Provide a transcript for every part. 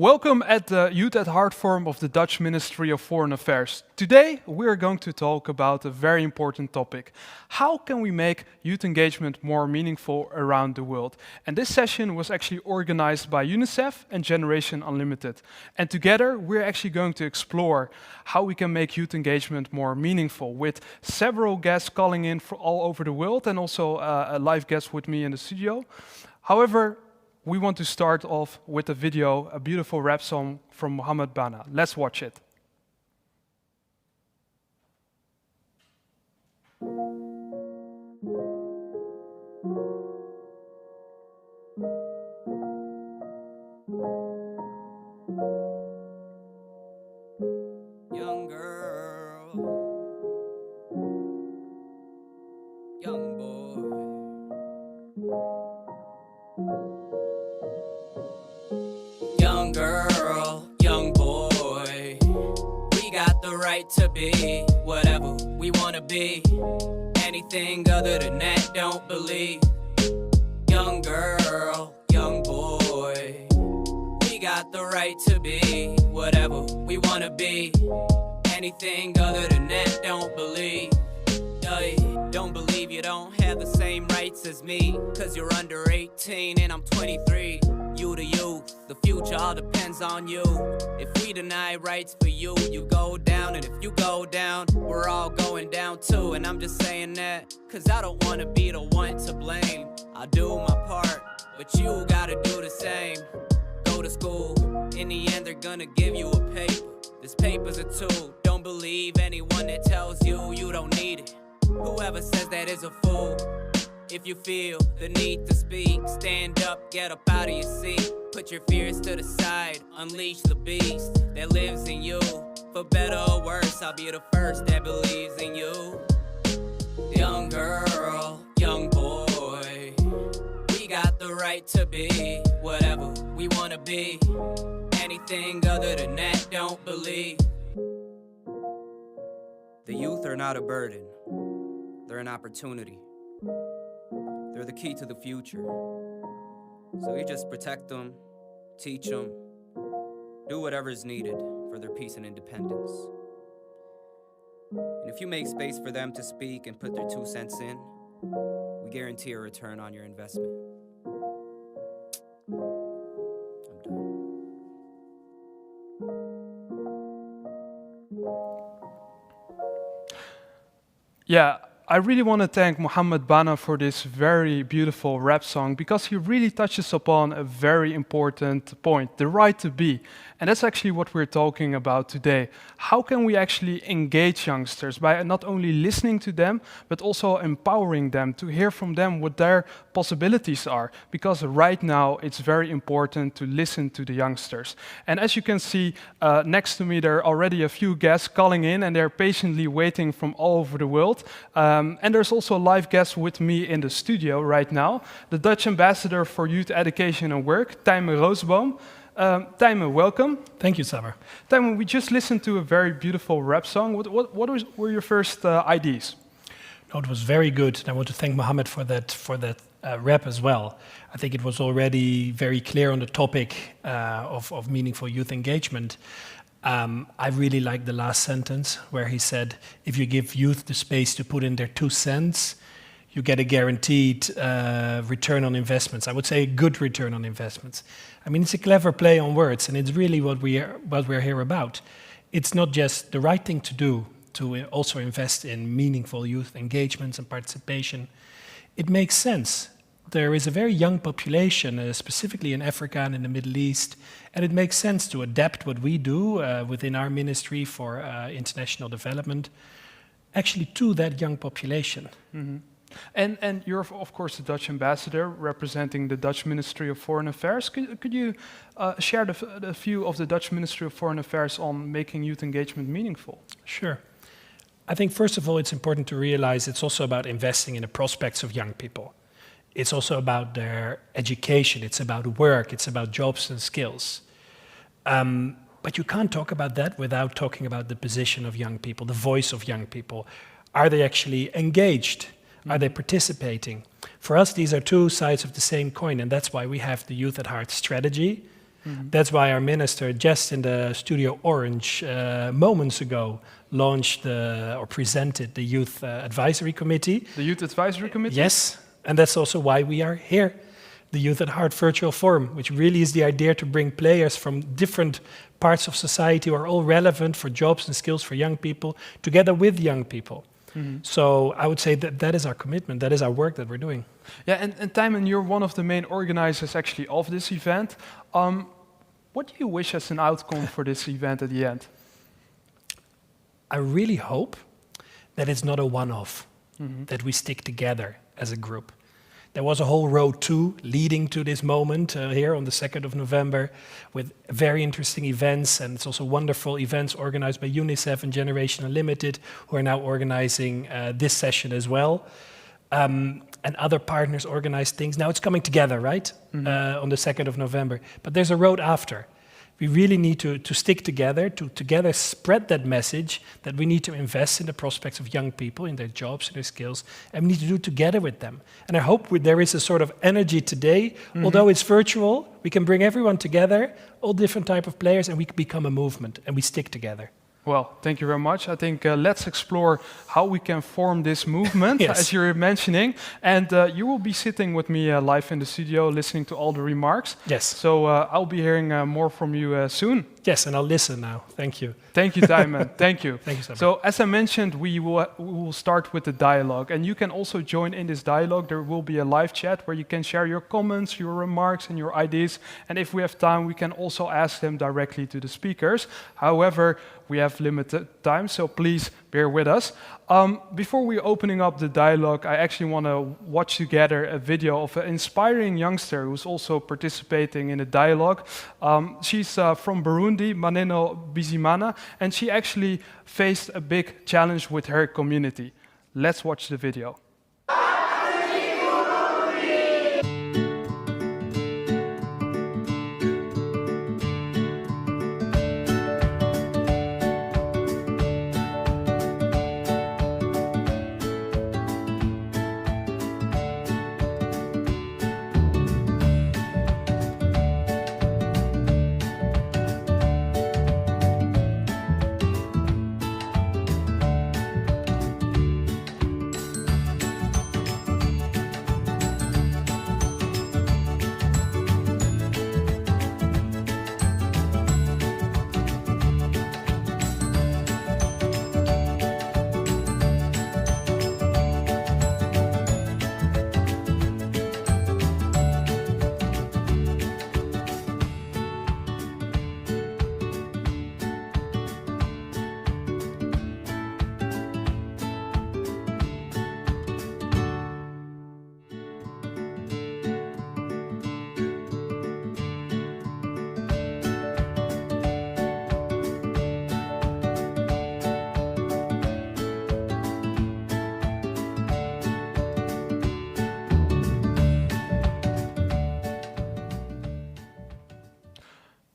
Welcome at the Youth at Heart Forum of the Dutch Ministry of Foreign Affairs. Today we are going to talk about a very important topic. How can we make youth engagement more meaningful around the world? And this session was actually organized by UNICEF and Generation Unlimited. And together we're actually going to explore how we can make youth engagement more meaningful, with several guests calling in from all over the world and also a live guest with me in the studio. However, we want to start off with a video, a beautiful rap song from Mohammed Bana. Let's watch it. Young girl, young boy. Young girl, young boy, we got the right to be whatever we want to be. Anything other than that, don't believe. Young girl, young boy, we got the right to be whatever we want to be. Anything other than that, don't believe. Don't believe you don't have the same rights as me, 'cause you're under 18 and I'm 23. You the youth, the future all depends on you. If we deny rights for you, you go down, and if you go down, we're all going down too. And I'm just saying that 'cause I don't wanna be the one to blame. I do my part, but you gotta do the same. Go to school, in the end they're gonna give you a paper. This paper's a tool, don't believe anyone that tells you you don't need it. Whoever says that is a fool. If you feel the need to speak, stand up, get up out of your seat. Put your fears to the side, unleash the beast that lives in you. For better or worse, I'll be the first that believes in you. Young girl, young boy, we got the right to be whatever we wanna be. Anything other than that, don't believe. The youth are not a burden, they're an opportunity. They're the key to the future. So you just protect them, teach them, do whatever is needed for their peace and independence. And if you make space for them to speak and put their 2 cents in, we guarantee a return on your investment. I'm done. Yeah, I really want to thank Mohammed Bana for this very beautiful rap song, because he really touches upon a very important point, the right to be. And that's actually what we're talking about today. How can we actually engage youngsters by not only listening to them, but also empowering them to hear from them what their possibilities are? Because right now it's very important to listen to the youngsters. And as you can see next to me, there are already a few guests calling in, and they're patiently waiting from all over the world. And there's also a live guest with me in the studio right now, the Dutch Ambassador for Youth Education and Work, Tijmen Roosboom. Tijmen, welcome. Thank you, Samer. Tijmen, we just listened to a very beautiful rap song. What were your first ideas? No, it was very good. And I want to thank Mohammed for that rap as well. I think it was already very clear on the topic of meaningful youth engagement. I really liked the last sentence where he said, if you give youth the space to put in their 2 cents, you get a guaranteed return on investments. I would say a good return on investments. I mean, it's a clever play on words, and it's really what we're here about. It's not just the right thing to do to also invest in meaningful youth engagements and participation. It makes sense. There is a very young population, specifically in Africa and in the Middle East, and it makes sense to adapt what we do within our ministry for international development, actually to that young population. Mm-hmm. And you're, of course, the Dutch ambassador representing the Dutch Ministry of Foreign Affairs. Could you share the view of the Dutch Ministry of Foreign Affairs on making youth engagement meaningful? Sure. I think, first of all, it's important to realize it's also about investing in the prospects of young people. It's also about their education, it's about work, it's about jobs and skills. But you can't talk about that without talking about the position of young people, the voice of young people. Are they actually engaged? Are they participating? For us, these are two sides of the same coin, and that's why we have the Youth at Heart strategy, That's why our minister, just in the Studio Orange moments ago, launched or presented the Youth Advisory Committee. The Youth Advisory Committee? Yes, and that's also why we are here. The Youth at Heart Virtual Forum, which really is the idea to bring players from different parts of society who are all relevant for jobs and skills for young people, together with young people. So I would say that that is our commitment, that is our work that we're doing. Yeah, and Tijmen, you're one of the main organizers actually of this event. What do you wish as an outcome for this event at the end? I really hope that it's not a one-off, that we stick together as a group. There was a whole road too leading to this moment here on the 2nd of November with very interesting events, and it's also wonderful events organized by UNICEF and Generation Unlimited, who are now organizing this session as well. And other partners organize things. Now it's coming together, right? On the 2nd of November. But there's a road after. We really need to stick together, to together spread that message that we need to invest in the prospects of young people, in their jobs, in their skills, and we need to do it together with them. And I hope there is a sort of energy today, although it's virtual, we can bring everyone together, all different type of players, and we can become a movement, and we stick together. Well, thank you very much. I think let's explore how we can form this movement, Yes. as you're mentioning. And you will be sitting with me live in the studio, listening to all the remarks. Yes. So I'll be hearing more from you soon. Yes, and I'll listen now. Thank you. Thank you, Tijmen. Thank you. Thank you, Sabra. So, as I mentioned, we will start with the dialogue, and you can also join in this dialogue. There will be a live chat where you can share your comments, your remarks, and your ideas. And if we have time, we can also ask them directly to the speakers. However, we have limited time, so please bear with us. Before we opening up the dialogue, I actually want to watch together a video of an inspiring youngster who's also participating in the dialogue. She's from Burundi, Maneno Bizimana, and she actually faced a big challenge with her community. Let's watch the video.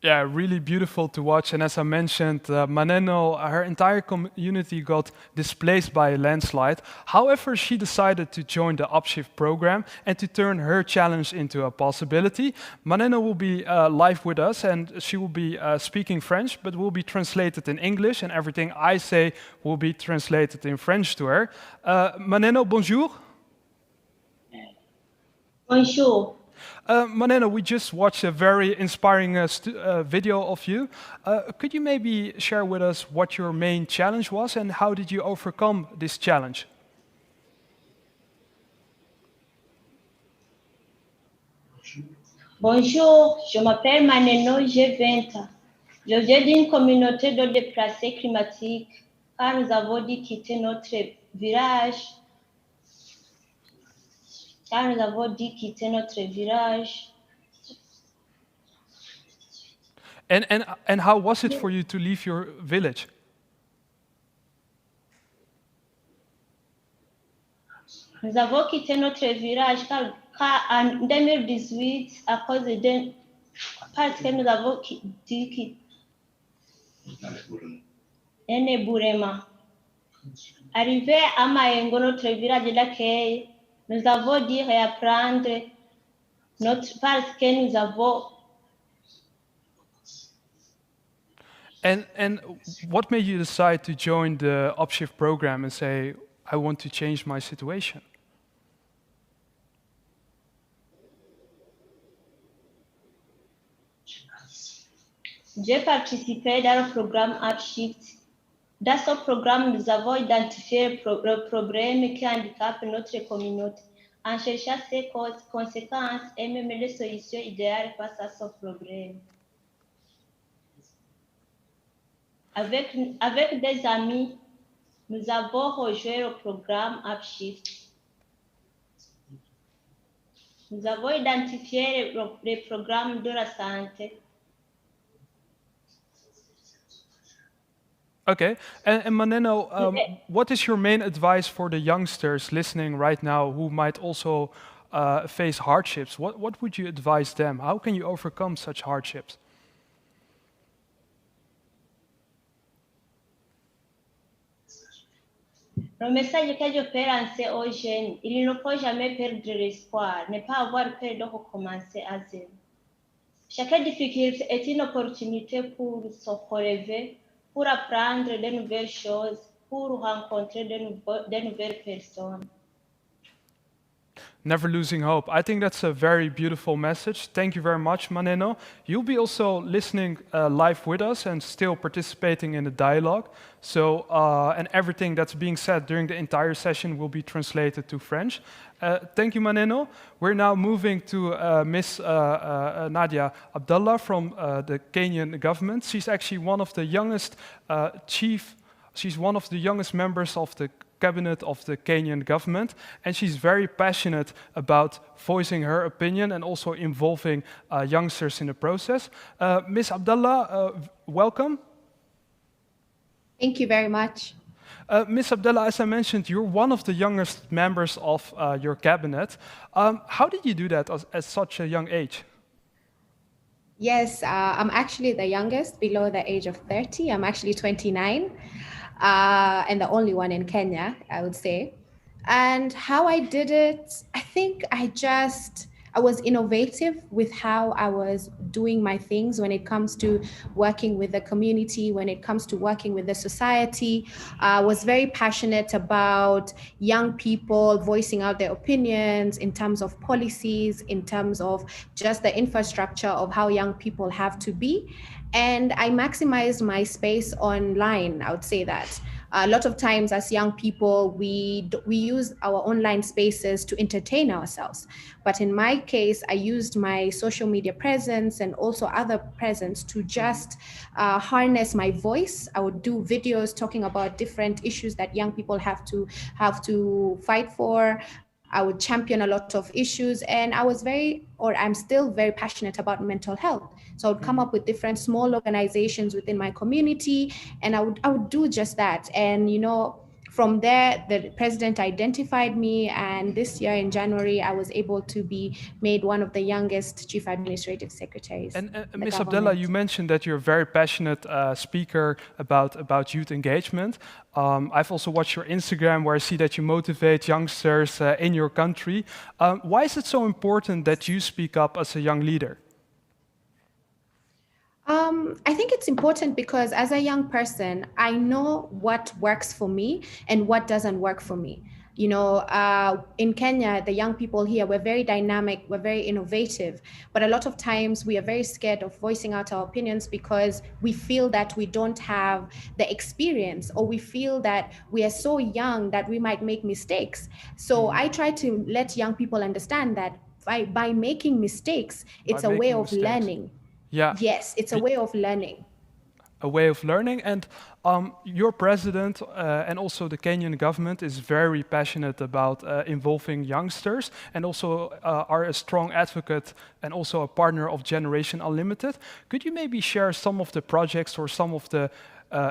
Yeah, really beautiful to watch. And as I mentioned, Maneno, her entire community got displaced by a landslide. However, she decided to join the Upshift program and to turn her challenge into a possibility. Maneno will be live with us, and she will be speaking French, but will be translated in English, and everything I say will be translated in French to her. Maneno, bonjour. Bonjour. Maneno, we just watched a very inspiring video of you. Could you maybe share with us what your main challenge was and how did you overcome this challenge? Bonjour, je m'appelle Maneno, j'ai 20 ans. Je viens d'une communauté de déplacés climatiques car nous avons dû quitter notre village. And how was it for you to leave your village? Nous avons quitté notre village car en 2018, à cause de... Parce que nous avons dû quitter un éboulement. Arrivé à Mayengo, notre village d'accueil, nous avons dû réapprendre parce que nous avons And what made you decide to join the Upshift program and say, I want to change my situation? J'ai participé dans le programme Upshift. Dans ce programme, nous avons identifié le problème qui handicape notre communauté en cherchant ses causes, conséquences et même les solutions idéales face à ce problème. Avec des amis, nous avons rejoint le programme Upshift. Nous avons identifié les programmes de la santé. Okay, and Maneno, what is your main advice for the youngsters listening right now who might also face hardships? What would you advise them? How can you overcome such hardships? Le message que je peux lancer aux jeunes, il ne faut jamais perdre l'espoir, ne pas avoir peur de recommencer à zéro. Chaque difficulté est une opportunité pour se relever, pour apprendre de nouvelles choses, pour rencontrer de nouvelles personnes. Never losing hope. I think that's a very beautiful message. Thank you very much, Maneno. You'll be also listening live with us and still participating in the dialogue. So, and everything that's being said during the entire session will be translated to French. Thank you, Maneno. We're now moving to Miss Nadia Abdallah from the Kenyan government. She's actually one of the youngest she's one of the youngest members of the cabinet of the Kenyan government, and she's very passionate about voicing her opinion and also involving youngsters in the process. Ms. Abdallah, welcome. Thank you very much. Ms. Abdallah, as I mentioned, you're one of the youngest members of your cabinet. How did you do that at such a young age? Yes, I'm actually the youngest, below the age of 30. I'm actually 29. And the only one in Kenya, I would say. And how I did it, I think I was innovative with how I was doing my things when it comes to working with the community, when it comes to working with the society. I was very passionate about young people voicing out their opinions in terms of policies, in terms of just the infrastructure of how young people have to be. And I maximized my space online, I would say that. A lot of times as young people, we use our online spaces to entertain ourselves. But in my case, I used my social media presence and also other presence to just harness my voice. I would do videos talking about different issues that young people have to fight for. I would champion a lot of issues, and I'm still very passionate about mental health. So I would come up with different small organizations within my community, and I would do just that. And from there, the president identified me, and this year in January, I was able to be made one of the youngest chief administrative secretaries. And Ms. Abdallah, you mentioned that you're a very passionate speaker about youth engagement. I've also watched your Instagram where I see that you motivate youngsters in your country. Why is it so important that you speak up as a young leader? I think it's important because as a young person, I know what works for me and what doesn't work for me. In Kenya, the young people here, we're very dynamic, we're very innovative, but a lot of times we are very scared of voicing out our opinions because we feel that we don't have the experience, or we feel that we are so young that we might make mistakes. So I try to let young people understand that by making mistakes, it's a way of learning. Yeah. Yes, it's a way of learning. A way of learning, and your president and also the Kenyan government is very passionate about involving youngsters, and also are a strong advocate and also a partner of Generation Unlimited. Could you maybe share some of the projects or some of the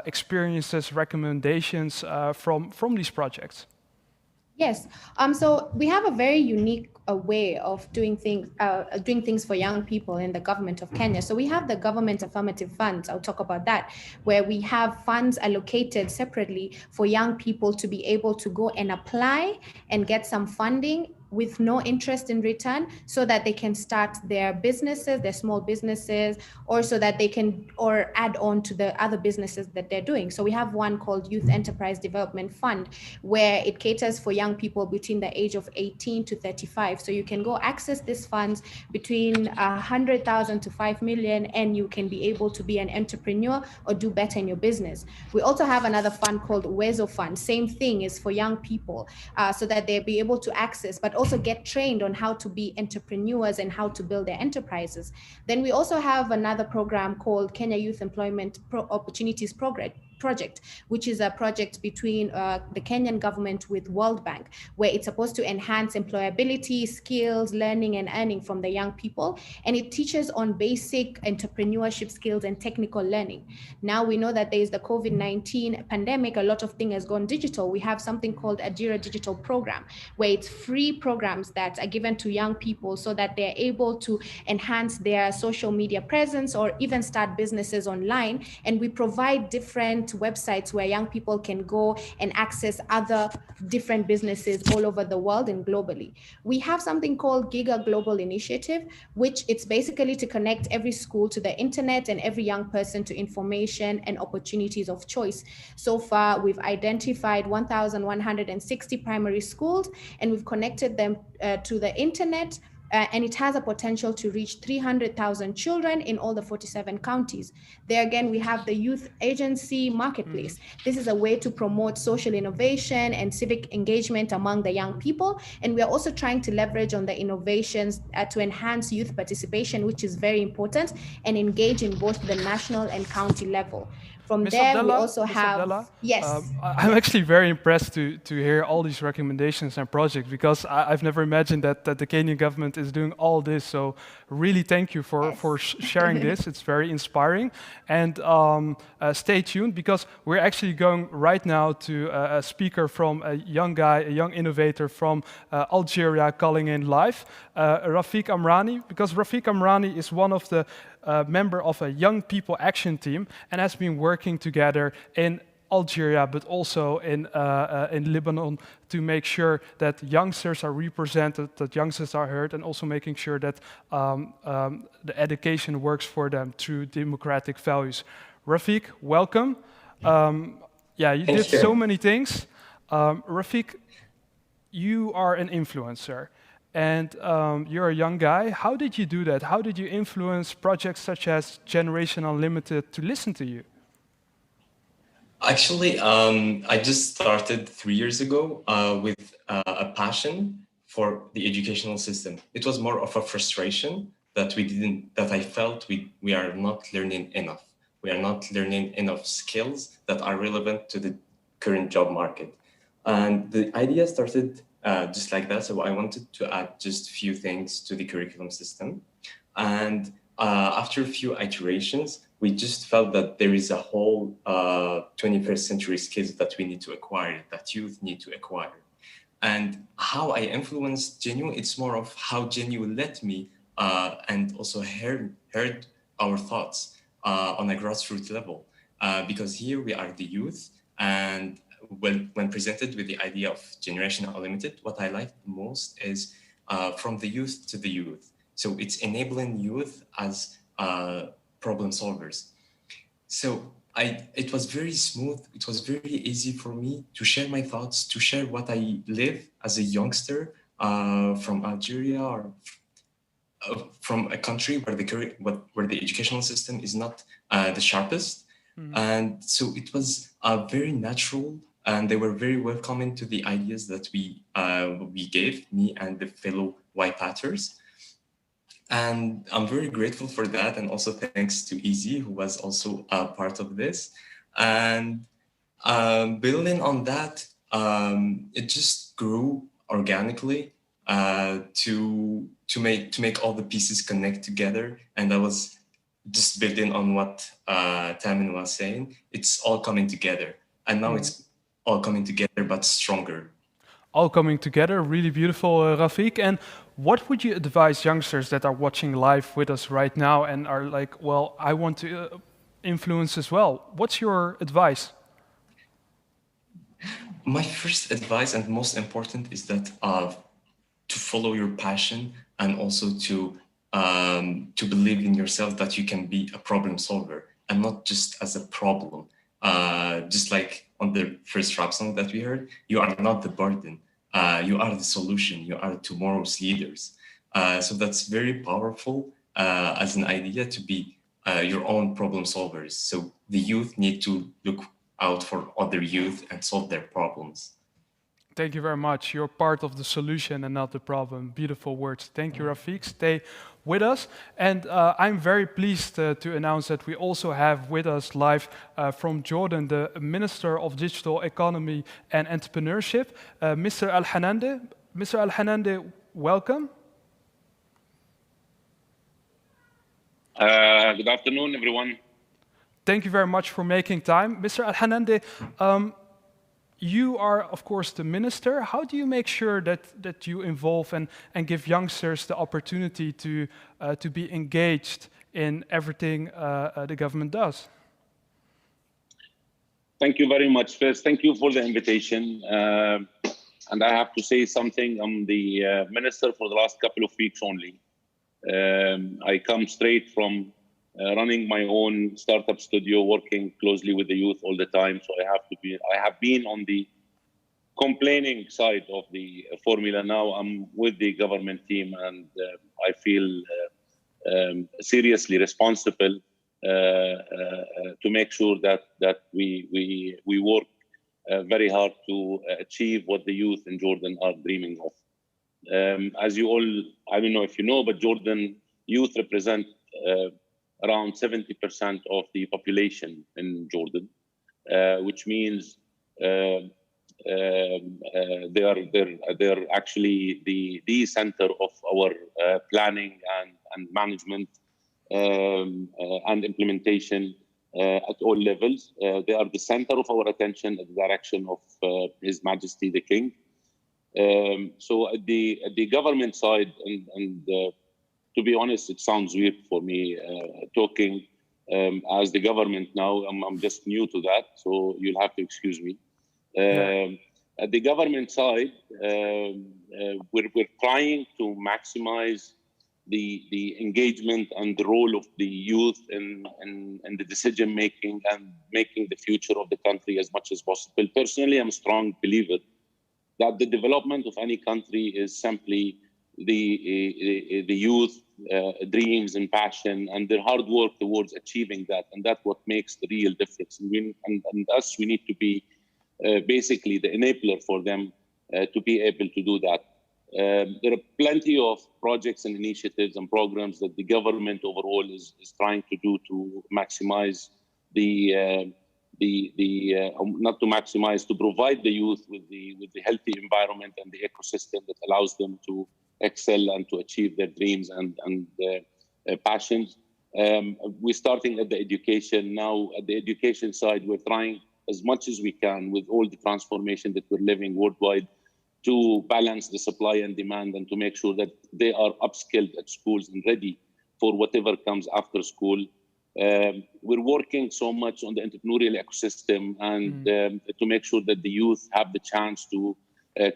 experiences, recommendations from these projects? Yes. So we have a very unique way of doing things for young people in the government of Kenya. So we have the government affirmative funds. I'll talk about that, where we have funds allocated separately for young people to be able to go and apply and get some funding with no interest in return, so that they can start their businesses, their small businesses, or so that they can or add on to the other businesses that they're doing. So we have one called Youth Enterprise Development Fund, where it caters for young people between the age of 18 to 35. So you can go access these funds between 100,000 to 5 million, and you can be able to be an entrepreneur or do better in your business. We also have another fund called Wezo Fund. Same thing, is for young people, so that they'll be able to access, but also get trained on how to be entrepreneurs and how to build their enterprises. Then we also have another program called Kenya Youth Employment Opportunities Project, which is a project between the Kenyan government with World Bank, where it's supposed to enhance employability, skills, learning, and earning from the young people. And it teaches on basic entrepreneurship skills and technical learning. Now we know that there is the COVID-19 pandemic, a lot of things has gone digital. We have something called a Jira Digital Program, where it's free programs that are given to young people so that they're able to enhance their social media presence or even start businesses online. And we provide different websites where young people can go and access other different businesses all over the world and globally. We have something called Giga Global Initiative, which it's basically to connect every school to the internet and every young person to information and opportunities of choice. So far, we've identified 1,160 primary schools, and we've connected them to the internet. And it has a potential to reach 300,000 children in all the 47 counties. There again, we have the Youth Agency Marketplace. This is a way to promote social innovation and civic engagement among the young people. And we are also trying to leverage on the innovations to enhance youth participation, which is very important, and engage in both the national and county level. From Ms. there, we Abdallah, also Ms. have, Abdallah, yes. I'm actually very impressed to hear all these recommendations and projects, because I've never imagined that the Kenyan government is doing all this. So really thank you for sharing this. It's very inspiring. And stay tuned, because we're actually going right now to a speaker from a young guy, a young innovator from Algeria, calling in live, Rafiq Amrani, because Rafiq Amrani is one of the member of a young people action team and has been working together in Algeria, but also in Lebanon, to make sure that youngsters are represented, that youngsters are heard, and also making sure that the education works for them through democratic values. Rafiq, welcome. You did so many things. Rafiq, you are an influencer. And you're a young guy. How did you do that? How did you influence projects such as Generation Unlimited to listen to you? Actually, I just started 3 years ago with a passion for the educational system. It was more of a frustration that I felt we are not learning enough. We are not learning enough skills that are relevant to the current job market. And the idea started just like that. So I wanted to add just a few things to the curriculum system. And after a few iterations, we just felt that there is a whole 21st century skills that we need to acquire, that youth need to acquire. And how I influenced Genu, it's more of how Genu let me and also heard our thoughts on a grassroots level. Because here we are the youth, and when presented with the idea of Generation Unlimited, what I liked most is from the youth to the youth. So it's enabling youth as problem solvers. So it was very smooth. It was very easy for me to share my thoughts, to share what I live as a youngster from Algeria, or from a country where the educational system is not the sharpest. And so it was very natural, and they were very welcoming to the ideas that we gave, me and the fellow YPatters. And I'm very grateful for that, and also thanks to Easy, who was also a part of this. And building on that, it just grew organically to make all the pieces connect together. And I was just building on what Tamin was saying. It's all coming together, and now it's all coming together, but stronger. All coming together, really beautiful, Rafiq. And what would you advise youngsters that are watching live with us right now and are like, well, I want to influence as well? What's your advice? My first advice, and most important, is that to follow your passion and also to believe in yourself that you can be a problem solver and not just as a problem. Just like on the first rap song that we heard, you are not the burden. You are the solution. You are tomorrow's leaders. So that's very powerful as an idea to be your own problem solvers. So the youth need to look out for other youth and solve their problems. Thank you very much. You're part of the solution and not the problem. Beautiful words. Thank you, Rafiq. Stay with us. And I'm very pleased to announce that we also have with us live from Jordan, the Minister of Digital Economy and Entrepreneurship, Mr. Al-Hanande. Mr. Al-Hanande, welcome. Good afternoon, everyone. Thank you very much for making time. Mr. Al-Hanande, you are, of course, the minister. How do you make sure that you involve and give youngsters the opportunity to be engaged in everything the government does? Thank you very much. First, thank you for the invitation. And I have to say something. I'm the minister for the last couple of weeks only. I come straight from running my own startup studio, working closely with the youth all the time. So I have been on the complaining side of the formula. Now I'm with the government team, and I feel seriously responsible to make sure that we work very hard to achieve what the youth in Jordan are dreaming of. As you all, I don't know if you know, but Jordan youth represent around 70% of the population in Jordan, which means they're actually the center of our planning and management and implementation at all levels. They are the center of our attention at the direction of His Majesty the King. So at the government side, and to be honest, it sounds weird for me talking as the government now. I'm just new to that, so you'll have to excuse me. At the government side, we're trying to maximize the engagement and the role of the youth in the decision making and making the future of the country as much as possible. Personally, I'm a strong believer that the development of any country is simply the youth dreams and passion and their hard work towards achieving that, and that's what makes the real difference. And us, we need to be basically the enabler for them to be able to do that. There are plenty of projects and initiatives and programs that the government overall is trying to do to maximize not to maximize, to provide the youth with the healthy environment and the ecosystem that allows them to excel and to achieve their dreams and passions. We're starting at the education now. At the education side, we're trying as much as we can with all the transformation that we're living worldwide to balance the supply and demand and to make sure that they are upskilled at schools and ready for whatever comes after school. We're working so much on the entrepreneurial ecosystem and to make sure that the youth have the chance to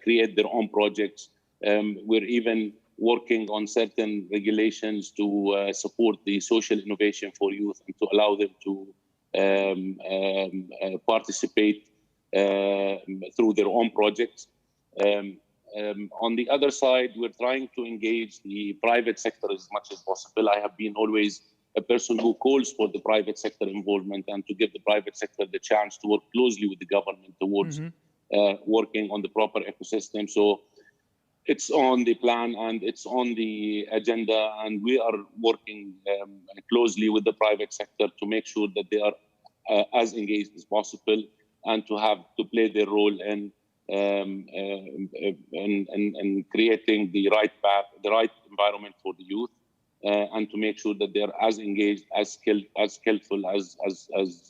create their own projects. We're even working on certain regulations to support the social innovation for youth and to allow them to participate through their own projects. On the other side, we're trying to engage the private sector as much as possible. I have been always a person who calls for the private sector involvement and to give the private sector the chance to work closely with the government towards working on the proper ecosystem. So it's on the plan and it's on the agenda, and we are working closely with the private sector to make sure that they are as engaged as possible and to have to play their role in creating the right path, the right environment for the youth, and to make sure that they are as engaged, as skillful as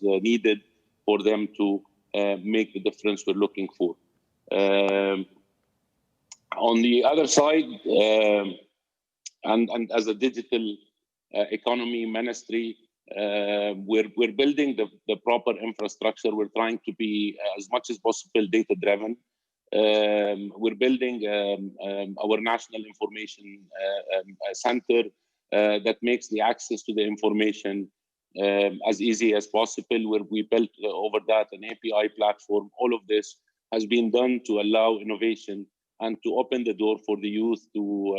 needed for them to make the difference we're looking for. On the other side, and as a digital economy ministry, we're building the proper infrastructure. We're trying to be as much as possible data-driven. We're building our national information center that makes the access to the information as easy as possible, where we built over that an API platform. All of this has been done to allow innovation and to open the door for the youth to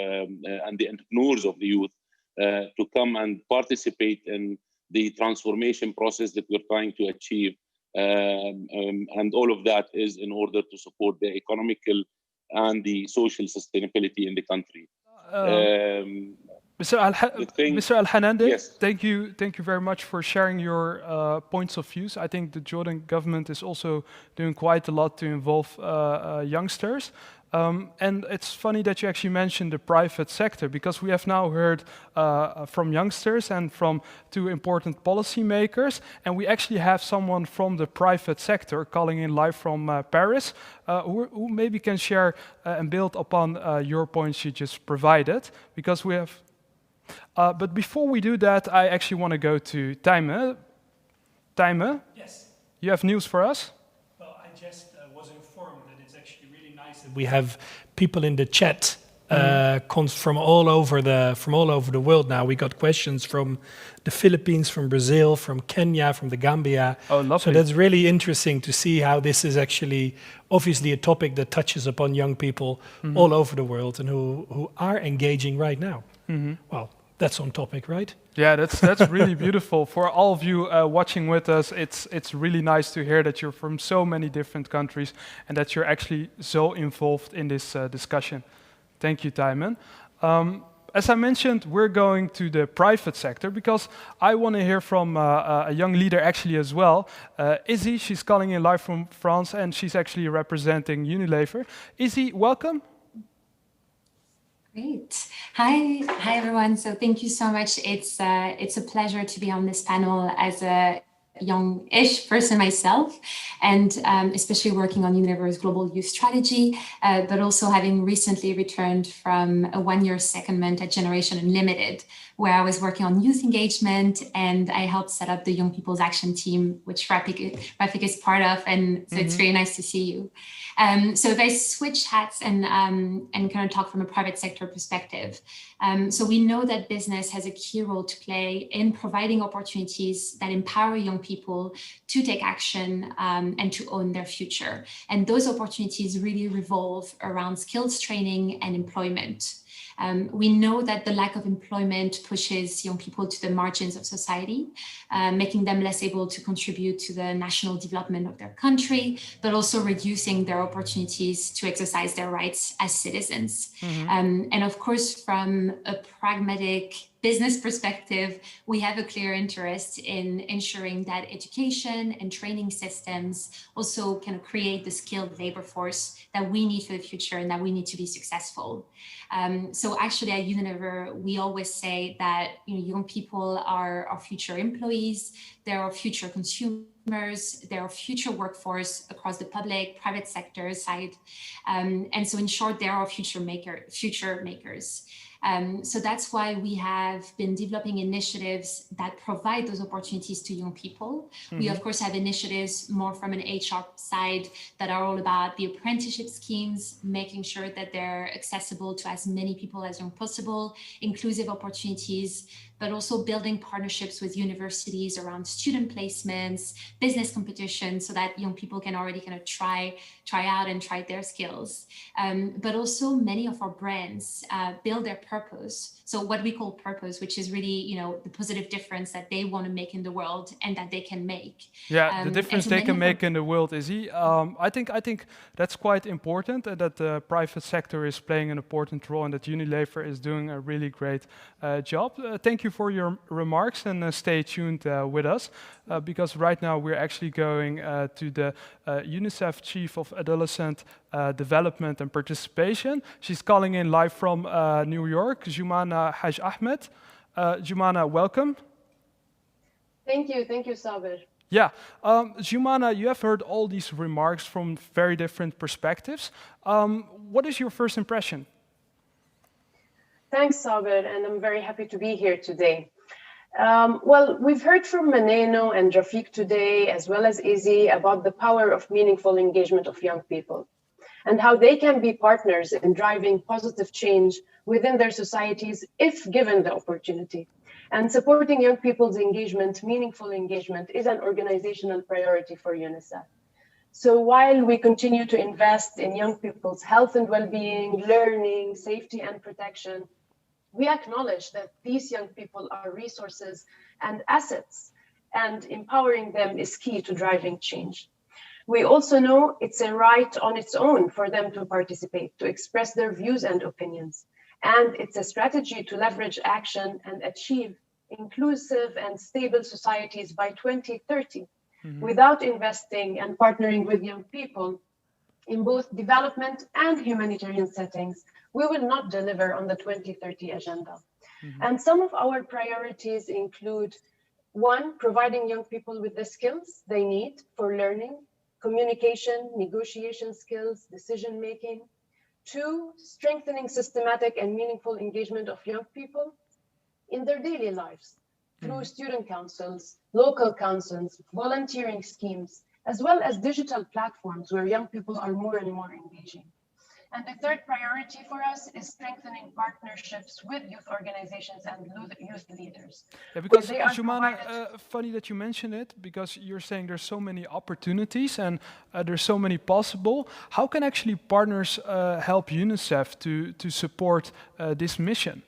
and the entrepreneurs of the youth to come and participate in the transformation process that we're trying to achieve. And all of that is in order to support the economical and the social sustainability in the country. Mr. Al-Hanande, Yes. thank you very much for sharing your points of views. I think the Jordan government is also doing quite a lot to involve youngsters. And it's funny that you actually mentioned the private sector, because we have now heard from youngsters and from two important policymakers, and we actually have someone from the private sector calling in live from Paris, who maybe can share and build upon your points you just provided, because we have... but before we do that, I actually want to go to Taime. Taime? Yes. You have news for us? Well, I just was informed that it's actually really nice that we have people in the chat from all over the world now. We got questions from the Philippines, from Brazil, from Kenya, from the Gambia. Oh, lovely. So that's really interesting to see how this is actually obviously a topic that touches upon young people all over the world and who are engaging right now. Well, that's on topic, right? Yeah, that's really beautiful. For all of you watching with us, it's really nice to hear that you're from so many different countries and that you're actually so involved in this discussion. Thank you, Taiman. As I mentioned, we're going to the private sector because I want to hear from a young leader actually as well. Izzy, she's calling in live from France and she's actually representing Unilever. Izzy, welcome. Great. Hi everyone. So thank you so much. It's a pleasure to be on this panel as a young-ish person myself, and especially working on Unilever's global youth strategy, but also having recently returned from a one-year secondment at Generation Unlimited, where I was working on youth engagement, and I helped set up the Young People's Action Team, which Rafik is part of, and so it's very nice to see you. So if I switch hats and kind of talk from a private sector perspective, so we know that business has a key role to play in providing opportunities that empower young people to take action and to own their future. And those opportunities really revolve around skills training and employment. We know that the lack of employment pushes young people to the margins of society, making them less able to contribute to the national development of their country, but also reducing their opportunities to exercise their rights as citizens. And of course, from a pragmatic business perspective, we have a clear interest in ensuring that education and training systems also kind of create the skilled labor force that we need for the future and that we need to be successful. So actually at Unilever, we always say that young people are our future employees, they're our future consumers, they're our future workforce across the public, private sector side. And so in short, they're our future makers. So that's why we have been developing initiatives that provide those opportunities to young people. We, of course, have initiatives more from an HR side that are all about the apprenticeship schemes, making sure that they're accessible to as many people as possible, inclusive opportunities, but also building partnerships with universities around student placements, business competition, so that young people can already kind of try out and try their skills. But also many of our brands build their purpose. So what we call purpose, which is really, the positive difference that they want to make in the world and that they can make. Yeah, the difference they can make in the world, Izzy. I think that's quite important, and that the private sector is playing an important role, and that Unilever is doing a really great job. Thank you for your remarks, and stay tuned with us, because right now we're actually going to the UNICEF Chief of Adolescent Development and Participation. She's calling in live from New York, Jumana Haj Ahmed. Jumana, welcome. Thank you, Sabir. Yeah, Jumana, you have heard all these remarks from very different perspectives. What is your first impression? Thanks, Sabir, and I'm very happy to be here today. Well, we've heard from Maneno and Rafik today, as well as Izzy, about the power of meaningful engagement of young people. and how they can be partners in driving positive change within their societies if given the opportunity. And supporting young people's engagement, meaningful engagement, is an organizational priority for UNICEF. So while we continue to invest in young people's health and well-being, learning, safety, and protection, we acknowledge that these young people are resources and assets, and empowering them is key to driving change. We also know it's a right on its own for them to participate, to express their views and opinions. And it's a strategy to leverage action and achieve inclusive and stable societies by 2030. Without investing and partnering with young people in both development and humanitarian settings, we will not deliver on the 2030 agenda. And some of our priorities include: one, providing young people with the skills they need for learning, communication, negotiation skills, decision-making. Two, strengthening systematic and meaningful engagement of young people in their daily lives through student councils, local councils, volunteering schemes, as well as digital platforms where young people are more and more engaging. And the third priority for us is strengthening partnerships with youth organizations and youth leaders. Yeah, because they are Jumana, provided- funny that you mention it, because you're saying there's so many opportunities and there's so many possible. How can actually partners help UNICEF to support this mission?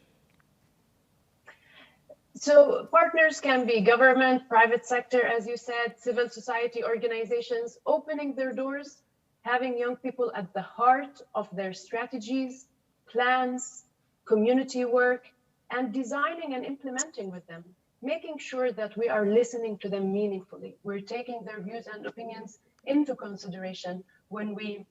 So partners can be government, private sector, as you said, civil society organizations, opening their doors, having young people at the heart of their strategies, plans, community work, and designing and implementing with them, making sure that we are listening to them meaningfully. We're taking their views and opinions into consideration when we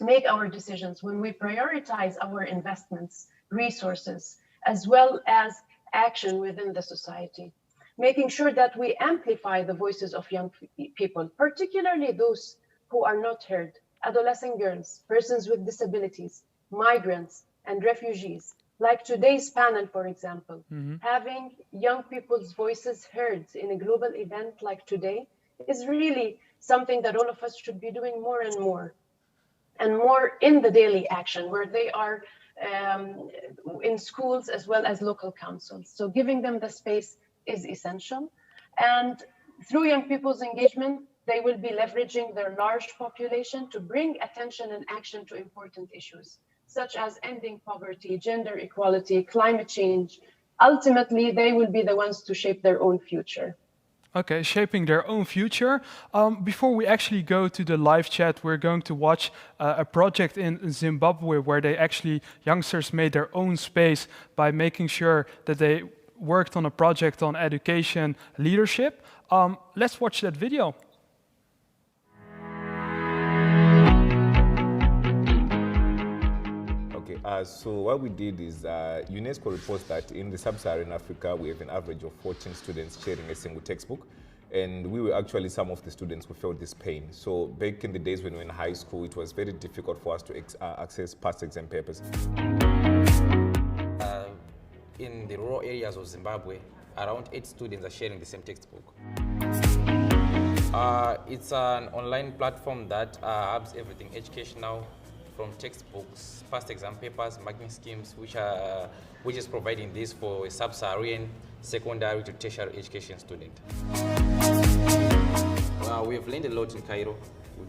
make our decisions, when we prioritize our investments, resources, as well as action within the society, making sure that we amplify the voices of young people, particularly those who are not heard, adolescent girls, persons with disabilities, migrants, and refugees. Like today's panel, for example, having young people's voices heard in a global event like today is really something that all of us should be doing more and more in the daily action where they are in schools as well as local councils. So giving them the space is essential. And through young people's engagement, they will be leveraging their large population to bring attention and action to important issues, such as ending poverty, gender equality, climate change. Ultimately, they will be the ones to shape their own future. Okay, shaping their own future. Before we actually go to the live chat, we're going to watch a project in Zimbabwe where youngsters made their own space by making sure that they worked on a project on education leadership. Let's watch that video. So what we did is UNESCO reports that in the sub-Saharan Africa, we have an average of 14 students sharing a single textbook. And we were actually some of the students who felt this pain. So back in the days when we were in high school, it was very difficult for us to access past exam papers. In the rural areas of Zimbabwe, around 8 students are sharing the same textbook. It's an online platform that hubs everything educational, from textbooks, past exam papers, marking schemes, which is providing this for a sub-Saharan secondary to tertiary education student. We have learned a lot in Cairo.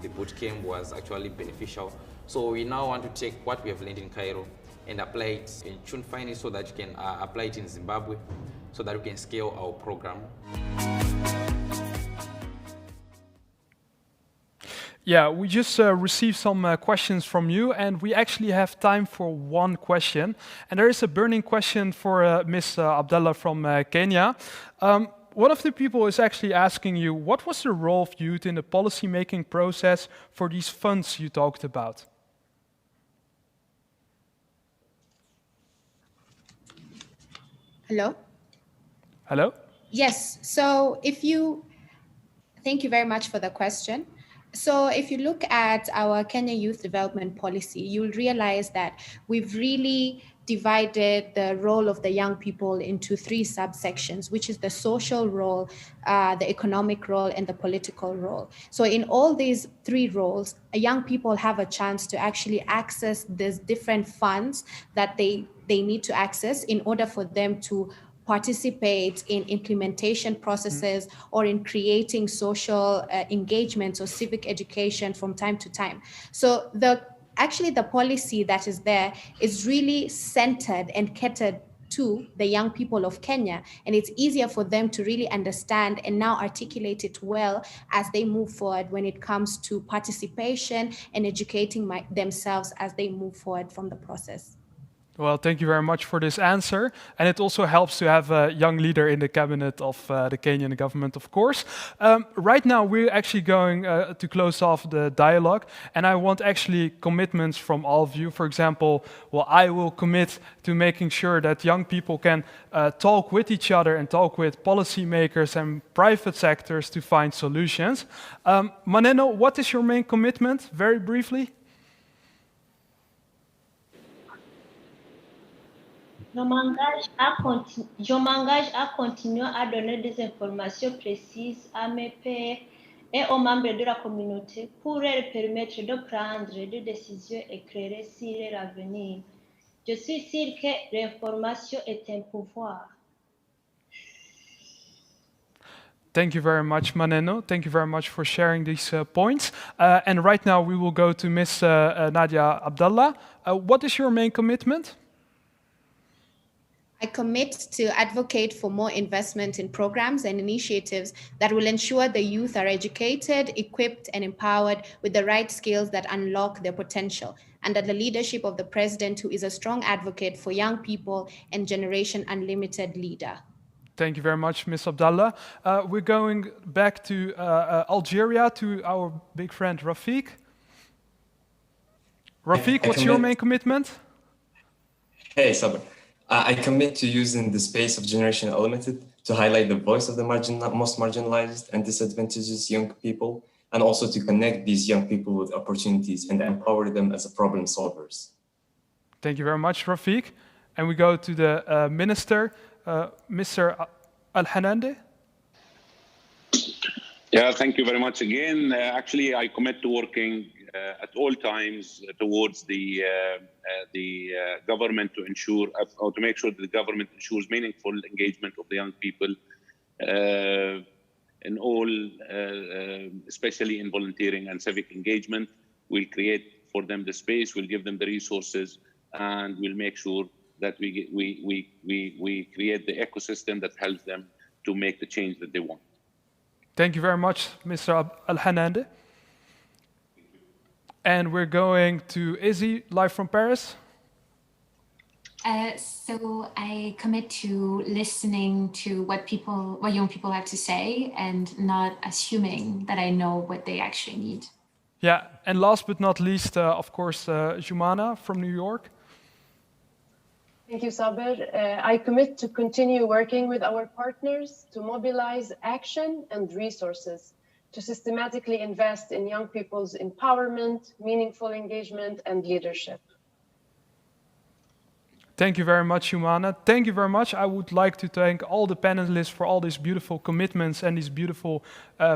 The boot camp was actually beneficial. So we now want to take what we have learned in Cairo and apply it in Chunfine so that you can apply it in Zimbabwe so that we can scale our program. Yeah, we just received some questions from you, and we actually have time for one question. And there is a burning question for Ms. Abdallah from Kenya. One of the people is actually asking you, what was the role of youth in the policy-making process for these funds you talked about? Hello? Hello? Yes, so thank you very much for the question. So if you look at our Kenya Youth Development Policy, you'll realize that we've really divided the role of the young people into 3 subsections, which is the social role, the economic role, and the political role. So in all these 3 roles, young people have a chance to actually access these different funds that they need to access in order for them to participate in implementation processes or in creating social engagements or civic education from time to time. So actually the policy that is there is really centered and catered to the young people of Kenya, and it's easier for them to really understand and now articulate it well as they move forward when it comes to participation and educating themselves as they move forward from the process. Well, thank you very much for this answer. And it also helps to have a young leader in the cabinet of the Kenyan government, of course. Right now, we're actually going to close off the dialogue. And I want actually commitments from all of you. For example, well, I will commit to making sure that young people can talk with each other and talk with policymakers and private sectors to find solutions. Maneno, what is your main commitment, very briefly? Je m'engage à continuer à donner des informations précises à mes pairs et aux membres de la communauté pour leur permettre de prendre des décisions éclairées sur leur avenir. Je suis sûre que l'information est un pouvoir. Thank you very much, Maneno. Thank you very much for sharing these points. And right now we will go to Ms. Nadia Abdallah. What is your main commitment? I commit to advocate for more investment in programs and initiatives that will ensure the youth are educated, equipped, and empowered with the right skills that unlock their potential, under the leadership of the President, who is a strong advocate for young people and Generation Unlimited leader. Thank you very much, Ms. Abdallah. We're going back to Algeria, to our big friend Rafiq. Rafiq, what's your main commitment? Hey, Sabr. I commit to using the space of Generation Unlimited to highlight the voice of the most marginalized and disadvantaged young people, and also to connect these young people with opportunities and empower them as problem solvers. Thank you very much, Rafiq. And we go to the Minister, Mr. Al-Hanande. Yeah, thank you very much again. Actually, I commit to working at all times towards the government to ensure, or to make sure that the government ensures meaningful engagement of the young people in all, especially in volunteering and civic engagement. We'll create for them the space, we'll give them the resources, and we'll make sure that we create the ecosystem that helps them to make the change that they want. Thank you very much, Mr. Al-Hanande. And we're going to Izzy, live from Paris. So I commit to listening to what young people have to say and not assuming that I know what they actually need. Yeah, and last but not least, of course, Jumana from New York. Thank you, Saber. I commit to continue working with our partners to mobilize action and resources to systematically invest in young people's empowerment, meaningful engagement, and leadership. Thank you very much, Jumana. Thank you very much. I would like to thank all the panelists for all these beautiful commitments and these beautiful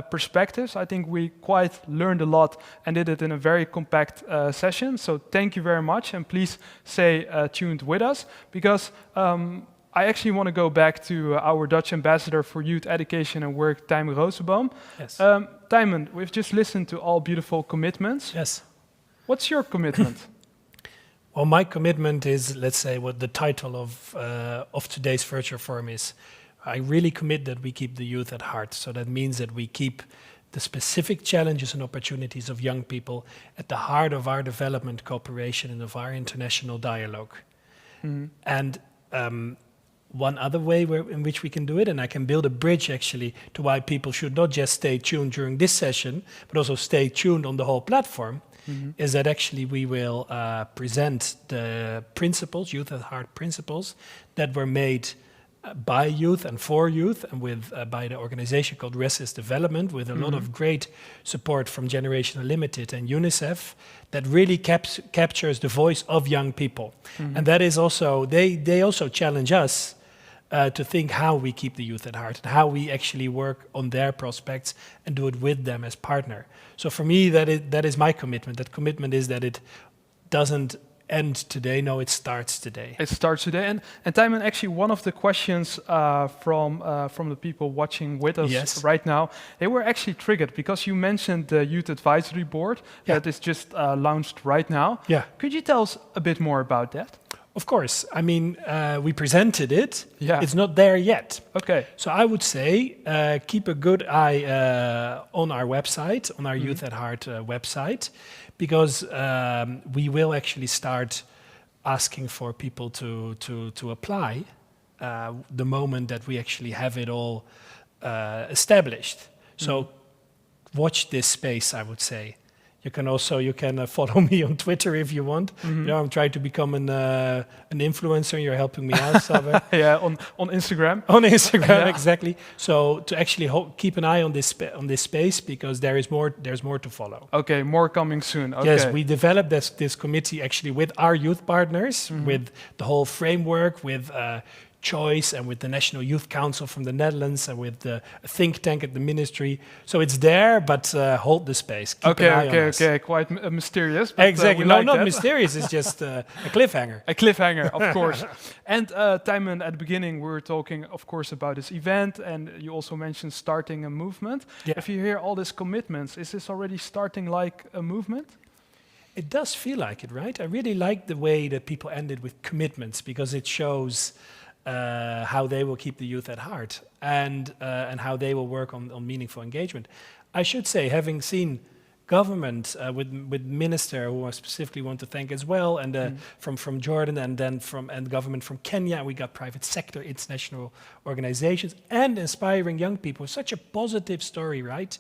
perspectives. I think we quite learned a lot and did it in a very compact session. So thank you very much, and please stay tuned with us, because I actually want to go back to our Dutch ambassador for youth education and work, Tijmen Rosenboom. Yes. Tijmen, we've just listened to all beautiful commitments. Yes. What's your commitment? Well, my commitment is, let's say, what the title of today's virtual forum is. I really commit that we keep the youth at heart. So that means that we keep the specific challenges and opportunities of young people at the heart of our development cooperation and of our international dialogue. Mm-hmm. And one other way in which we can do it, and I can build a bridge actually to why people should not just stay tuned during this session, but also stay tuned on the whole platform, is that actually we will present the principles, Youth at Heart principles, that were made by youth and for youth, and with by the organization called Resist Development, with a lot of great support from Generation Unlimited and UNICEF, that really captures the voice of young people. And that is also, they also challenge us to think how we keep the youth at heart and how we actually work on their prospects and do it with them as partner. So for me, that is my commitment. That commitment is that it doesn't end today. No, it starts today. It starts today. And Timon, actually, one of the questions from the people watching with us right now, they were actually triggered because you mentioned the Youth Advisory Board that is just launched right now. Yeah. Could you tell us a bit more about that? Of course. I mean, we presented it. Yeah. It's not there yet. Okay. So I would say keep a good eye on our website, on our Youth at Heart website, because we will actually start asking for people to apply the moment that we actually have it all established. So watch this space, I would say. You can also follow me on Twitter if you want. You know, I'm trying to become an influencer. You're helping me out, Saber. Yeah, on Instagram. On Instagram, exactly. So to actually keep an eye on this space, because there's more to follow. Okay, more coming soon. Okay. Yes, we developed this committee actually with our youth partners, with the whole framework, with Choice and with the National Youth Council from the Netherlands and with the think tank at the ministry. So it's there, but hold the space. Keep an eye on us. Okay, quite mysterious. But, Exactly. we No, like not that. mysterious. It's just a cliffhanger. A cliffhanger, of course. And Timon, at the beginning, we were talking, of course, about this event, and you also mentioned starting a movement. Yeah. If you hear all these commitments, is this already starting like a movement? It does feel like it, right? I really like the way that people ended with commitments, because it shows how they will keep the youth at heart and how they will work on meaningful engagement. I should say, having seen government with minister, who I specifically want to thank as well, and from Jordan, and then and government from Kenya, we got private sector, international organizations, and inspiring young people. Such a positive story, right?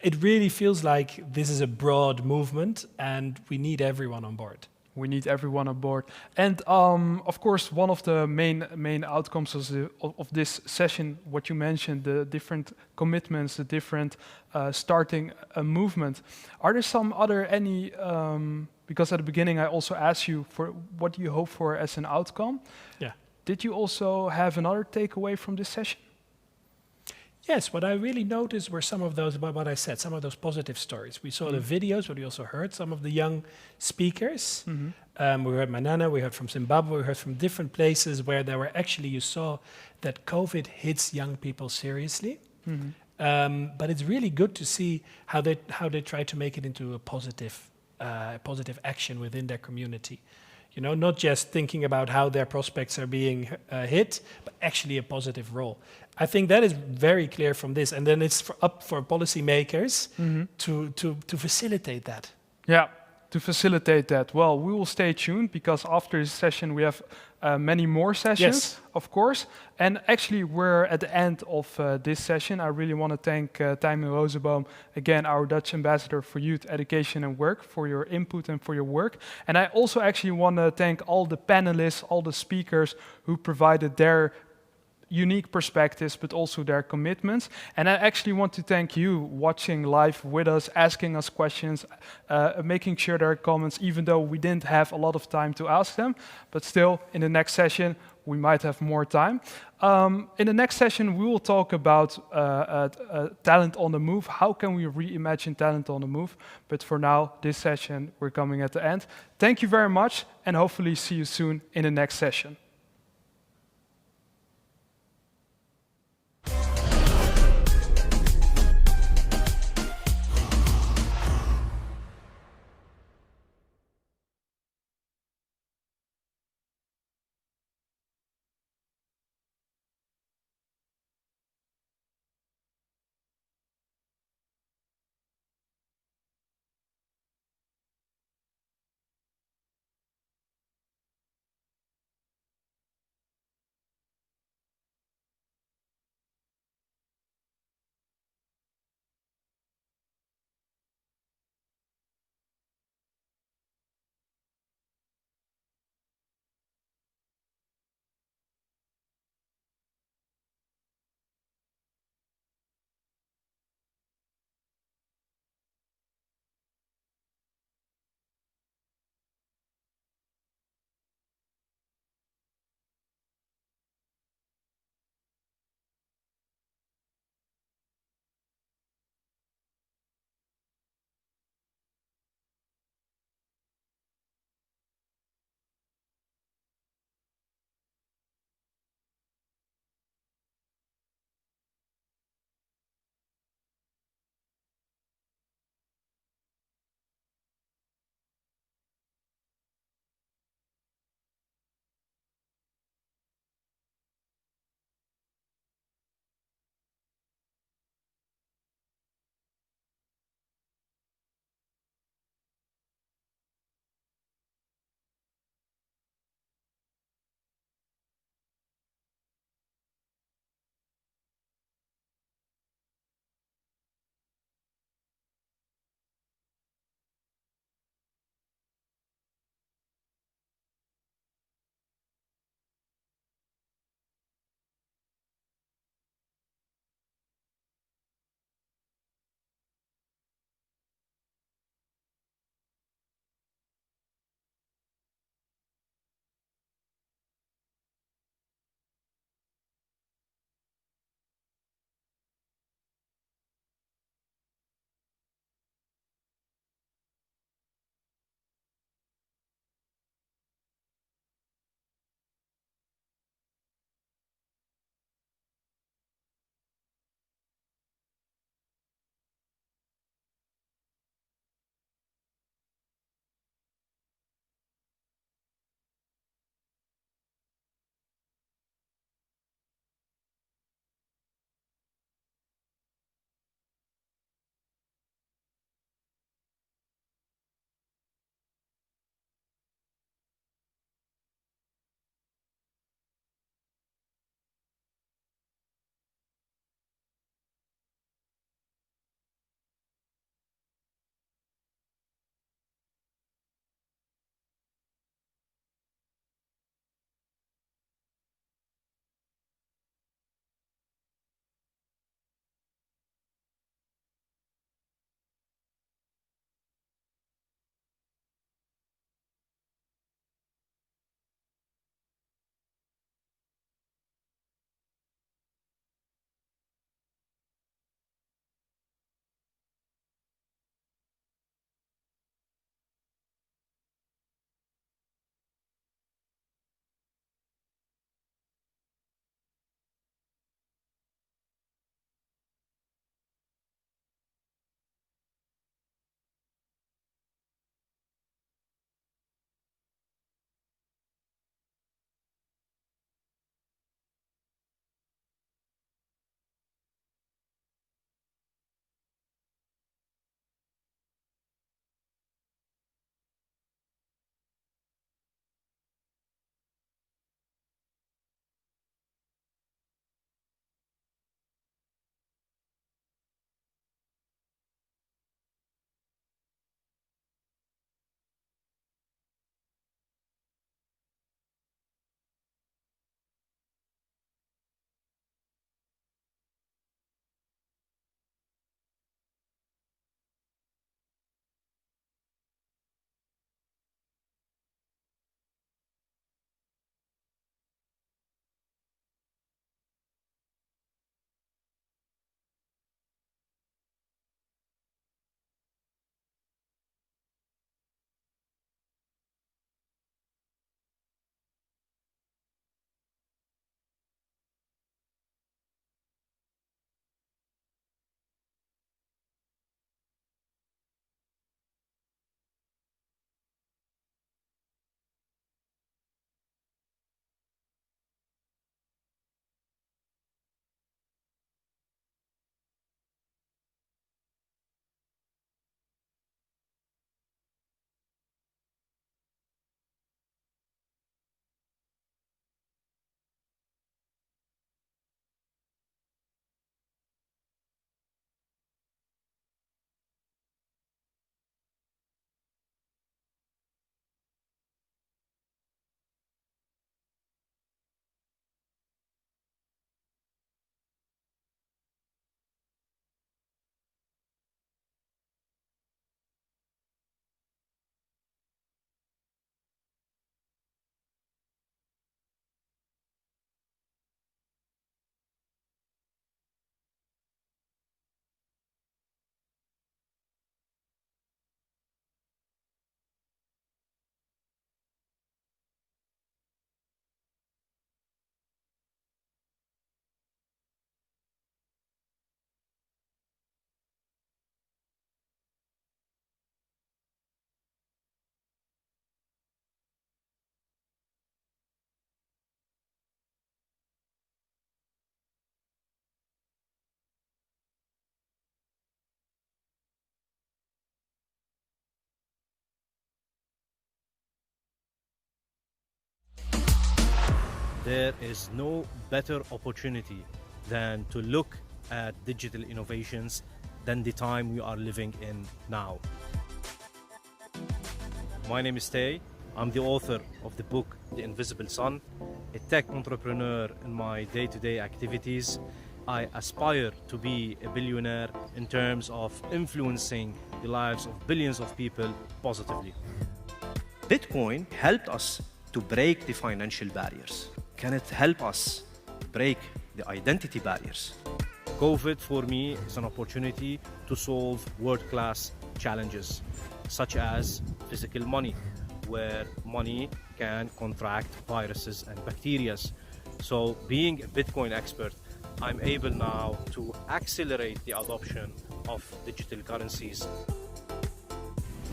It really feels like this is a broad movement, and we need everyone on board. We need everyone on board. And of course, one of the main outcomes of this session, what you mentioned, the different commitments, the different starting a movement. Are there some other because at the beginning I also asked you for what you hope for as an outcome. Yeah. Did you also have another takeaway from this session? Yes, what I really noticed were some of those, what I said, some of those positive stories. We saw the videos, but we also heard some of the young speakers. We heard Manana, we heard from Zimbabwe, we heard from different places where there were actually, you saw that COVID hits young people seriously. But it's really good to see how they try to make it into a positive action within their community. You know, not just thinking about how their prospects are being hit, but actually a positive role. I think that is very clear from this, and then it's up for policymakers to facilitate that. Yeah, to facilitate that. Well, we will stay tuned, because after this session we have many more sessions, of course. And actually, we're at the end of this session. I really want to thank Timon Rosenboom, again, our Dutch ambassador for youth education and work, for your input and for your work. And I also actually want to thank all the panelists, all the speakers who provided their unique perspectives, but also their commitments. And I actually want to thank you watching live with us, asking us questions, making sure there are comments, even though we didn't have a lot of time to ask them. But still, in the next session, we might have more time. In the next session, we will talk about talent on the move. How can we reimagine talent on the move? But for now, this session, we're coming at the end. Thank you very much, and hopefully see you soon in the next session. there is no better opportunity than to look at digital innovations than the time we are living in now. My name is Tay. I'm the author of the book, The Invisible Sun, a tech entrepreneur in my day-to-day activities. I aspire to be a billionaire in terms of influencing the lives of billions of people positively. Bitcoin helped us to break the financial barriers. Can it help us break the identity barriers? COVID for me is an opportunity to solve world-class challenges, such as physical money, where money can contract viruses and bacteria. So being a Bitcoin expert, I'm able now to accelerate the adoption of digital currencies.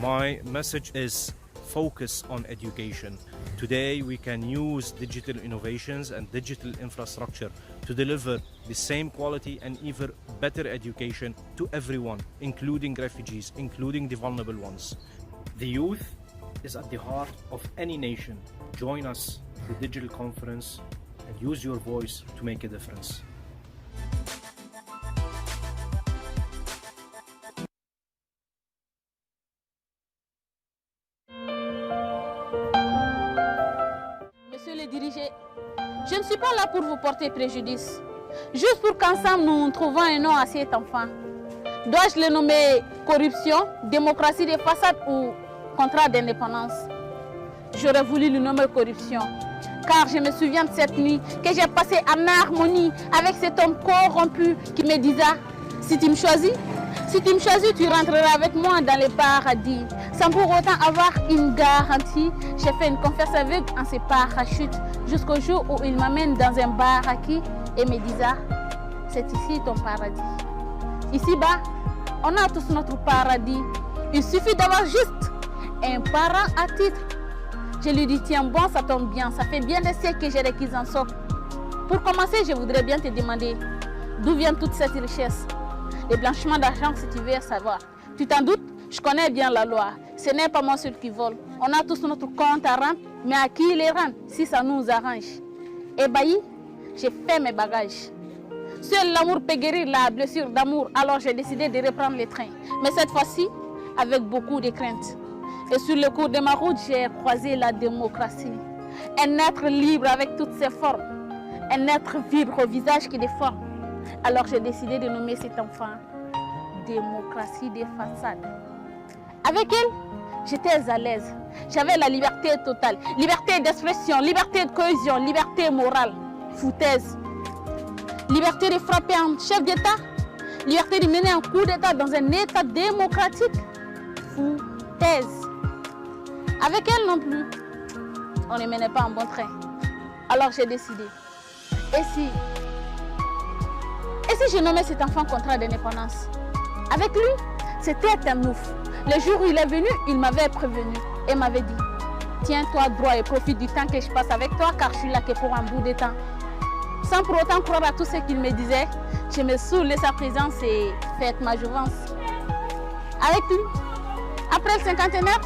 My message is focus on education. Today we can use digital innovations and digital infrastructure to deliver the same quality and even better education to everyone, including refugees, including the vulnerable ones. The youth is at the heart of any nation. Join us at the digital conference and use your voice to make a difference. Monsieur le dirigé, je ne suis pas là pour vous porter préjudice. Juste pour qu'ensemble nous trouvons un nom à cet enfant. Dois-je le nommer corruption, démocratie des façades ou contrat d'indépendance? J'aurais voulu le nommer corruption, car je me souviens de cette nuit que j'ai passée en harmonie avec cet homme corrompu qui me disait « Si tu me choisis, tu rentreras avec moi dans le paradis. » Sans pour autant avoir une garantie, j'ai fait une confiance aveugle en ses parachutes jusqu'au jour où il m'amène dans un bar acquis et me disait « C'est ici ton paradis. » Ici-bas, on a tous notre paradis. Il suffit d'avoir juste un parent à titre. Je lui dis, tiens bon, ça tombe bien, ça fait bien des siècles que j'ai requis en sorte. Pour commencer, je voudrais bien te demander d'où vient toute cette richesse. Le blanchiment d'argent, si tu veux savoir. Tu t'en doutes, je connais bien la loi. Ce n'est pas moi seul qui vole. On a tous notre compte à rendre, mais à qui les rendre si ça nous arrange? Ébahi, j'ai fait mes bagages. Seul l'amour peut guérir la blessure d'amour, alors j'ai décidé de reprendre le train. Mais cette fois-ci, avec beaucoup de crainte. Et sur le cours de ma route, j'ai croisé la démocratie. Un être libre avec toutes ses formes. Un être vibre au visage qui déforme. Alors j'ai décidé de nommer cet enfant démocratie des façades. Avec elle, j'étais à l'aise. J'avais la liberté totale. Liberté d'expression, liberté de cohésion, liberté morale. Foutaise. Liberté de frapper un chef d'État. Liberté de mener un coup d'État dans un État démocratique. Foutaise. Avec elle non plus, on ne menait pas un bon train. Alors j'ai décidé. Et si je nommais cet enfant contrat d'indépendance? Avec lui, c'était un ouf. Le jour où il est venu, il m'avait prévenu et m'avait dit « Tiens-toi droit et profite du temps que je passe avec toi car je suis là que pour un bout de temps. » Sans pour autant croire à tout ce qu'il me disait, je me saoulais sa présence et fête ma jouvence. Avec lui, après le cinquantenaire,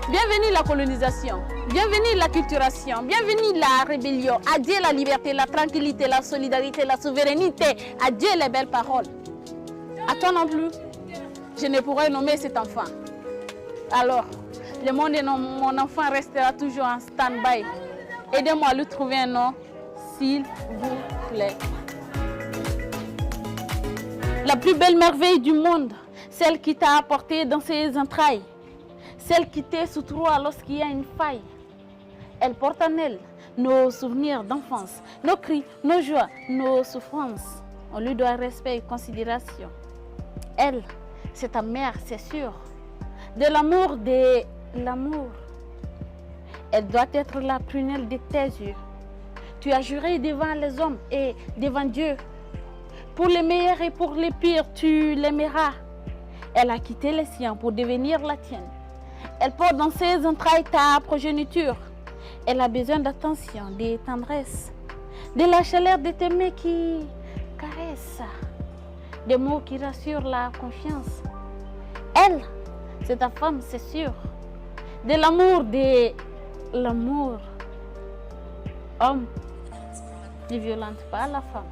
bienvenue la colonisation, bienvenue la culturation, bienvenue la rébellion. Adieu la liberté, la tranquillité, la solidarité, la souveraineté. Adieu les belles paroles. À toi non plus, je ne pourrais nommer cet enfant. Alors, le monde de mon enfant restera toujours en stand-by. Aidez-moi à lui trouver un nom, s'il vous plaît. La plus belle merveille du monde, celle qui t'a apporté dans ses entrailles. Celle qui te soutient lorsqu'il y a une faille. Elle porte en elle nos souvenirs d'enfance, nos cris, nos joies, nos souffrances. On lui doit respect et considération. Elle, c'est ta mère, c'est sûr. De l'amour. Elle doit être la prunelle de tes yeux. Tu as juré devant les hommes et devant Dieu. Pour les meilleurs et pour les pires, tu l'aimeras. Elle a quitté les siens pour devenir la tienne. Elle porte dans ses entrailles ta progéniture. Elle a besoin d'attention, de tendresse, de la chaleur de tes mains qui caressent, des mots qui rassurent la confiance. Elle, c'est ta femme, c'est sûr. De l'amour. Homme, Ne violente pas la femme.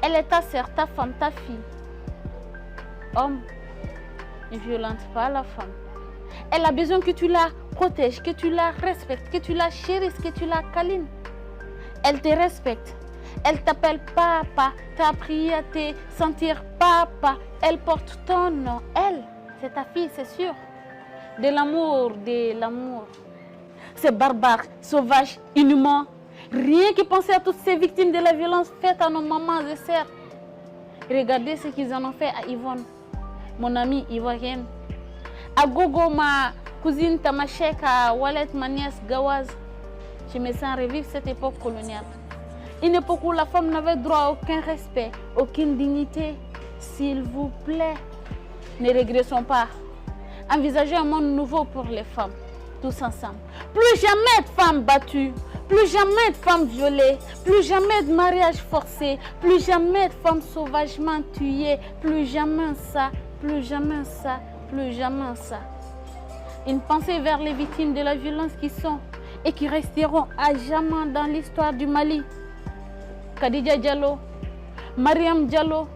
Elle est ta sœur, ta femme, ta fille. Homme, ne violente pas la femme. Elle a besoin que tu la protèges, que tu la respectes, que tu la chérisses, que tu la câlines. Elle te respecte. Elle t'appelle papa. T'as appris à te sentir papa. Elle porte ton nom. Elle, c'est ta fille, c'est sûr. De l'amour, de l'amour. C'est barbare, sauvage, inhumain. Rien que penser à toutes ces victimes de la violence faite à nos mamans et sœurs. Regardez ce qu'ils en ont fait à Yvonne, mon amie ivoirienne. À Gogo, ma cousine Tamashek, à Wallet, ma nièce Gawaz. Je me sens revivre cette époque coloniale. Une époque où la femme n'avait droit à aucun respect, aucune dignité. S'il vous plaît, ne régressons pas. Envisagez un monde nouveau pour les femmes, tous ensemble. Plus jamais de femmes battues, plus jamais de femmes violées, plus jamais de mariages forcés, plus jamais de femmes sauvagement tuées, plus jamais ça, plus jamais ça, plus jamais ça. Une pensée vers les victimes de la violence qui sont et qui resteront à jamais dans l'histoire du Mali. Khadija Diallo, Mariam Diallo,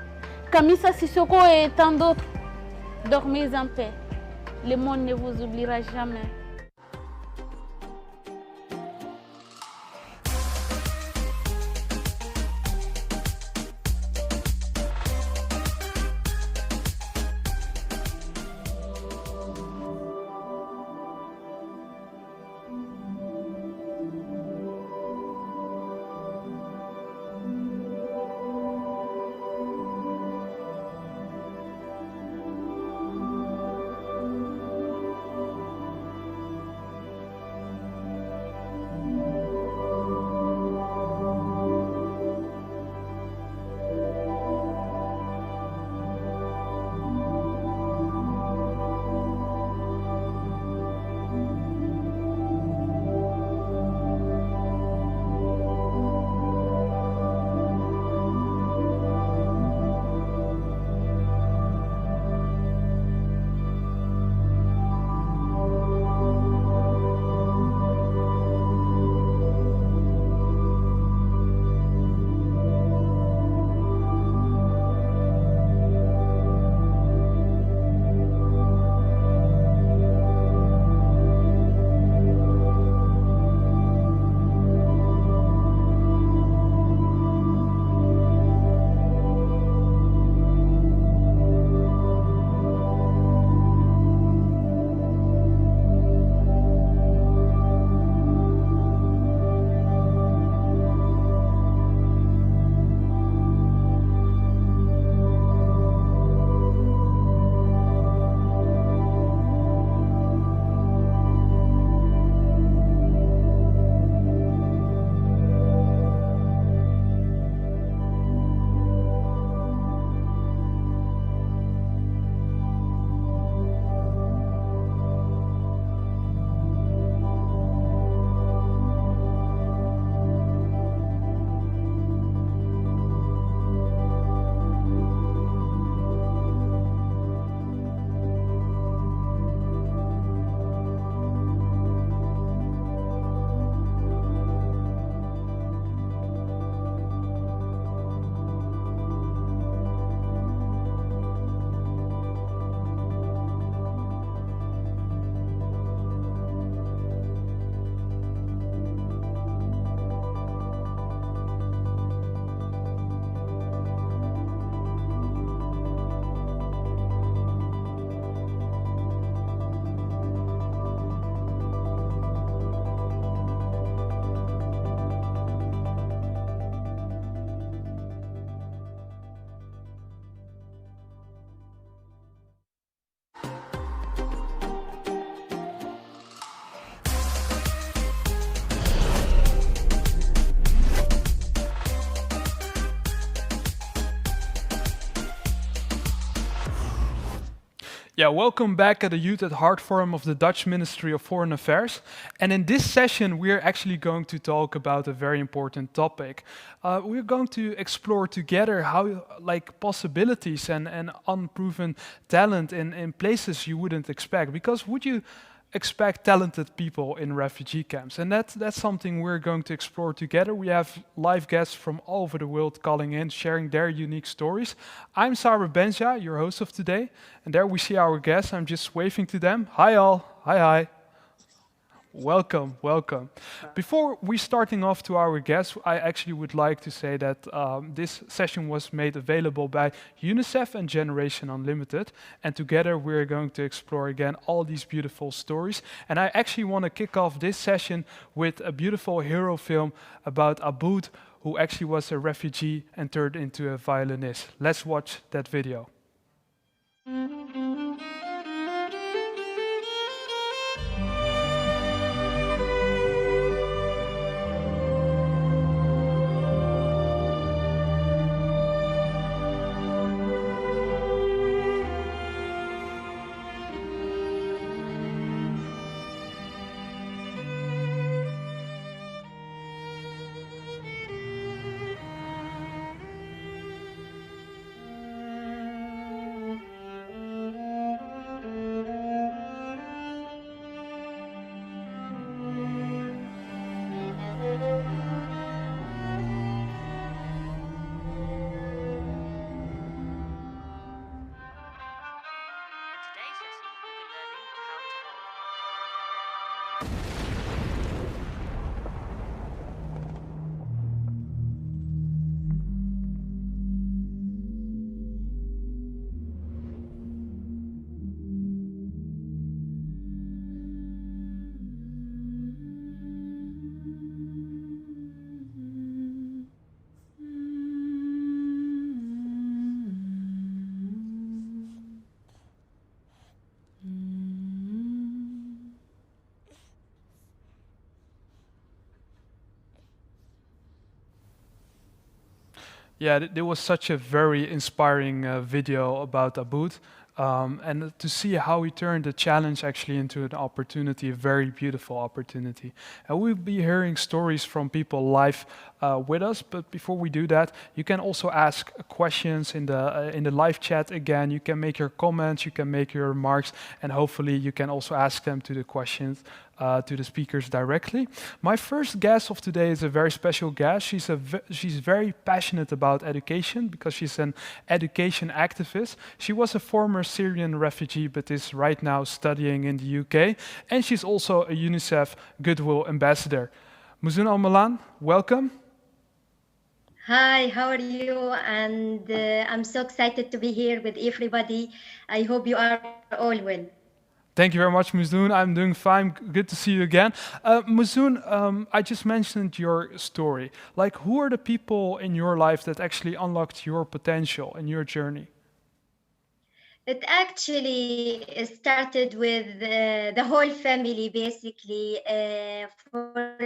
Kamisa Sissoko et tant d'autres. Dormez en paix. Le monde ne vous oubliera jamais. Yeah, welcome back at the Youth at Heart Forum of the Dutch Ministry of Foreign Affairs. And in this session, we're actually going to talk about a very important topic. We're going to explore together how, like, possibilities and unproven talent in places you wouldn't expect. Because would you expect talented people in refugee camps. And that's something we're going to explore together. We have live guests from all over the world calling in, sharing their unique stories. I'm Sarah Benja, your host of today. And there we see our guests. I'm just waving to them. Hi all. Hi, hi. Welcome, welcome. Before we starting off to our guests, I actually would like to say that this session was made available by UNICEF and Generation Unlimited, and together we're going to explore again all these beautiful stories. And I actually want to kick off this session with a beautiful hero film about Aboud, who actually was a refugee and turned into a violinist. Let's watch that video. Yeah, there was such a very inspiring video about Aboud, and to see how he turned the challenge actually into an opportunity, a very beautiful opportunity. And we'll be hearing stories from people live with us, but before we do that, you can also ask questions in the live chat again. You can make your comments, you can make your remarks, and hopefully you can also ask them to the questions to the speakers directly. My first guest of today is a very special guest. She's very passionate about education because she's an education activist. She was a former Syrian refugee but is right now studying in the UK, and she's also a UNICEF Goodwill Ambassador. Muzun Al-Malan, welcome. Hi, how are you? And I'm so excited to be here with everybody. I hope you are all well. Thank you very much, Muzun. I'm doing fine. Good to see you again. Muzun, I just mentioned your story. Like, who are the people in your life that actually unlocked your potential in your journey? It actually started with the whole family, basically. For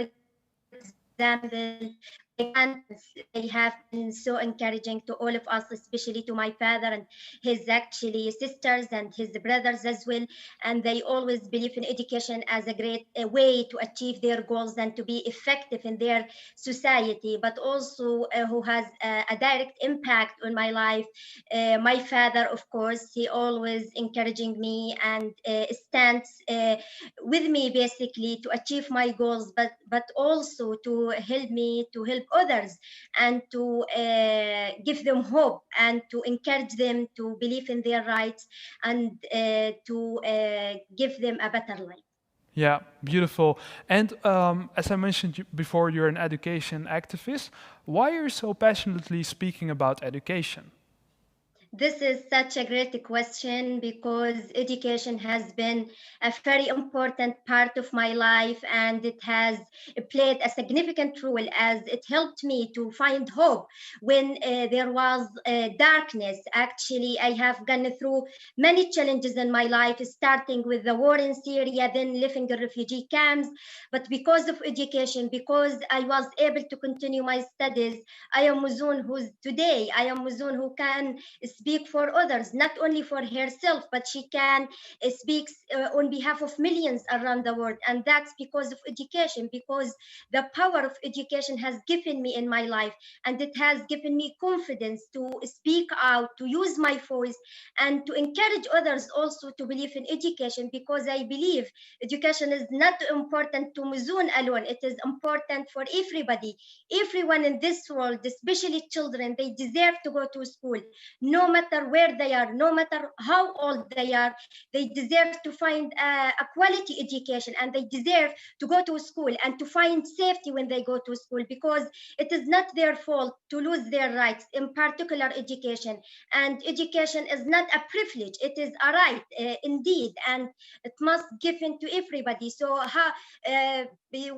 example, my parents, they have been so encouraging to all of us, especially to my father and his actually sisters and his brothers as well. And they always believe in education as a great way to achieve their goals and to be effective in their society, but also who has a direct impact on my life. My father, of course, he always encouraging me and stands with me basically to achieve my goals, but also to help me to help others and to give them hope and to encourage them to believe in their rights and to give them a better life. Yeah, beautiful. And as I mentioned before, you're an education activist. Why are you so passionately speaking about education? This is such a great question because education has been a very important part of my life, and it has played a significant role as it helped me to find hope when there was darkness. Actually, I have gone through many challenges in my life, starting with the war in Syria, then living in refugee camps. But because of education, because I was able to continue my studies, I am Muzun who's today. I am Muzun who can speak for others, not only for herself, but she can speak on behalf of millions around the world. And that's because of education, because the power of education has given me in my life, and it has given me confidence to speak out, to use my voice, and to encourage others also to believe in education, because I believe education is not important to Muzun alone. It is important for everybody. Everyone in this world, especially children, they deserve to go to school, no matter where they are, no matter how old they are. They deserve to find a quality education, and they deserve to go to school and to find safety when they go to school, because it is not their fault to lose their rights, in particular education. And education is not a privilege, it is a right, indeed, and it must given to everybody. So how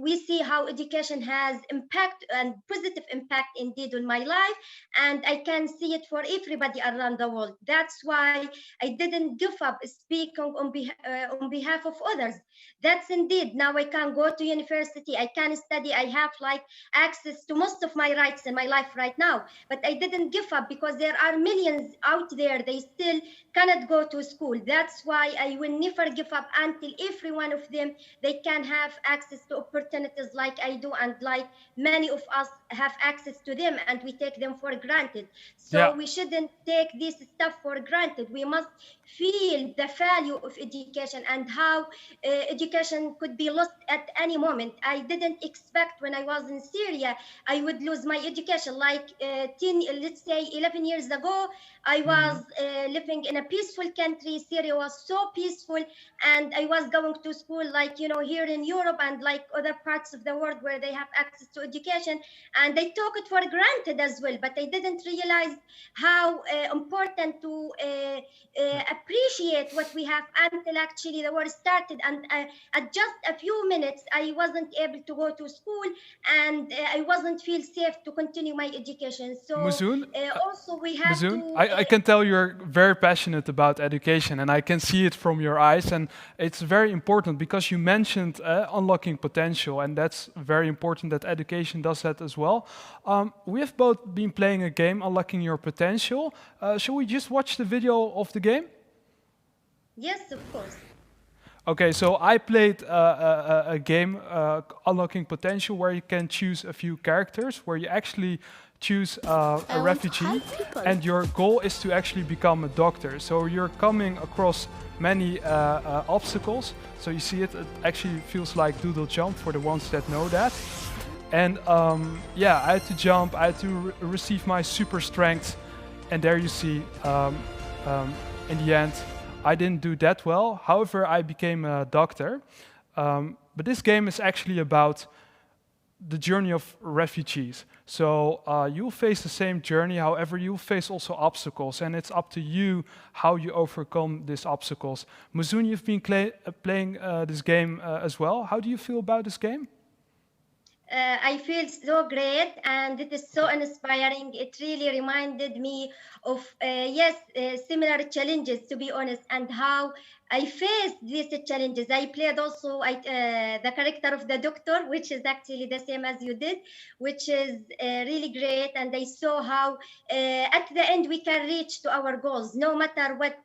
we see how education has impact and positive impact indeed on my life, and I can see it for everybody around the world. That's why I didn't give up speaking on behalf of others. That's indeed, now I can go to university, I can study, I have like access to most of my rights in my life right now. But I didn't give up, because there are millions out there, they still cannot go to school. That's why I will never give up until every one of them, they can have access to opportunities like I do, and like many of us have access to them, and we take them for granted. So we shouldn't take this stuff for granted. We must feel the value of education and how education could be lost at any moment. I didn't expect when I was in Syria I would lose my education. Like 11 years ago, I was living in a peaceful country. Syria was so peaceful, and I was going to school like, here in Europe and like other parts of the world where they have access to education, and they took it for granted as well. But I didn't realize how important to appreciate what we have until actually the war started. And at just a few minutes, I wasn't able to go to school, and I wasn't feel safe to continue my education. So Muzun, also we had Muzun, to... I can tell you're very passionate about education, and I can see it from your eyes, and it's very important because you mentioned unlocking potential, and that's very important that education does that as well. We have both been playing a game, Unlocking Your Potential. Shall we just watch the video of the game? Yes, of course. Okay, so I played a game, Unlocking Potential, where you can choose a few characters, where you actually choose a refugee, and your goal is to actually become a doctor. So you're coming across many obstacles. So you see it actually feels like doodle jump for the ones that know that. And yeah, I had to jump, I had to receive my super strength, and there you see, in the end, I didn't do that well. However, I became a doctor. But this game is actually about the journey of refugees. So you'll face the same journey, however, you'll face also obstacles, and it's up to you how you overcome these obstacles. Muzun, you've been playing this game as well. How do you feel about this game? I feel so great, and it is so inspiring. It really reminded me of similar challenges, to be honest, and how I faced these challenges. I played also the character of the doctor, which is actually the same as you did, which is really great. And I saw how at the end we can reach to our goals, no matter what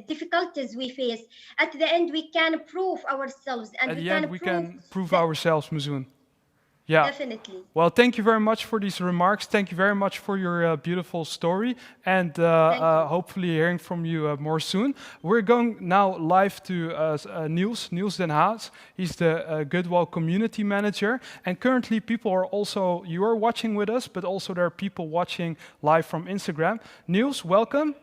difficulties we face. At the end we can prove ourselves, and At the end we can prove ourselves, Muzun. Yeah. Definitely. Well, thank you very much for these remarks. Thank you very much for your beautiful story, and hopefully hearing from you more soon. We're going now live to Niels Den Haas. He's the Goodwill Community Manager, and currently people are also, you are watching with us, but also there are people watching live from Instagram. Niels, welcome.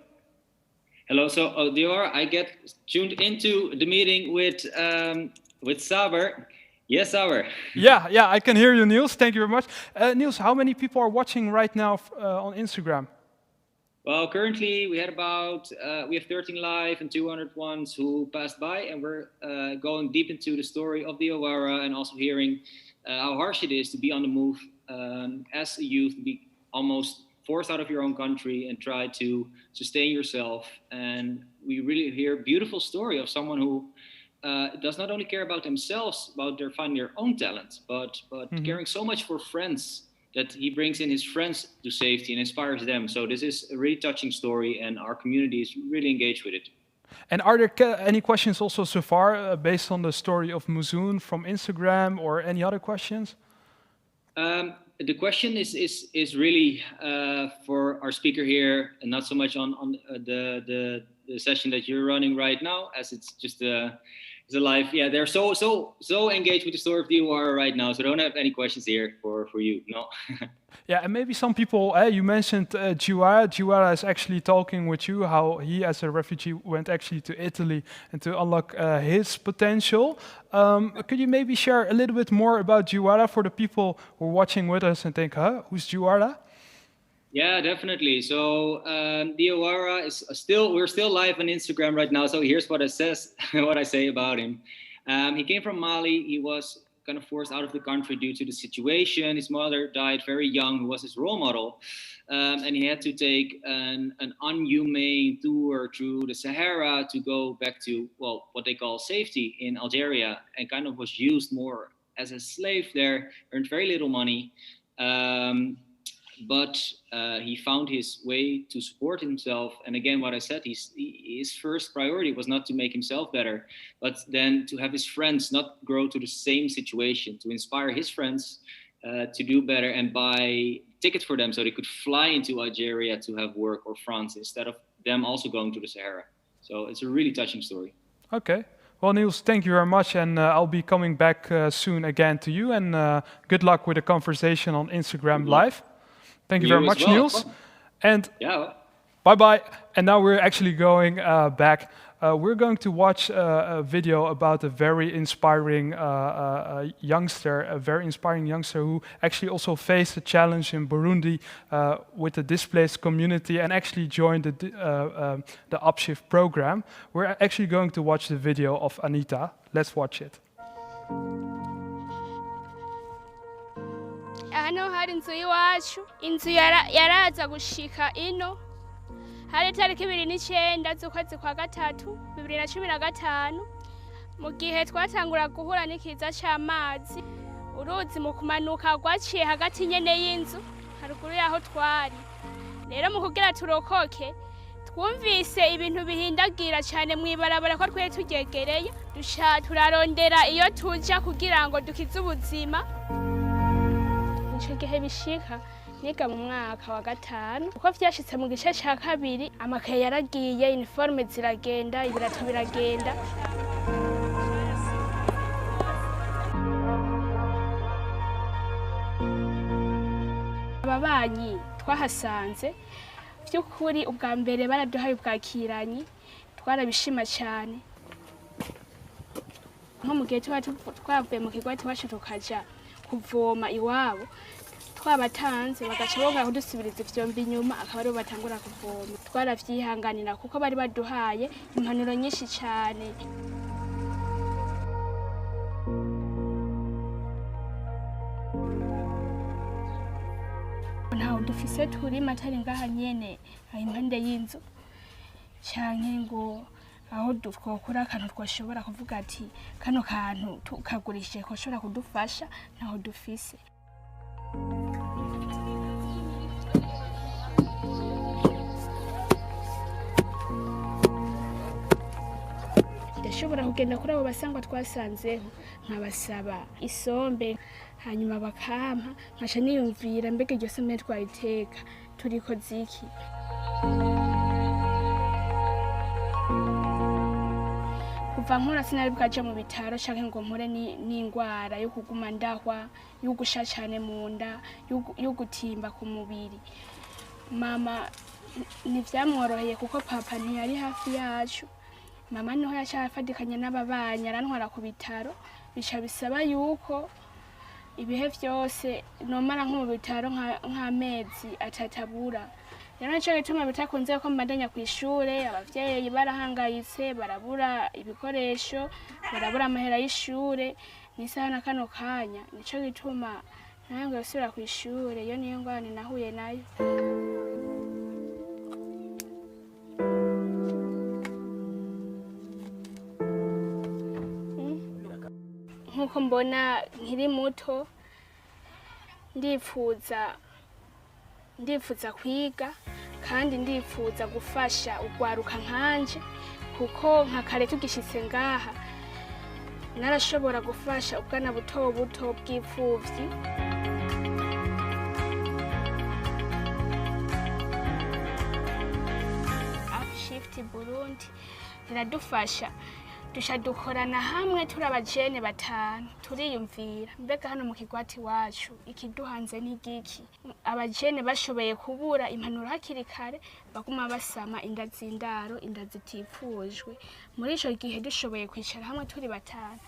Hello, so Dior, I get tuned into the meeting with Saber. Yes, Saber. Yeah, I can hear you, Niels. Thank you very much. Niels, how many people are watching right now on Instagram? Well, currently we have 13 live and 200 ones who passed by, and we're going deep into the story of the Awara and also hearing how harsh it is to be on the move as a youth, to be almost forced out of your own country and try to sustain yourself. And we really hear a beautiful story of someone who does not only care about themselves, about finding their own talent, but caring so much for friends that he brings in his friends to safety and inspires them. So this is a really touching story, and our community is really engaged with it. And are there any questions also so far based on the story of Muzoon from Instagram, or any other questions? The question is really for our speaker here, and not so much on the session that you're running right now, as it's just a live. Yeah, they're so engaged with the story of the UR right now, so I don't have any questions here for you. No. Yeah, and maybe some people, you mentioned Jiwara. Jiwara is actually talking with you how he, as a refugee, went actually to Italy and to unlock his potential. Could you maybe share a little bit more about Jiwara for the people who are watching with us and think, huh, who's Jiwara? Yeah, definitely. So Diawara is we're still live on Instagram right now. So here's what what I say about him. He came from Mali. He was kind of forced out of the country due to the situation. His mother died very young, who was his role model. And he had to take an inhumane tour through the Sahara to go back to, well, what they call safety in Algeria, and kind of was used more as a slave there, earned very little money. But he found his way to support himself. And again, what I said, his first priority was not to make himself better, but then to have his friends not grow to the same situation, to inspire his friends to do better and buy tickets for them so they could fly into Algeria to have work, or France, instead of them also going to the Sahara. So it's a really touching story. Okay. Well, Niels, thank you very much, and I'll be coming back soon again to you, and good luck with the conversation on Instagram Live. Thank you very much, Niels. And bye-bye. And now we're actually going back. We're going to watch a video about a very inspiring youngster, who actually also faced a challenge in Burundi with the displaced community and actually joined the Upshift program. We're actually going to watch the video of Anita. Let's watch it. Hano hari inzu y'iwacu, inzu yaraza gushika ino hari tariki 29 z'ukwezi kwa gatatu 2015 mu gihe twatangura guhura n'ikiza cy'amazi. Uruzi mu kumanuka rwaciye hagati nyene y'inzu haruguru yaho twari. Rero mu kugira turokoke twumvise ibintu bihindagira cyane mwibarabara ko twari tugegereye, turarondera iyo tuja kugira ngo dukize ubuzima. Ico gihe bishika niga mu mwaka wa gatanu, uko vyashitse mu gice ca kabiri amakaye yaragiye, uniforme ziragenda, ibirato biragenda. Ababanyi twahasanze by'ukuri ubwa mbere baraduhaye ubwakiranyi, twarabishima cyane. Nko mu gihe twavuye mu kigo iwacu tukaja kuvoma iwabo, twabatanze bagaca bonga kudusubiriza ivyombi inyuma, akaba aribo batangura kuvoma. Twaravyihanganira kuko bari baduhaye impanuro nyinshi cyane. Ntaho dufise turima atari ngaha nyene impande y'inzu, canke ngo aho twokora akantu twashobora kuvuga ati kano kantu tukagurishije ko shobora kudufasha, ntaho dufise. Ndashobora kugenda kuri abo basangwa twasanzeho nkabasaba isombe, hanyuma bakampa, nkaca niyumvira mbega iryo sombe twayiteka turiko ziki. Kuva nkura sinari bwaje mu bitaro canke ngo mpure n'ingwara yo kuguma ndahwa, yo gusha cyane mu nda, yo gutimba ku mubiri. Mama ntivyamworoheye kuko papa ntiyari hafi yacu. Mama niho yacafatikanya n'ababanyi arantwara ku bitaro, bica bisaba yuko ibihe vyose nomara nko mu bitaro nk'amezi atatabura. Rero nico gituma bitakunze ko mbandanya kw'ishure, abavyeyi barahangayitse, barabura ibikoresho, barabura amahera y'ishure, n'isaha na kano kanya. Nico gituma nange gusubira kw'ishure, iyo niyo ngorane nahuye nayo. Nkuko mbona nkiri muto, ndifuza kwiga kandi ndifuza gufasha ugwaruka nkanje kuko nka kare tugishitse ngaha narashobora gufasha ubwana buto buto bw'imfuvyi. Shift Burundi iradufasha dusha dukorana hamwe turi abajene batanu turiyumvira mbega hano mu kigwati wacu ikiduhanze n'igiki. Abajene bashoboye kubura impanuro hakiri kare baguma basama inda z'indaro, inda zitifujwe. Muri ico gihe dushoboye kwicara hamwe turi batanu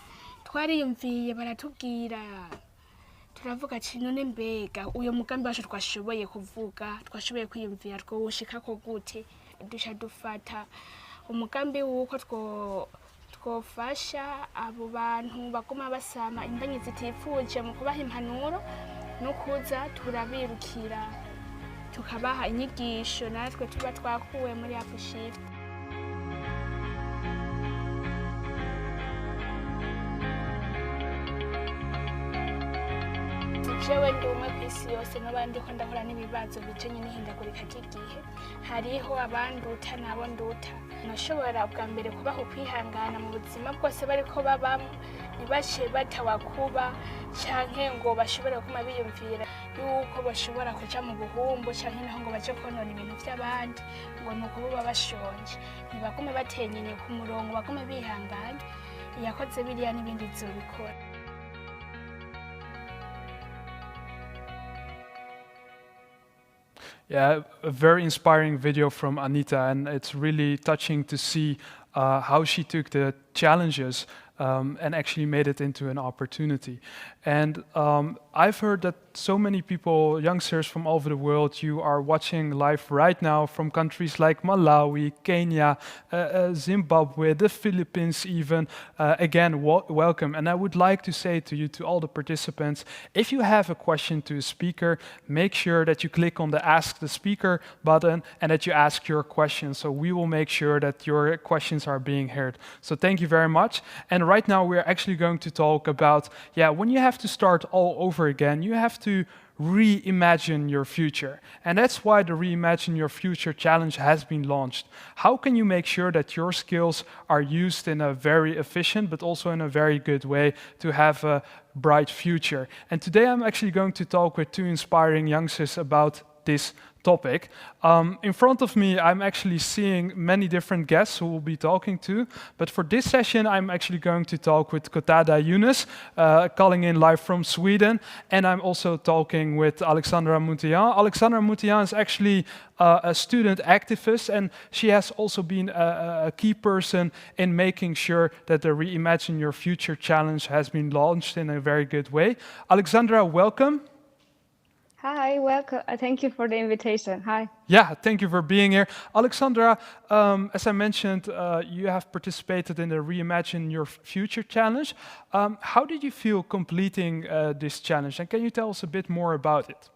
twariyumviye baratubwira, turavuga ati none mbega uyo mugambi wacu twashoboye kuvuga, twashoboye kwiyumvira twowushikako gute. Dusha dufata umugambi wuko twofasha abo bantu baguma basama imbanyi zitifuje mu kubaha impanuro no kuza turabirukira tukabaha inyigisho natwe tuba twakuwe muri Shift. Jewe ndi umwe kw'isi yose n'abandi ko ndahura n'ibibazo bijanye n'ihindagurika ry'igihe. Hariho abanduta nabo nduta. Nashobora bwa mbere kubaho kwihangana mu buzima bwose bariko babamo, ntibace batawakuba canke ngo bashobore kuma biyumvira yuko bashobora kuja mu buhumbu canke naho ngo baje konona ibintu vy'abandi ngo nuko bo bashonje. Ntibagume batenyenye ku murongo, bagume bihangana. Iyakoze biriya n'ibindi zobikora. Yeah, a very inspiring video from Anita, and it's really touching to see how she took the challenges and actually made it into an opportunity. And I've heard that so many people, youngsters from all over the world, you are watching live right now from countries like Malawi, Kenya, Zimbabwe, the Philippines even. Again, welcome. And I would like to say to you, to all the participants, if you have a question to a speaker, make sure that you click on the Ask the Speaker button and that you ask your question. So we will make sure that your questions are being heard. So thank you very much. And right now we're actually going to talk about, when you have to start all over again, you have to reimagine your future. And that's why the Reimagine Your Future Challenge has been launched. How can you make sure that your skills are used in a very efficient but also in a very good way to have a bright future? And today I'm actually going to talk with two inspiring youngsters about this topic. In front of me, I'm actually seeing many different guests who we'll be talking to. But for this session, I'm actually going to talk with Kotada Yunus, calling in live from Sweden. And I'm also talking with Alexandra Moutian. Alexandra Moutian is actually a student activist, and she has also been a key person in making sure that the Reimagine Your Future Challenge has been launched in a very good way. Alexandra, welcome. Hi, welcome. Thank you for the invitation. Hi. Yeah, thank you for being here. Alexandra, as I mentioned, you have participated in the Reimagine Your Future Challenge. How did you feel completing this challenge? And can you tell us a bit more about it?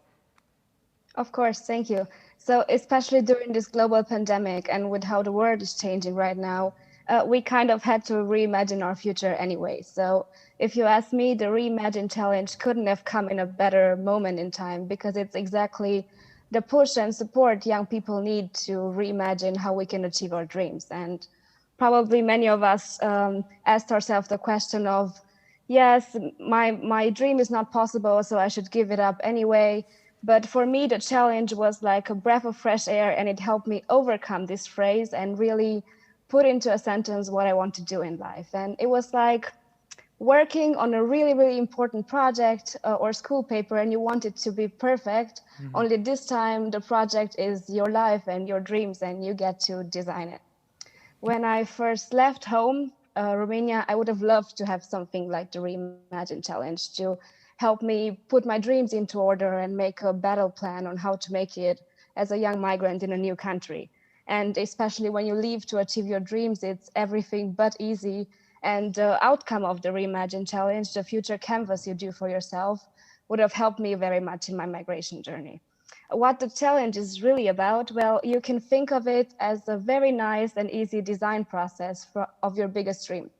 Of course, thank you. So especially during this global pandemic and with how the world is changing right now, we kind of had to reimagine our future anyway. So if you ask me, the Reimagine Challenge couldn't have come in a better moment in time, because it's exactly the push and support young people need to reimagine how we can achieve our dreams. And probably many of us asked ourselves the question of, yes, my dream is not possible, so I should give it up anyway. But for me, the challenge was like a breath of fresh air, and it helped me overcome this phrase and really put into a sentence what I want to do in life. And it was like working on a really, really important project or school paper, and you want it to be perfect. Mm-hmm. Only this time, the project is your life and your dreams, and you get to design it. When I first left home, Romania, I would have loved to have something like the Reimagine Challenge to help me put my dreams into order and make a battle plan on how to make it as a young migrant in a new country. And especially when you leave to achieve your dreams, it's everything but easy. And the outcome of the Reimagine Challenge, the future canvas you do for yourself, would have helped me very much in my migration journey. What the challenge is really about, well, you can think of it as a very nice and easy design process of your biggest dream,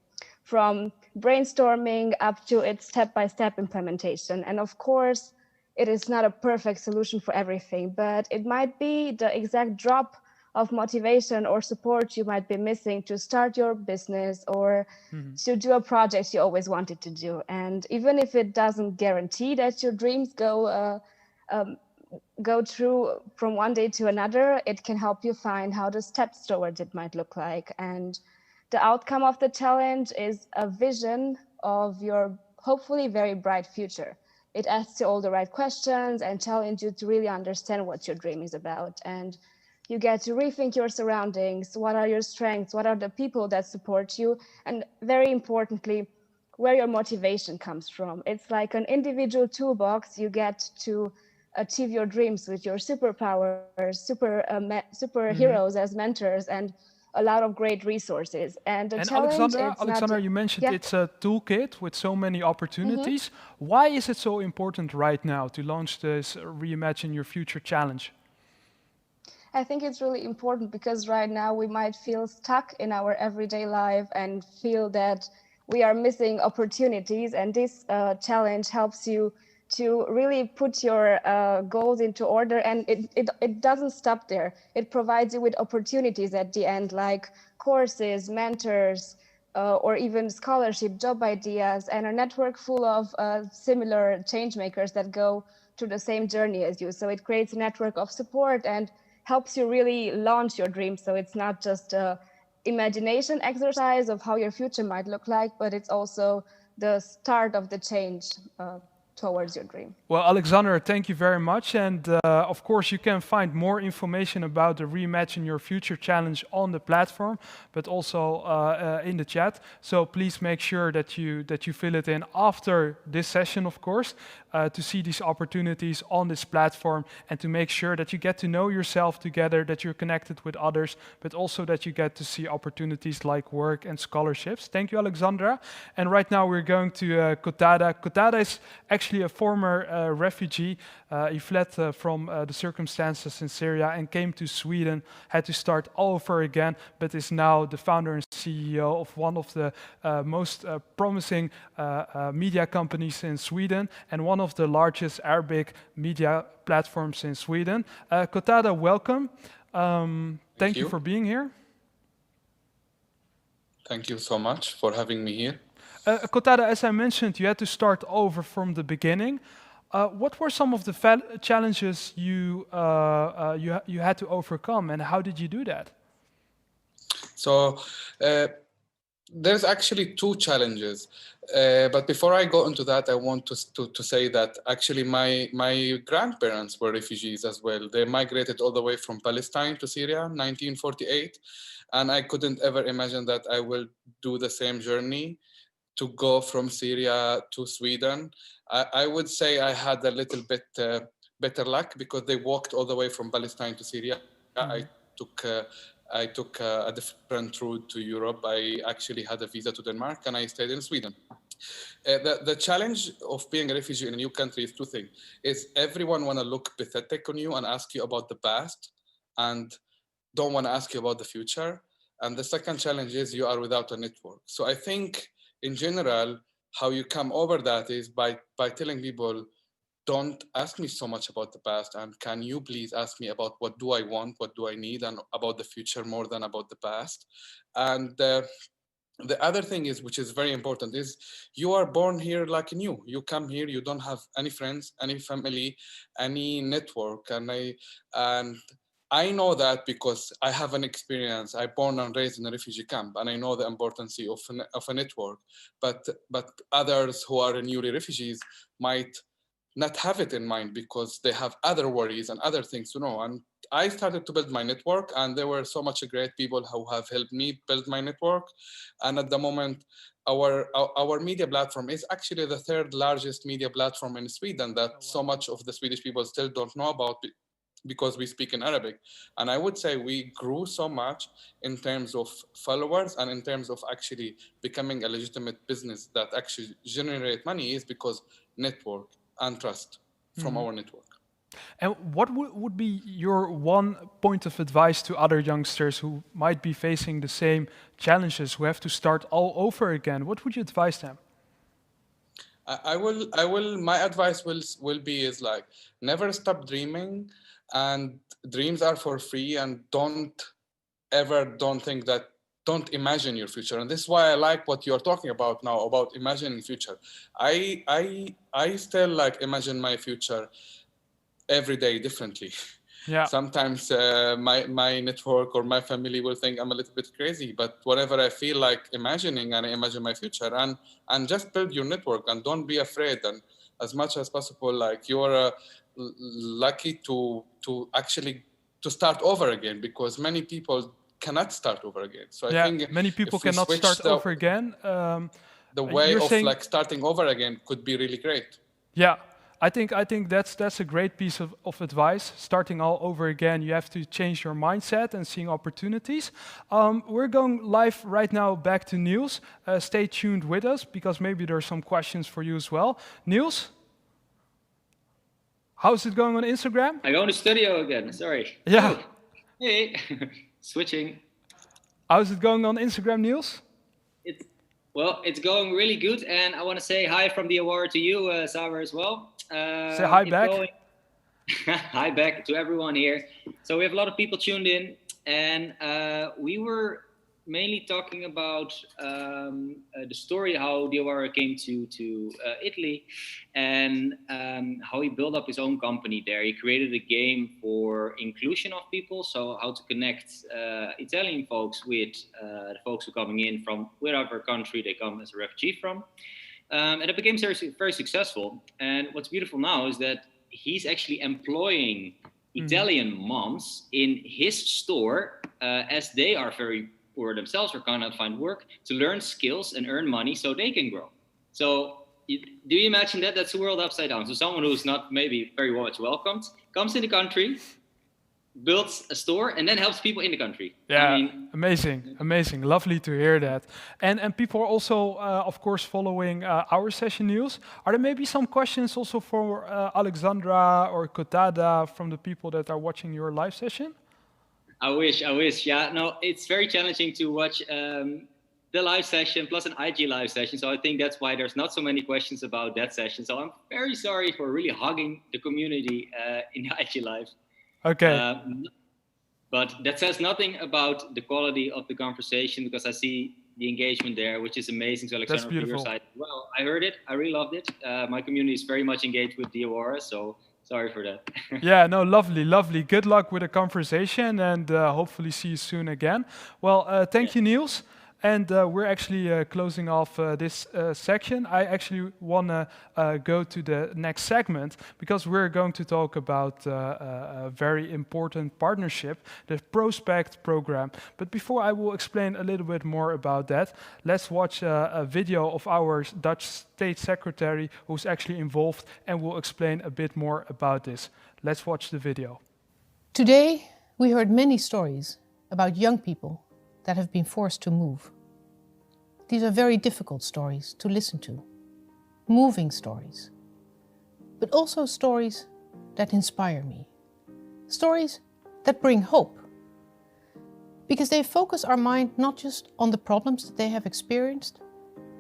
from brainstorming up to its step-by-step implementation. And of course, it is not a perfect solution for everything, but it might be the exact drop of motivation or support you might be missing to start your business or to do a project you always wanted to do. And even if it doesn't guarantee that your dreams go through from one day to another, it can help you find how the steps towards it might look like. And the outcome of the challenge is a vision of your hopefully very bright future. It asks you all the right questions and challenges you to really understand what your dream is about. And you get to rethink your surroundings. What are your strengths? What are the people that support you? And very importantly, where your motivation comes from. It's like an individual toolbox. You get to achieve your dreams with your superpowers, superheroes as mentors, and a lot of great resources. And the challenge, Alexandra, you mentioned it's a toolkit with so many opportunities. Why is it so important right now to launch this Reimagine Your Future challenge? I think it's really important because right now we might feel stuck in our everyday life and feel that we are missing opportunities. And this challenge helps you to really put your goals into order. And it doesn't stop there. It provides you with opportunities at the end, like courses, mentors, or even scholarship, job ideas, and a network full of similar change makers that go through the same journey as you. So it creates a network of support and helps you really launch your dreams. So it's not just a imagination exercise of how your future might look like, but it's also the start of the change towards your dream. Well, Alexander, thank you very much. And of course, you can find more information about the Reimagine Your Future Challenge on the platform, but also in the chat. So please make sure that you fill it in after this session, of course, to see these opportunities on this platform and to make sure that you get to know yourself together, that you're connected with others, but also that you get to see opportunities like work and scholarships. Thank you, Alexandra. And right now we're going to Kotada. Kotada is actually a former refugee. He fled from the circumstances in Syria and came to Sweden, had to start all over again, but is now the founder and CEO of one of the most promising media companies in Sweden and one of the largest Arabic media platforms in Sweden. Kotada, welcome. Thank you for being here. Thank you so much for having me here. Kotada, as I mentioned, you had to start over from the beginning. What were some of the challenges you had to overcome, and how did you do that? So there's actually two challenges. But before I go into that, I want to say that actually my grandparents were refugees as well. They migrated all the way from Palestine to Syria in 1948. And I couldn't ever imagine that I will do the same journey to go from Syria to Sweden. I would say I had a little bit better luck because they walked all the way from Palestine to Syria. I took a different route to Europe. I actually had a visa to Denmark and I stayed in Sweden. The challenge of being a refugee in a new country is two things. Is everyone want to look pathetic on you and ask you about the past and don't want to ask you about the future. And the second challenge is you are without a network. So I think in general, how you come over that is by telling people, don't ask me so much about the past, and can you please ask me about what do I want, what do I need, and about the future more than about the past. And the other thing is, which is very important, is you are born here like new. You come here, you don't have any friends, any family, any network, and I know that because I have an experience. I born and raised in a refugee camp, and I know the importance of a network. But others who are newly refugees might not have it in mind because they have other worries and other things to know. And I started to build my network, and there were so much great people who have helped me build my network. And at the moment, our media platform is actually the third largest media platform in Sweden that so much of the Swedish people still don't know about because we speak in Arabic. And I would say we grew so much in terms of followers and in terms of actually becoming a legitimate business that actually generate money is because network and trust from our network. And what would be your one point of advice to other youngsters who might be facing the same challenges, who have to start all over again? What would you advise them? My advice will be is like, never stop dreaming, and dreams are for free, and don't imagine your future. And this is why I like what you're talking about now, about imagining future. I still like imagine my future every day differently. Yeah. Sometimes my network or my family will think I'm a little bit crazy, but whatever I feel like imagining, and I imagine my future, and just build your network, and don't be afraid. And as much as possible, like, you're lucky to actually to start over again, because many people cannot start over again. So I think many people if we cannot switch start over again. the way You're of saying, like starting over again could be really great. yeah, I think that's a great piece of advice. Starting all over again, you have to change your mindset and seeing opportunities. We're going live right now back to Niels. Stay tuned with us, because maybe there's some questions for you as well. Niels, how's it going on Instagram? I go in the studio again, sorry. Yeah. Oh, hey, switching. How's it going on Instagram, Niels? Well, it's going really good, and I want to say hi from the award to you, Saber, as well. Say hi back. Hi back to everyone here. So we have a lot of people tuned in, and we were mainly talking about the story how Diawara came to Italy, and how he built up his own company there. He created a game for inclusion of people, so how to connect Italian folks with the folks who are coming in from whatever country they come as a refugee from. And it became very, very successful. And what's beautiful now is that he's actually employing Italian moms in his store, as they are very poor themselves or cannot find work, to learn skills and earn money so they can grow. So do you imagine that? That's the world upside down. So someone who's not maybe very much welcomed comes in the country, builds a store, and then helps people in the country. Yeah, I mean, amazing. Lovely to hear that. And people are also, of course, following our session news. Are there maybe some questions also for Alexandra or Kotada from the people that are watching your live session? I wish. Yeah, no, it's very challenging to watch the live session plus an IG live session. So I think that's why there's not so many questions about that session. So I'm very sorry for really hogging the community in the IG live. Okay. But that says nothing about the quality of the conversation, because I see the engagement there, which is amazing. So Alexander, That's beautiful. from your side, well, I heard it. I really loved it. My community is very much engaged with Diawara, so sorry for that. Yeah, no, lovely. Good luck with the conversation, and hopefully see you soon again. Well, thank you, Niels. And we're actually closing off this section. I actually want to go to the next segment, because we're going to talk about a very important partnership, the Prospect program. But before I will explain a little bit more about that, let's watch a video of our Dutch State Secretary who's actually involved and will explain a bit more about this. Let's watch the video. Today, we heard many stories about young people that have been forced to move. These are very difficult stories to listen to, moving stories, but also stories that inspire me, stories that bring hope, because they focus our mind not just on the problems that they have experienced,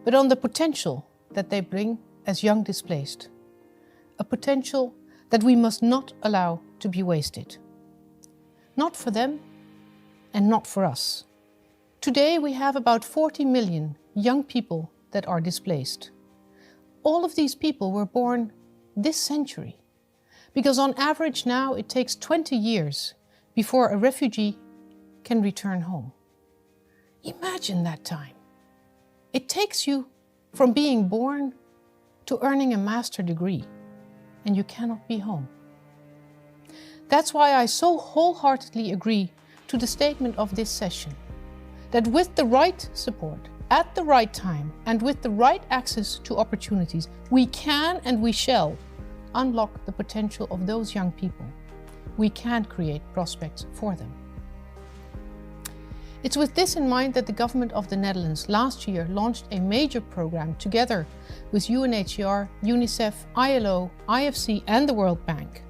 but on the potential that they bring as young displaced, a potential that we must not allow to be wasted, not for them and not for us. Today we have about 40 million young people that are displaced. All of these people were born this century, because on average now it takes 20 years before a refugee can return home. Imagine that time. It takes you from being born to earning a master's degree, and you cannot be home. That's why I so wholeheartedly agree to the statement of this session, that with the right support, at the right time, and with the right access to opportunities, we can and we shall unlock the potential of those young people. We can create prospects for them. It's with this in mind that the government of the Netherlands last year launched a major program together with UNHCR, UNICEF, ILO, IFC, and the World Bank.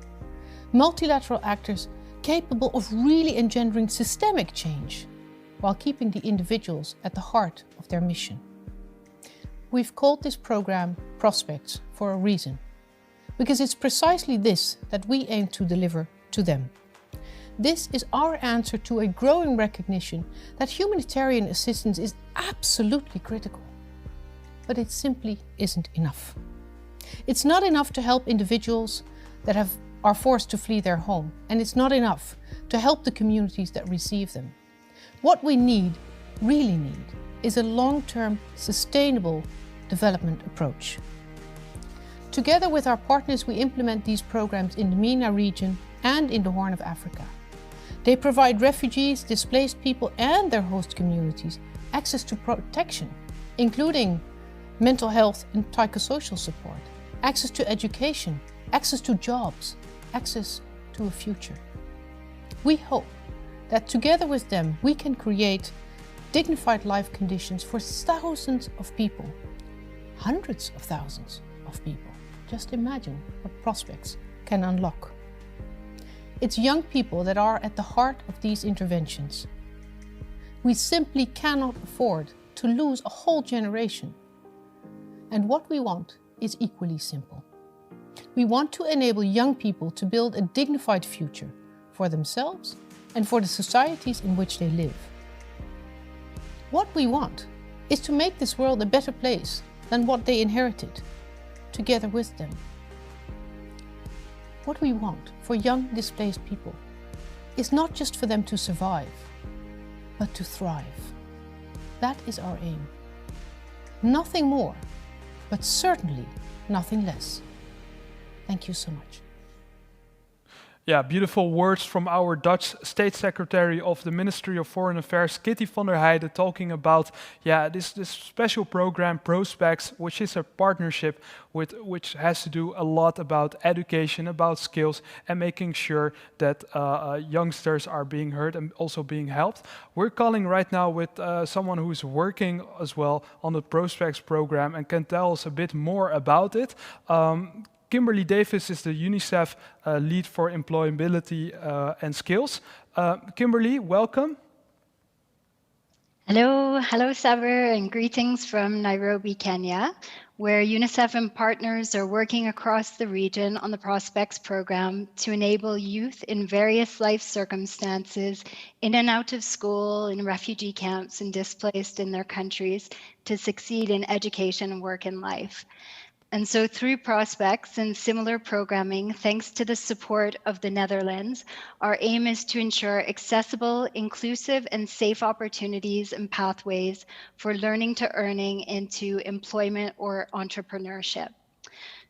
Multilateral actors capable of really engendering systemic change, while keeping the individuals at the heart of their mission. We've called this program Prospects for a reason, because it's precisely this that we aim to deliver to them. This is our answer to a growing recognition that humanitarian assistance is absolutely critical. But it simply isn't enough. It's not enough to help individuals that are forced to flee their home, and it's not enough to help the communities that receive them. What we really need, is a long-term, sustainable development approach. Together with our partners, we implement these programs in the MENA region and in the Horn of Africa. They provide refugees, displaced people and their host communities access to protection, including mental health and psychosocial support, access to education, access to jobs, access to a future. We hope that together with them we can create dignified life conditions for thousands of people, hundreds of thousands of people. Just imagine what prospects can unlock. It's young people that are at the heart of these interventions. We simply cannot afford to lose a whole generation. And what we want is equally simple. We want to enable young people to build a dignified future for themselves and for the societies in which they live. What we want is to make this world a better place than what they inherited, together with them. What we want for young displaced people is not just for them to survive, but to thrive. That is our aim. Nothing more, but certainly nothing less. Thank you so much. Yeah, beautiful words from our Dutch State Secretary of the Ministry of Foreign Affairs, Kitty van der Heijden, talking about this special program, Prospects, which is a partnership which has to do a lot about education, about skills, and making sure that youngsters are being heard and also being helped. We're calling right now with someone who's working as well on the Prospects program and can tell us a bit more about it. Kimberly Davis is the UNICEF lead for employability and skills. Kimberly, welcome. Hello Saber, and greetings from Nairobi, Kenya, where UNICEF and partners are working across the region on the Prospects program to enable youth in various life circumstances, in and out of school, in refugee camps, and displaced in their countries, to succeed in education, work, and life. And so through Prospects and similar programming, thanks to the support of the Netherlands, our aim is to ensure accessible, inclusive, and safe opportunities and pathways for learning to earning into employment or entrepreneurship.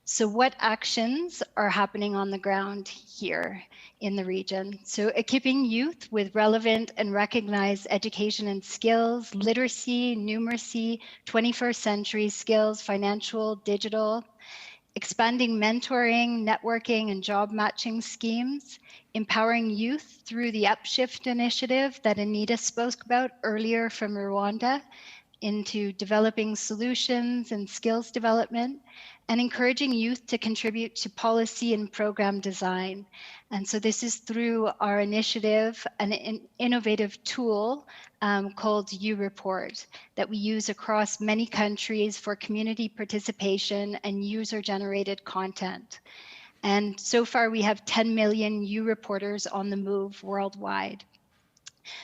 So what actions are happening on the ground here in the region? So equipping youth with relevant and recognized education and skills, literacy, numeracy, 21st century skills, financial, digital, expanding mentoring, networking, and job matching schemes, empowering youth through the Upshift initiative that Anita spoke about earlier from Rwanda, into developing solutions and skills development, and encouraging youth to contribute to policy and program design. And so this is through our initiative, an innovative tool called UReport that we use across many countries for community participation and user-generated content. And so far we have 10 million UReporters on the move worldwide.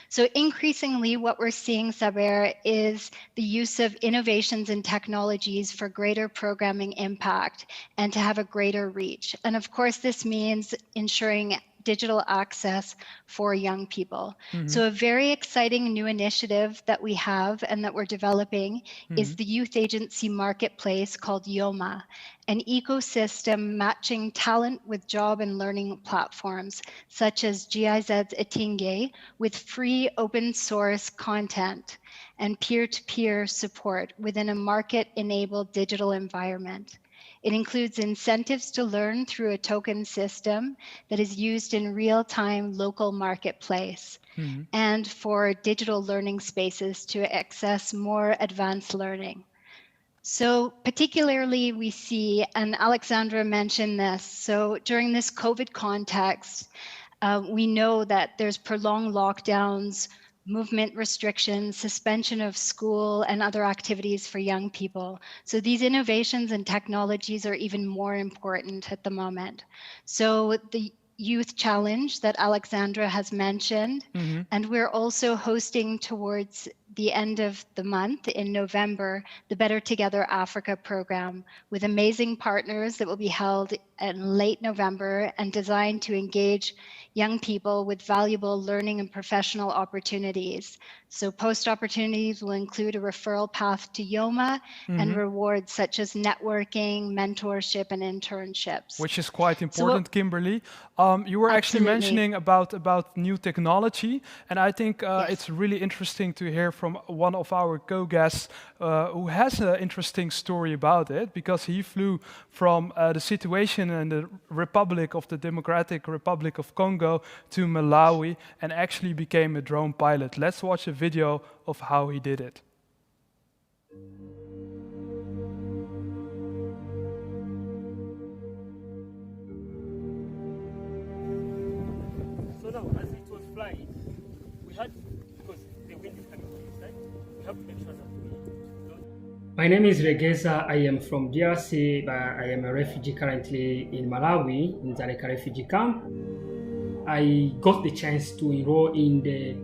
So increasingly what we're seeing, Saber, is the use of innovations and technologies for greater programming impact and to have a greater reach. And of course, this means ensuring digital access for young people. Mm-hmm. So a very exciting new initiative that we have and that we're developing is the youth agency marketplace called YOMA, an ecosystem matching talent with job and learning platforms such as GIZ's Etinge with free open source content and peer-to-peer support within a market-enabled digital environment. It includes incentives to learn through a token system that is used in real-time local marketplace and for digital learning spaces to access more advanced learning. So particularly we see, and Alexandra mentioned this, so during this COVID context, we know that there's prolonged lockdowns, movement restrictions, suspension of school and other activities for young people. So these innovations and technologies are even more important at the moment. So the youth challenge that Alexandra has mentioned, and we're also hosting towards the end of the month in November, the Better Together Africa program with amazing partners that will be held in late November and designed to engage young people with valuable learning and professional opportunities. So post opportunities will include a referral path to YOMA and rewards such as networking, mentorship, and internships. Which is quite So important, Kimberly. You were actually Absolutely. mentioning about new technology, and I think it's really interesting to hear from one of our co-guests who has an interesting story about it, because he flew from the situation in the Democratic Republic of Congo to Malawi and actually became a drone pilot. Let's watch a video of how he did it. So now, as it was flying, we had, because the wind is coming from this side, we have to make sure that we don't. My name is Regeza. I am from DRC, but I am a refugee currently in Malawi, in Zareka refugee camp. I got the chance to enroll in the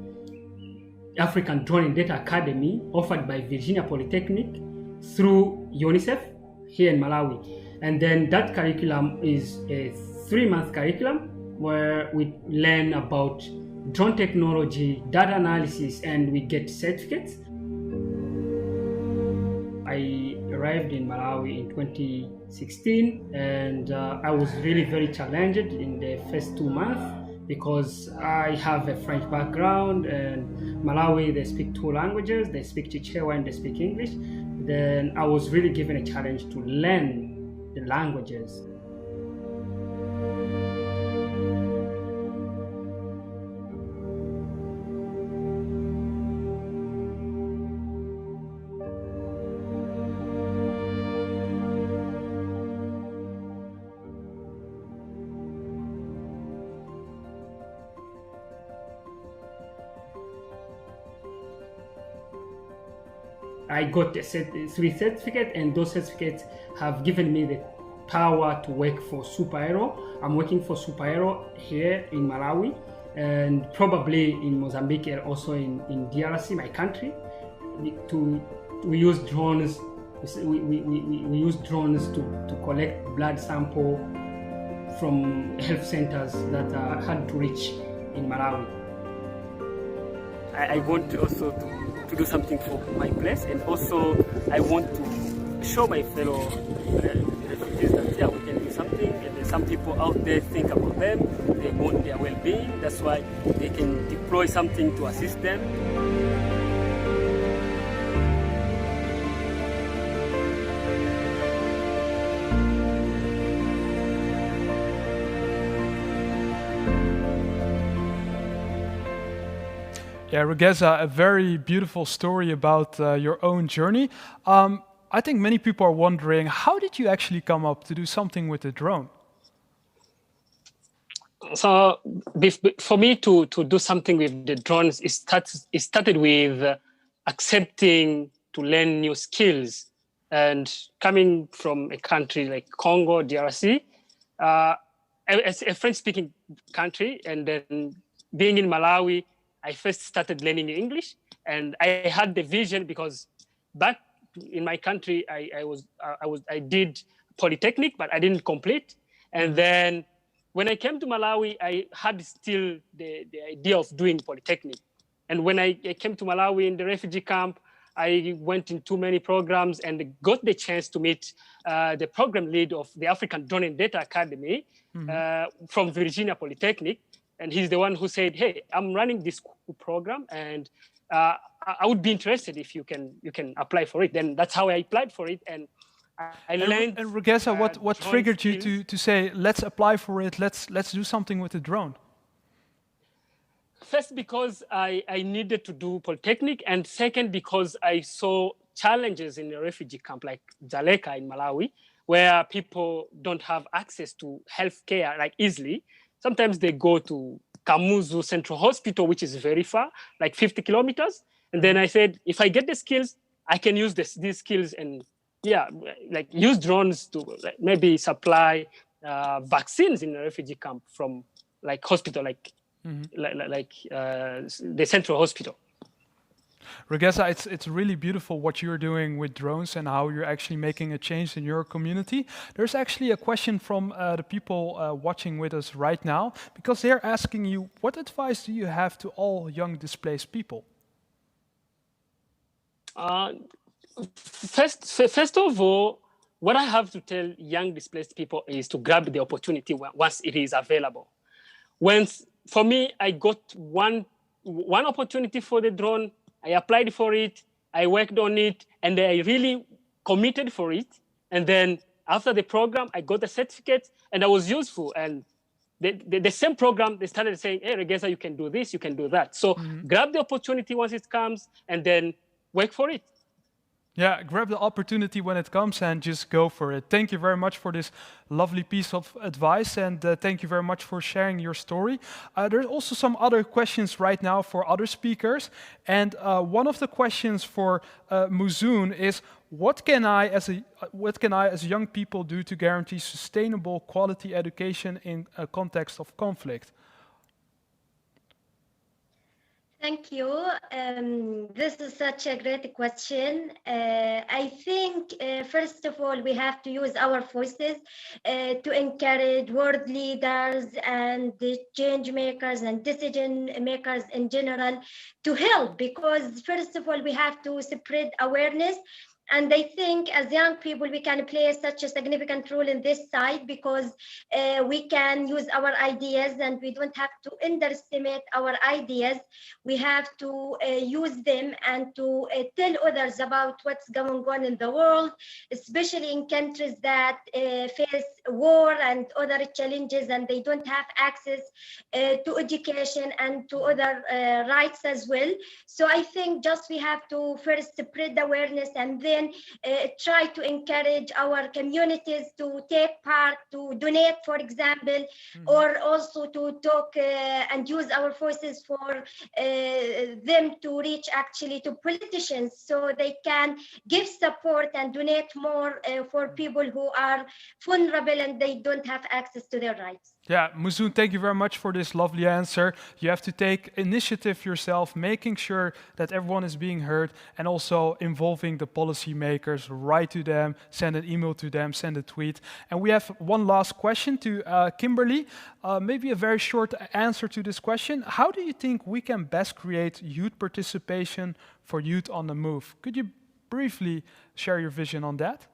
African Drone and Data Academy offered by Virginia Polytechnic through UNICEF here in Malawi. And then that curriculum is a 3-month curriculum where we learn about drone technology, data analysis, and we get certificates. I arrived in Malawi in 2016, and I was really very challenged in the first 2 months because I have a French background, and Malawi, they speak 2 languages. They speak Chichewa and they speak English. Then I was really given a challenge to learn the languages. I got 3 certificates, and those certificates have given me the power to work for Superhero. I'm working for Superhero here in Malawi, and probably in Mozambique and also in DRC, my country. We use drones. We use drones to collect blood sample from health centers that are hard to reach in Malawi. I want also to do something for my place, and also I want to show my fellow refugees that yeah, we can do something, and there's some people out there think about them, they want their well-being, that's why they can deploy something to assist them. Yeah, Regeza, a very beautiful story about your own journey. I think many people are wondering, how did you actually come up to do something with a drone? So for me to do something with the drones, it started with accepting to learn new skills. And coming from a country like Congo, DRC, as a French-speaking country, and then being in Malawi, I first started learning English, and I had the vision because back in my country, I did Polytechnic, but I didn't complete. And then when I came to Malawi, I had still the idea of doing Polytechnic. And when I came to Malawi in the refugee camp, I went in too many programs and got the chance to meet the program lead of the African Drone and Data Academy from Virginia Polytechnic. And he's the one who said, hey, I'm running this program, and I would be interested if you can apply for it. Then that's how I applied for it. And I learned. And Regeza, what triggered you to say, let's apply for it, let's do something with the drone? First, because I needed to do Polytechnic, and second, because I saw challenges in a refugee camp like Dzaleka in Malawi, where people don't have access to healthcare like easily. sometimes they go to Kamuzu Central Hospital, which is very far, like 50 kilometers. And then I said, if I get the skills, I can use these skills and like use drones to like, maybe supply vaccines in a refugee camp from like hospital, like the Central Hospital. Regessa, it's really beautiful what you're doing with drones and how you're actually making a change in your community. There's actually a question from the people watching with us right now, because they're asking you, what advice do you have to all young displaced people? First of all, what I have to tell young displaced people is to grab the opportunity once it is available. For me, I got one opportunity for the drone. I applied for it, I worked on it, and I really committed for it. And then after the program, I got the certificate, and I was useful. And the same program, they started saying, hey, Regessa, you can do this, you can do that. So grab the opportunity once it comes, and then work for it. Yeah, grab the opportunity when it comes and just go for it. Thank you very much for this lovely piece of advice, and thank you very much for sharing your story. There's also some other questions right now for other speakers, and one of the questions for Muzoon is, what can I as young people do to guarantee sustainable quality education in a context of conflict? Thank you. This is such a great question. I think, first of all, we have to use our voices to encourage world leaders and the change makers and decision makers in general to help, because first of all, we have to spread awareness. And I think as young people, we can play such a significant role in this side, because we can use our ideas, and we don't have to underestimate our ideas. We have to use them and to tell others about what's going on in the world, especially in countries that face war and other challenges, and they don't have access to education and to other rights as well. So I think just we have to first spread awareness, and then try to encourage our communities to take part, to donate, for example, or also to talk and use our voices for them to reach actually to politicians, so they can give support and donate more for people who are vulnerable and they don't have access to their rights. Yeah, Muzoon, thank you very much for this lovely answer. You have to take initiative yourself, making sure that everyone is being heard, and also involving the policymakers. Write to them, send an email to them, send a tweet. And we have one last question to Kimberly. Maybe a very short answer to this question. How do you think we can best create youth participation for youth on the move? Could you briefly share your vision on that?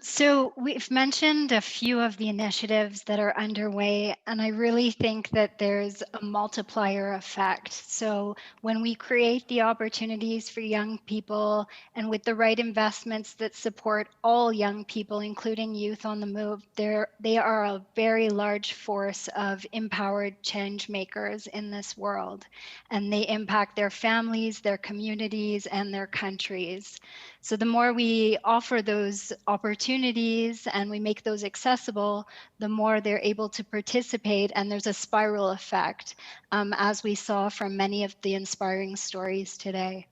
So we've mentioned a few of the initiatives that are underway, and I really think that there's a multiplier effect. So when we create the opportunities for young people, and with the right investments that support all young people, including youth on the move, they are a very large force of empowered change makers in this world, and they impact their families, their communities, and their countries. So the more we offer those opportunities and we make those accessible, the more they're able to participate, and there's a spiral effect, as we saw from many of the inspiring stories today.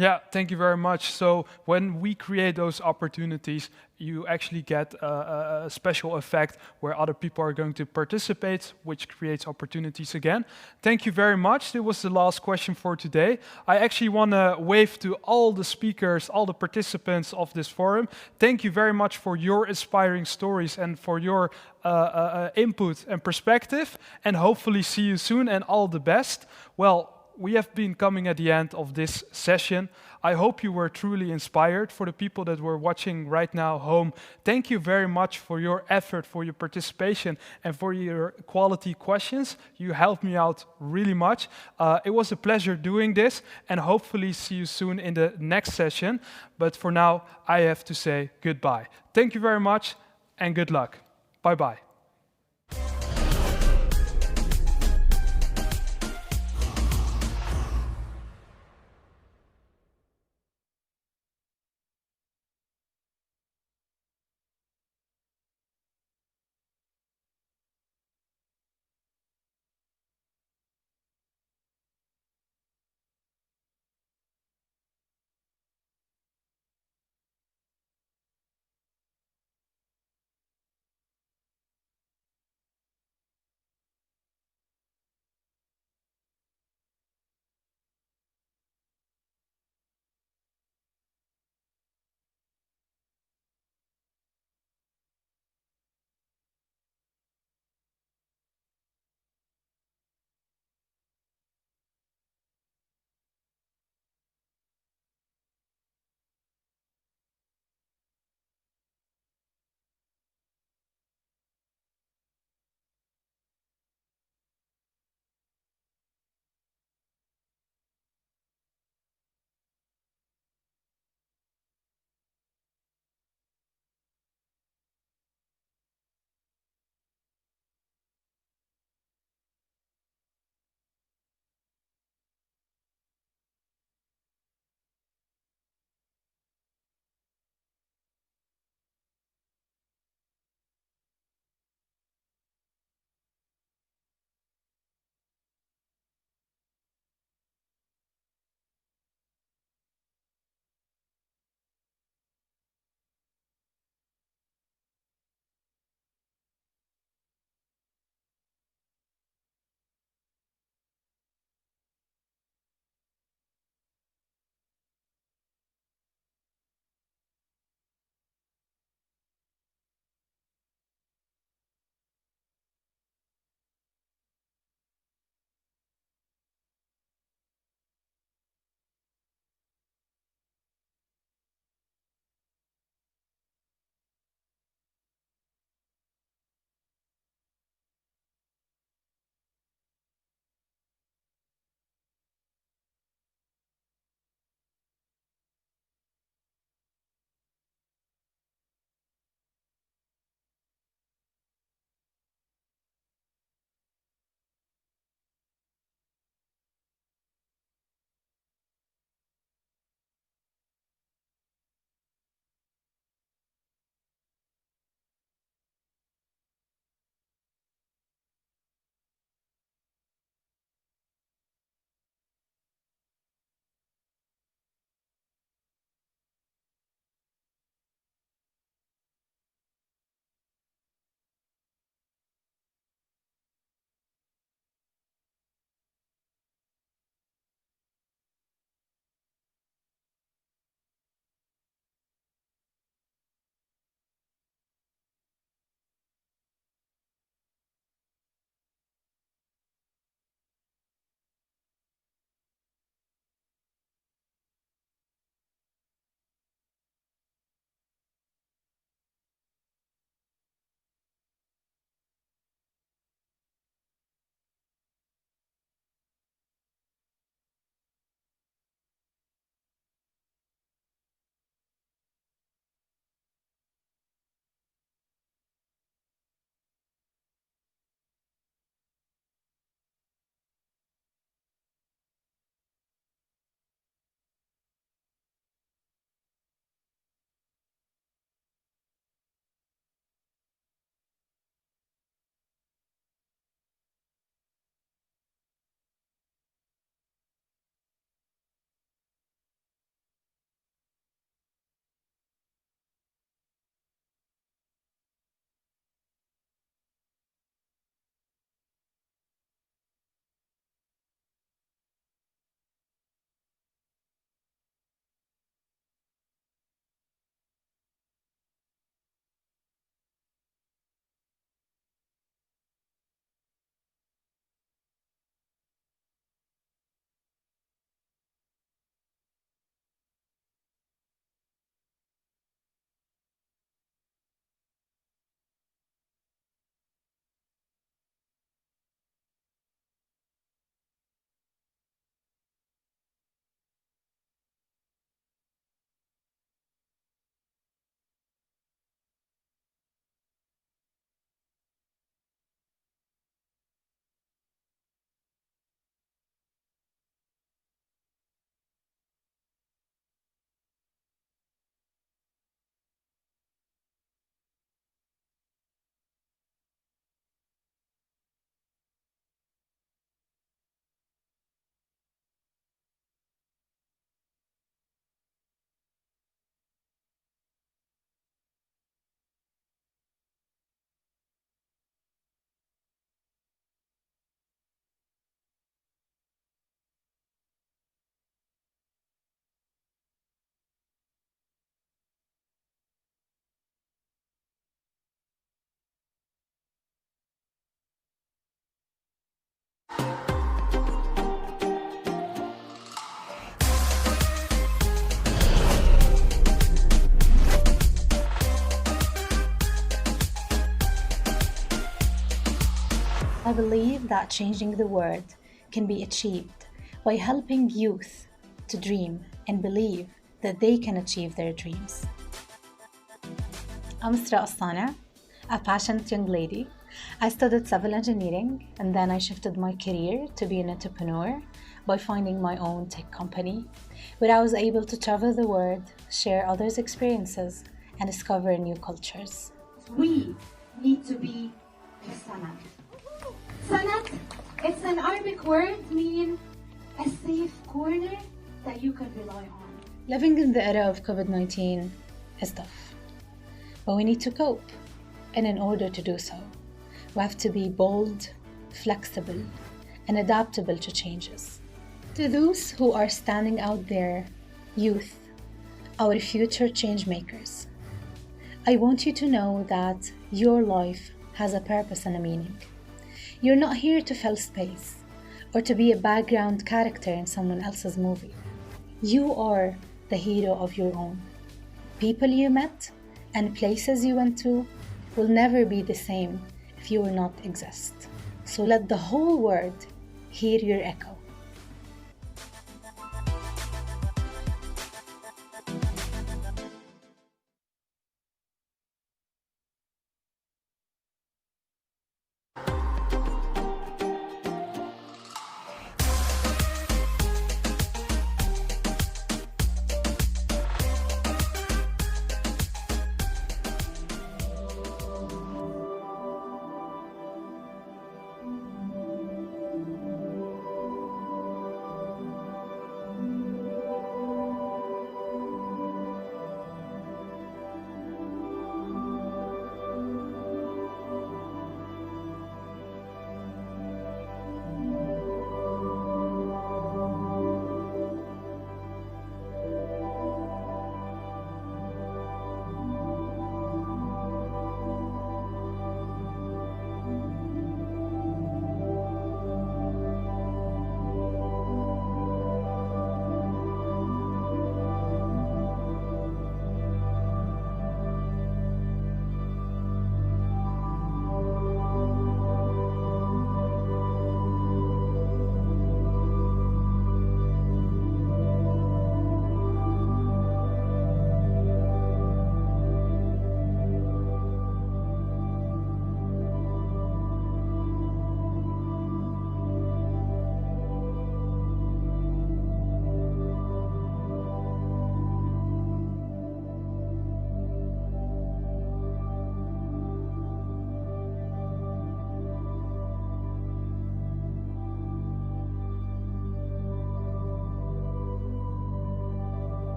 Yeah, thank you very much. So when we create those opportunities, you actually get a special effect where other people are going to participate, which creates opportunities again. Thank you very much. That was the last question for today. I actually want to wave to all the speakers, all the participants of this forum. Thank you very much for your inspiring stories and for your input and perspective, and hopefully see you soon, and all the best. Well, we have been coming at the end of this session. I hope you were truly inspired. For the people that were watching right now home, thank you very much for your effort, for your participation, and for your quality questions. You helped me out really much. It was a pleasure doing this, and hopefully see you soon in the next session. But for now, I have to say goodbye. Thank you very much, and good luck. Bye-bye. I believe that changing the world can be achieved by helping youth to dream and believe that they can achieve their dreams. I'm Isra Astana, a passionate young lady. I studied civil engineering and then I shifted my career to be an entrepreneur by finding my own tech company, where I was able to travel the world, share others' experiences, and discover new cultures. We need to be Sanat. Sanat, it's an Arabic word meaning a safe corner that you can rely on. Living in the era of COVID-19 is tough, but we need to cope. And in order to do so, we have to be bold, flexible, and adaptable to changes. To those who are standing out there, youth, our future change makers, I want you to know that your life has a purpose and a meaning. You're not here to fill space or to be a background character in someone else's movie. You are the hero of your own. People you met and places you went to will never be the same if you will not exist. So let the whole world hear your echo.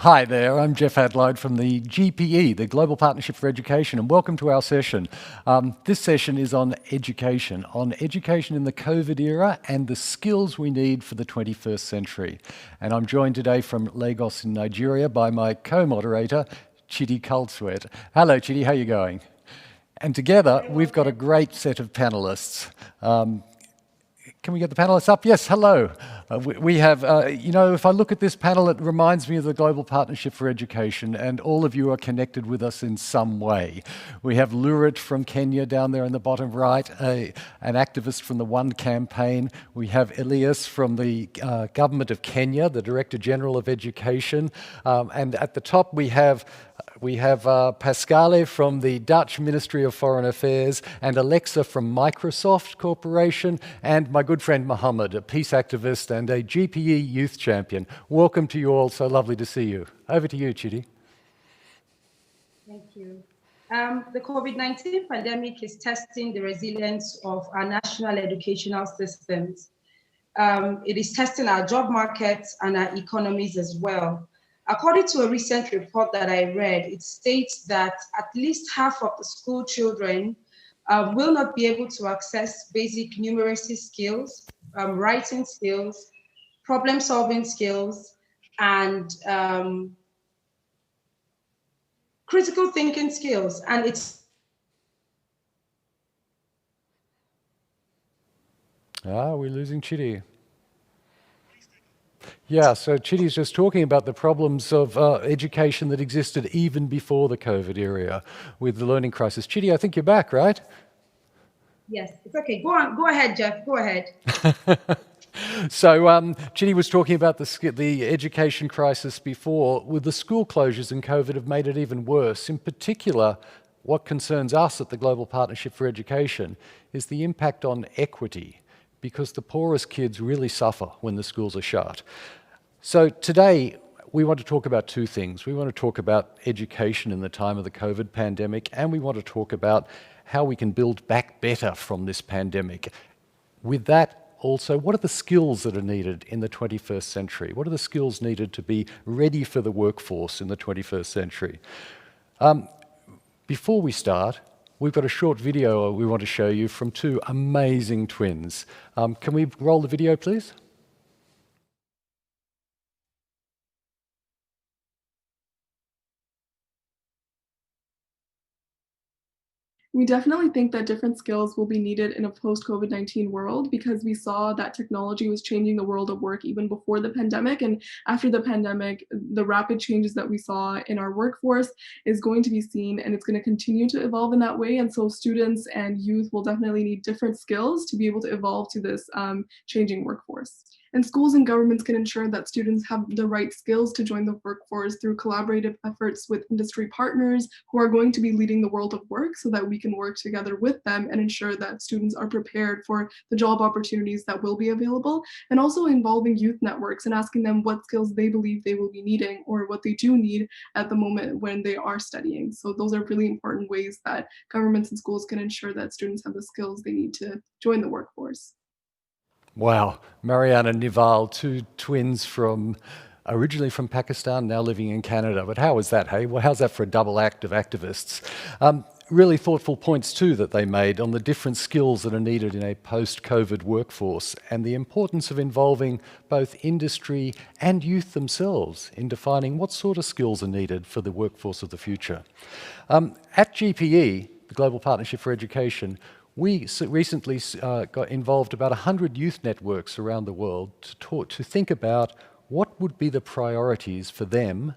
Hi there, I'm Jeff Adlide from the GPE, the Global Partnership for Education, and welcome to our session. This session is on education in the COVID era and the skills we need for the 21st century. And I'm joined today from Lagos in Nigeria by my co-moderator, Chidi Kalswet. Hello Chidi, how are you going? And together, we've got a great set of panelists. Can we get the panelists up? Yes, hello. We have, if I look at this panel, it reminds me of the Global Partnership for Education, and all of you are connected with us in some way. We have Lurit from Kenya down there in the bottom right, an activist from the One Campaign. We have Elias from the Government of Kenya, the Director General of Education. And at the top, we have Pascale from the Dutch Ministry of Foreign Affairs, and Alexa from Microsoft Corporation, and my good friend Mohammed, a peace activist and a GPE youth champion. Welcome to you all, so lovely to see you. Over to you, Chidi. Thank you. The COVID-19 pandemic is testing the resilience of our national educational systems. It is testing our job markets and our economies as well. According to a recent report that I read, it states that at least half of the school children will not be able to access basic numeracy skills, writing skills, problem-solving skills, and critical thinking skills. And it's we're losing Chidi. Yeah, so Chidi's just talking about the problems of education that existed even before the COVID era with the learning crisis. Chidi, I think you're back, right? Yes, it's okay. Go on. Go ahead, Jeff. Go ahead. So Chidi was talking about the education crisis before. With the school closures and COVID have made it even worse. In particular, what concerns us at the Global Partnership for Education is the impact on equity, because the poorest kids really suffer when the schools are shut. So today, we want to talk about two things. We want to talk about education in the time of the COVID pandemic, and we want to talk about how we can build back better from this pandemic. With that, also, what are the skills that are needed in the 21st century? What are the skills needed to be ready for the workforce in the 21st century? Before we start, we've got a short video we want to show you from two amazing twins. Can we roll the video, please? We definitely think that different skills will be needed in a post-COVID-19 world, because we saw that technology was changing the world of work even before the pandemic. And after the pandemic, the rapid changes that we saw in our workforce is going to be seen, and it's going to continue to evolve in that way. And so students and youth will definitely need different skills to be able to evolve to this changing workforce. And schools and governments can ensure that students have the right skills to join the workforce through collaborative efforts with industry partners who are going to be leading the world of work, so that we can work together with them and ensure that students are prepared for the job opportunities that will be available, and also involving youth networks and asking them what skills they believe they will be needing or what they do need at the moment when they are studying. So those are really important ways that governments and schools can ensure that students have the skills they need to join the workforce. Wow, Marianne and Nival, two twins originally from Pakistan, now living in Canada. But how is that, hey? Well, how's that for a double act of activists? Really thoughtful points too that they made on the different skills that are needed in a post-COVID workforce, and the importance of involving both industry and youth themselves in defining what sort of skills are needed for the workforce of the future. At GPE, the Global Partnership for Education, we recently got involved about 100 youth networks around the world to think about what would be the priorities for them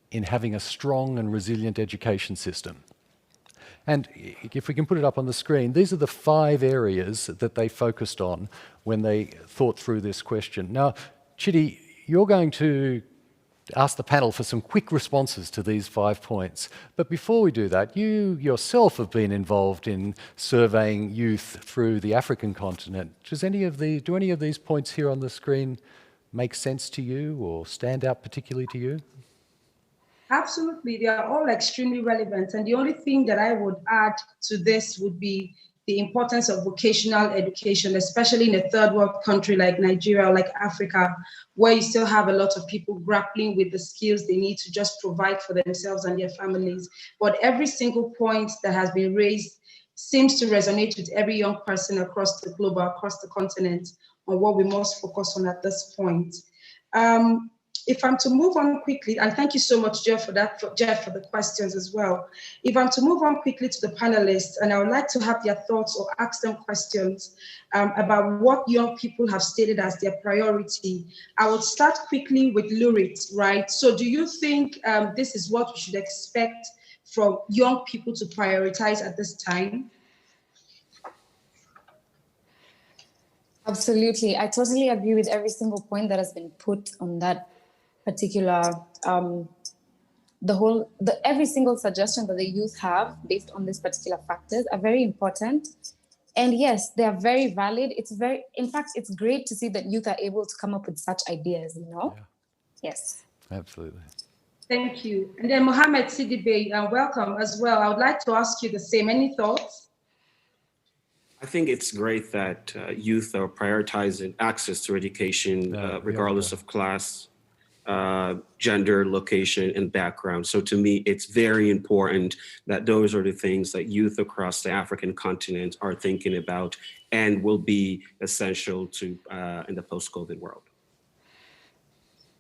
in having a strong and resilient education system. And if we can put it up on the screen, these are the 5 areas that they focused on when they thought through this question. Now, Chidi, you're going to ask the panel for some quick responses to these 5 points. But before we do that, you yourself have been involved in surveying youth through the African continent. Do any of these points here on the screen make sense to you or stand out particularly to you? Absolutely, they are all extremely relevant. And the only thing that I would add to this would be the importance of vocational education, especially in a third world country like Nigeria or like Africa, where you still have a lot of people grappling with the skills they need to just provide for themselves and their families. But every single point that has been raised seems to resonate with every young person across the globe, across the continent, on what we must focus on at this point. If I'm to move on quickly, and thank you so much, Jeff, for the questions as well. If I'm to move on quickly to the panelists, and I would like to have their thoughts or ask them questions about what young people have stated as their priority. I would start quickly with Lurit, right? So do you think this is what we should expect from young people to prioritize at this time? Absolutely. I totally agree with every single point that has been put on that particular, every single suggestion that the youth have based on these particular factors are very important. And yes, they are very valid. In fact, it's great to see that youth are able to come up with such ideas, you know? Yeah. Yes. Absolutely. Thank you. And then Mohammed Sidibe, welcome as well. I would like to ask you the same. Any thoughts? I think it's great that youth are prioritizing access to education, regardless of class, gender, location, and background. So to me, it's very important that those are the things that youth across the African continent are thinking about and will be essential to in the post-COVID world.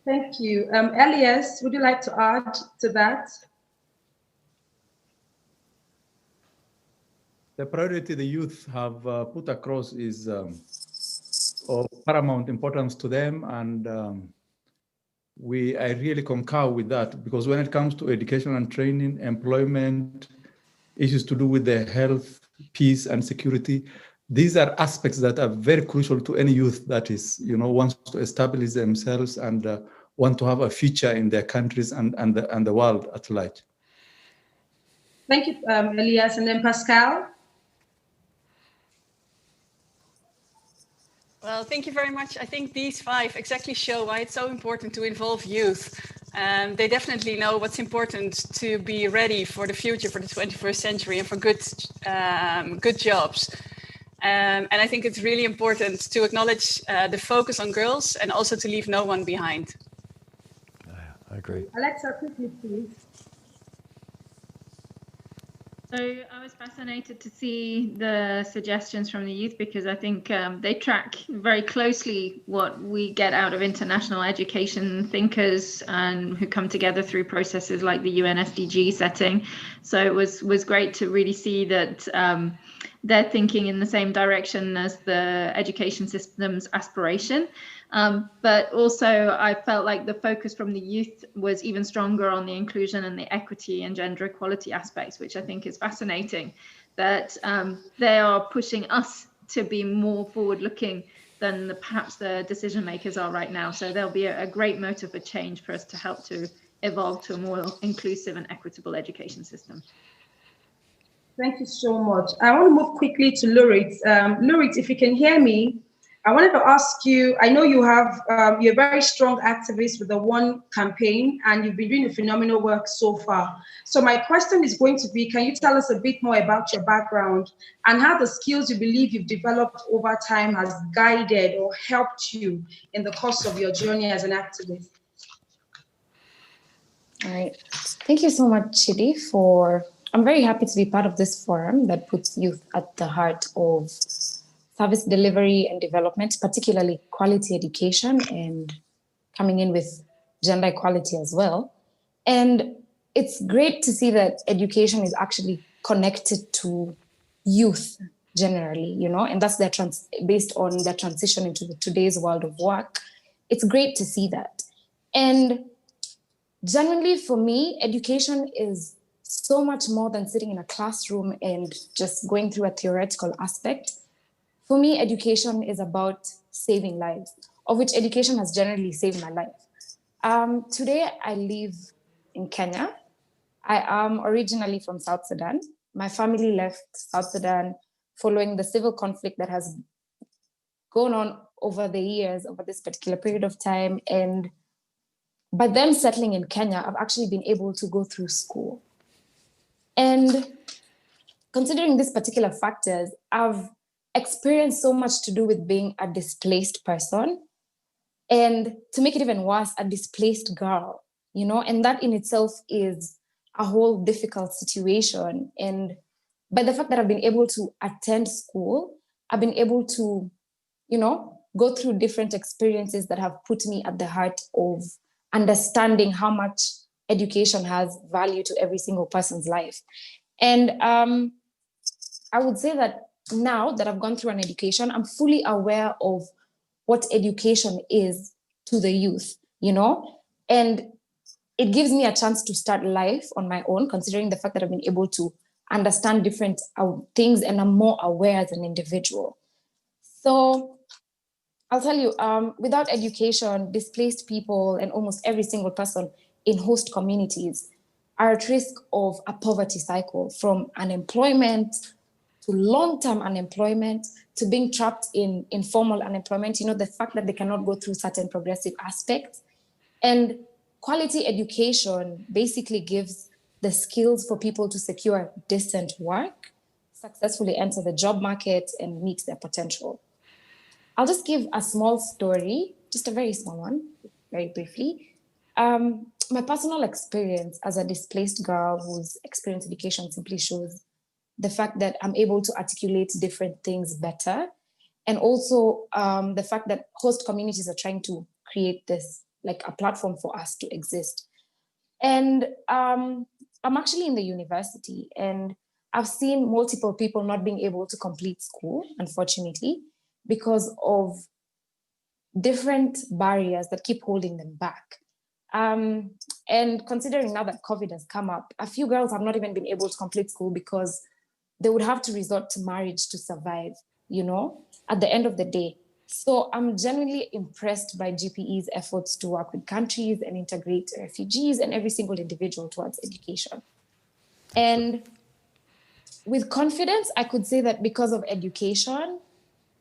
Thank you. Elias, would you like to add to that? The priority the youth have put across is of paramount importance to them, and I really concur with that, because when it comes to education and training, employment, issues to do with their health, peace, and security, these are aspects that are very crucial to any youth that is, wants to establish themselves and want to have a future in their countries and the world at large. Thank you, Elias. And then Pascal? Well, thank you very much. I think these 5 exactly show why it's so important to involve youth. They definitely know what's important to be ready for the future, for the 21st century, and for good jobs. And I think it's really important to acknowledge the focus on girls and also to leave no one behind. I agree. Alexa, quickly, please. So I was fascinated to see the suggestions from the youth, because I think they track very closely what we get out of international education thinkers and who come together through processes like the UN SDG setting. So it was great to really see that they're thinking in the same direction as the education system's aspiration. But also I felt like the focus from the youth was even stronger on the inclusion and the equity and gender equality aspects, which I think is fascinating, that they are pushing us to be more forward-looking than perhaps the decision makers are right now. So there'll be a great motive for change for us to help to evolve to a more inclusive and equitable education system. Thank you so much. I want to move quickly to Lurit. Lurit, if you can hear me, I wanted to ask you, I know you have, you're a very strong activist with the One campaign, and you've been doing a phenomenal work so far. So my question is going to be, can you tell us a bit more about your background and how the skills you believe you've developed over time has guided or helped you in the course of your journey as an activist? All right. Thank you so much, Chidi, I'm very happy to be part of this forum that puts youth at the heart of service delivery and development, particularly quality education, and coming in with gender equality as well. And it's great to see that education is actually connected to youth generally, and that's based on their transition into today's world of work. It's great to see that. And genuinely, for me, education is so much more than sitting in a classroom and just going through a theoretical aspect. For me, education is about saving lives, of which education has generally saved my life. Today, I live in Kenya. I am originally from South Sudan. My family left South Sudan following the civil conflict that has gone on over the years, over this particular period of time. And by them settling in Kenya, I've actually been able to go through school. And considering these particular factors, I've experienced so much to do with being a displaced person. And to make it even worse, a displaced girl, you know, and that in itself is a whole difficult situation. And by the fact that I've been able to attend school, I've been able to, you know, go through different experiences that have put me at the heart of understanding how much education has value to every single person's life. And I would say that now that I've gone through an education, I'm fully aware of what education is to the youth, you know, and it gives me a chance to start life on my own, considering the fact that I've been able to understand different things and I'm more aware as an individual. So I'll tell you, without education, displaced people and almost every single person in host communities are at risk of a poverty cycle, from unemployment to long-term unemployment to being trapped in informal unemployment. You know, the fact that they cannot go through certain progressive aspects. And quality education basically gives the skills for people to secure decent work, successfully enter the job market, and meet their potential. I'll just give a small story, just a very small one, very briefly. My personal experience as a displaced girl whose experience education simply shows the fact that I'm able to articulate different things better. And also the fact that host communities are trying to create this, like a platform for us to exist. And I'm actually in the university, and I've seen multiple people not being able to complete school, unfortunately, because of different barriers that keep holding them back. And considering now that COVID has come up, a few girls have not even been able to complete school because they would have to resort to marriage to survive, you know, at the end of the day. So I'm genuinely impressed by GPE's efforts to work with countries and integrate refugees and every single individual towards education. And with confidence, I could say that because of education,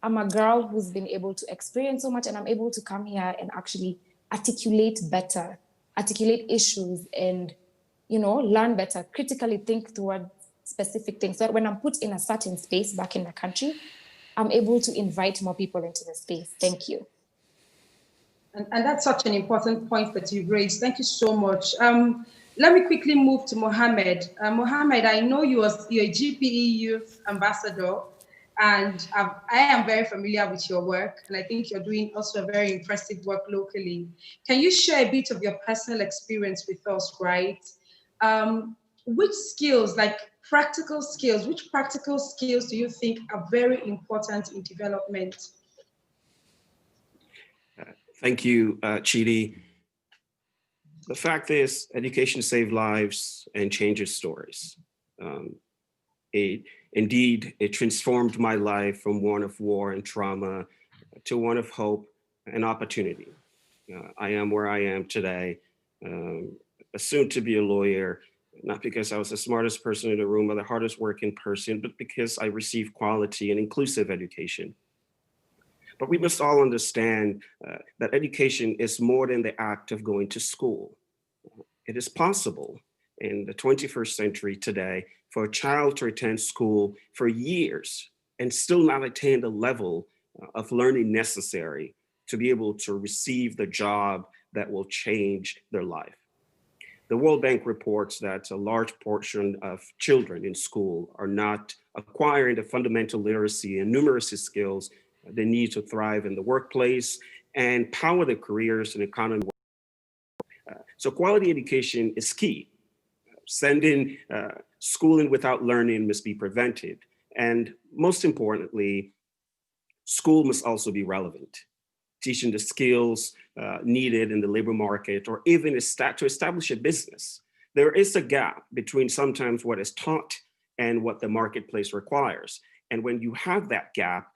I'm a girl who's been able to experience so much, and I'm able to come here and actually articulate better, articulate issues, and, you know, learn better, critically think toward specific things. So that when I'm put in a certain space back in the country, I'm able to invite more people into the space. Thank you. And that's such an important point that you've raised. Thank you so much. Let me quickly move to Mohammed. Mohammed, I know you're a GPE Youth Ambassador, and I am very familiar with your work, and I think you're doing also a very impressive work locally. Can you share a bit of your personal experience with us, right? Which skills, like practical skills, which practical skills do you think are very important in development? Thank you, Chidi. The fact is, education saves lives and changes stories. Indeed, it transformed my life from one of war and trauma to one of hope and opportunity. I am where I am today, soon to be a lawyer, not because I was the smartest person in the room or the hardest working person, but because I received quality and inclusive education. But we must all understand that education is more than the act of going to school. It is possible in the 21st century today for a child to attend school for years and still not attain the level of learning necessary to be able to receive the job that will change their life. The World Bank reports that a large portion of children in school are not acquiring the fundamental literacy and numeracy skills they need to thrive in the workplace and power their careers and economy. So quality education is key. Sending schooling without learning must be prevented. And most importantly, school must also be relevant, teaching the skills needed in the labor market or even to establish a business. There is a gap between sometimes what is taught and what the marketplace requires. And when you have that gap,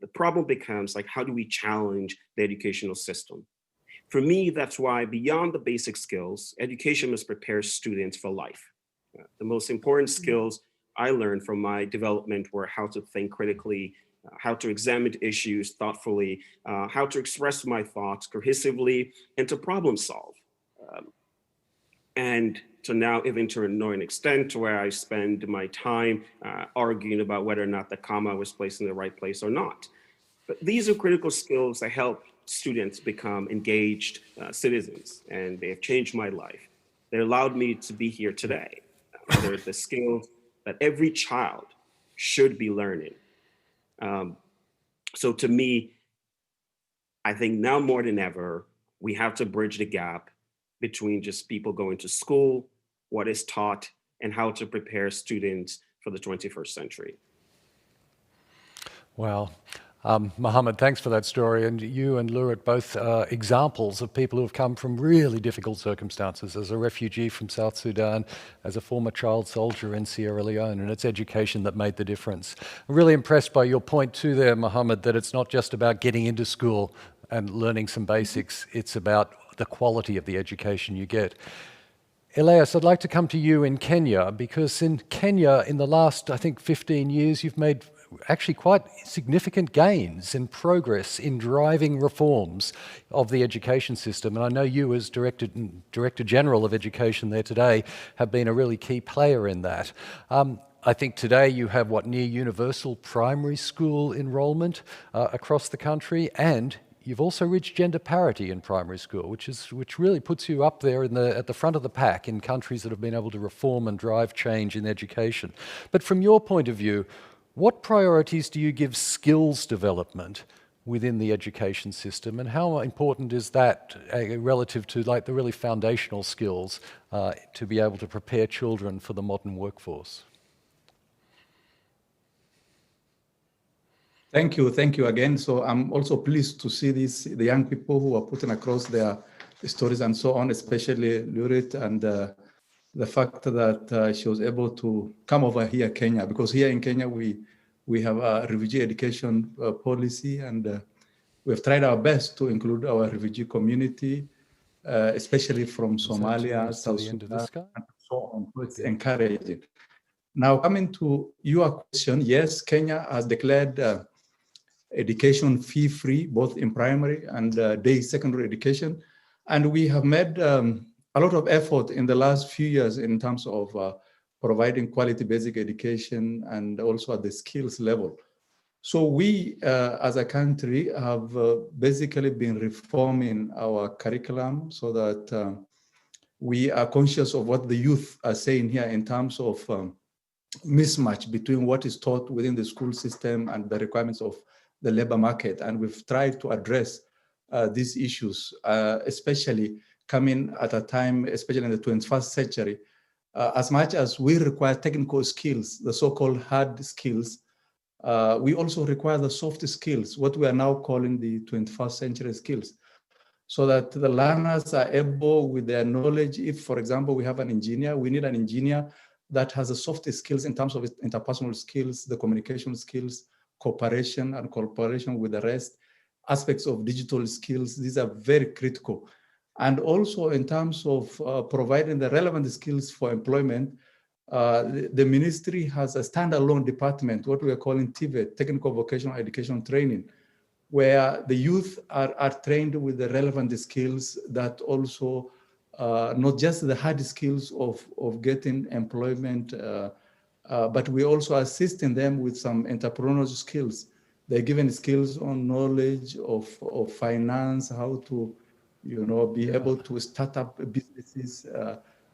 the problem becomes like, how do we challenge the educational system? For me, that's why beyond the basic skills, education must prepare students for life. The most important skills I learned from my development were how to think critically, how to examine issues thoughtfully, how to express my thoughts cohesively, and to problem solve. And to now even to an extent to where I spend my time arguing about whether or not the comma was placed in the right place or not. But these are critical skills that help students become engaged citizens, and they have changed my life. They allowed me to be here today. They're the skills that every child should be learning. So to me, I think now more than ever, we have to bridge the gap between just people going to school, what is taught, and how to prepare students for the 21st century. Wow. Mohammed, thanks for that story. And you and Lurit both are examples of people who have come from really difficult circumstances as a refugee from South Sudan, as a former child soldier in Sierra Leone, and it's education that made the difference. I'm really impressed by your point too there, Mohammed, that it's not just about getting into school and learning some basics, it's about the quality of the education you get. Elias, I'd like to come to you in Kenya, because in Kenya, in the last, I think, 15 years, you've made actually quite significant gains and progress in driving reforms of the education system. And I know you, as Director General of Education there today, have been a really key player in that. I think today you have near universal primary school enrolment across the country, and you've also reached gender parity in primary school, which really puts you up there at the front of the pack in countries that have been able to reform and drive change in education. But from your point of view, what priorities do you give skills development within the education system, and how important is that relative to the really foundational skills to be able to prepare children for the modern workforce? Thank you again. So I'm also pleased to see the young people who are putting across their stories and so on, especially Lurit, and the fact that she was able to come over here, Kenya, because here in Kenya we have a refugee education policy, and we've tried our best to include our refugee community, especially from Somalia, South Sudan, and so on. So it's encouraging. Now, coming to your question, yes, Kenya has declared education fee-free, both in primary and day secondary education. And we have made a lot of effort in the last few years in terms of providing quality basic education and also at the skills level. So we, as a country, have basically been reforming our curriculum so that we are conscious of what the youth are saying here in terms of mismatch between what is taught within the school system and the requirements of the labor market. And we've tried to address these issues, especially coming at a time, especially in the 21st century, as much as we require technical skills, the so-called hard skills, we also require the soft skills, what we are now calling the 21st century skills, so that the learners are able, with their knowledge, if, for example, we have an engineer, we need an engineer that has the soft skills in terms of interpersonal skills, the communication skills, cooperation and cooperation with the rest, aspects of digital skills. These are very critical. And also in terms of providing the relevant skills for employment, the ministry has a standalone department, what we are calling TVET, Technical Vocational Education Training, where the youth are trained with the relevant skills that also, not just the hard skills of getting employment, but we also assisting them with some entrepreneurial skills. They're given skills on knowledge of finance, how to, be able to start up businesses,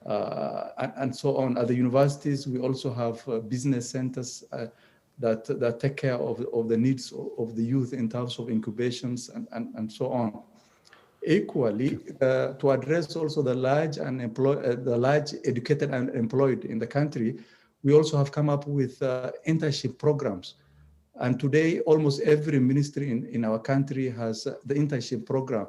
and so on. At the universities, we also have business centers that take care of the needs of the youth in terms of incubations and so on. Equally, to address also the large educated and employed in the country, we also have come up with internship programs. And today, almost every ministry in our country has the internship program,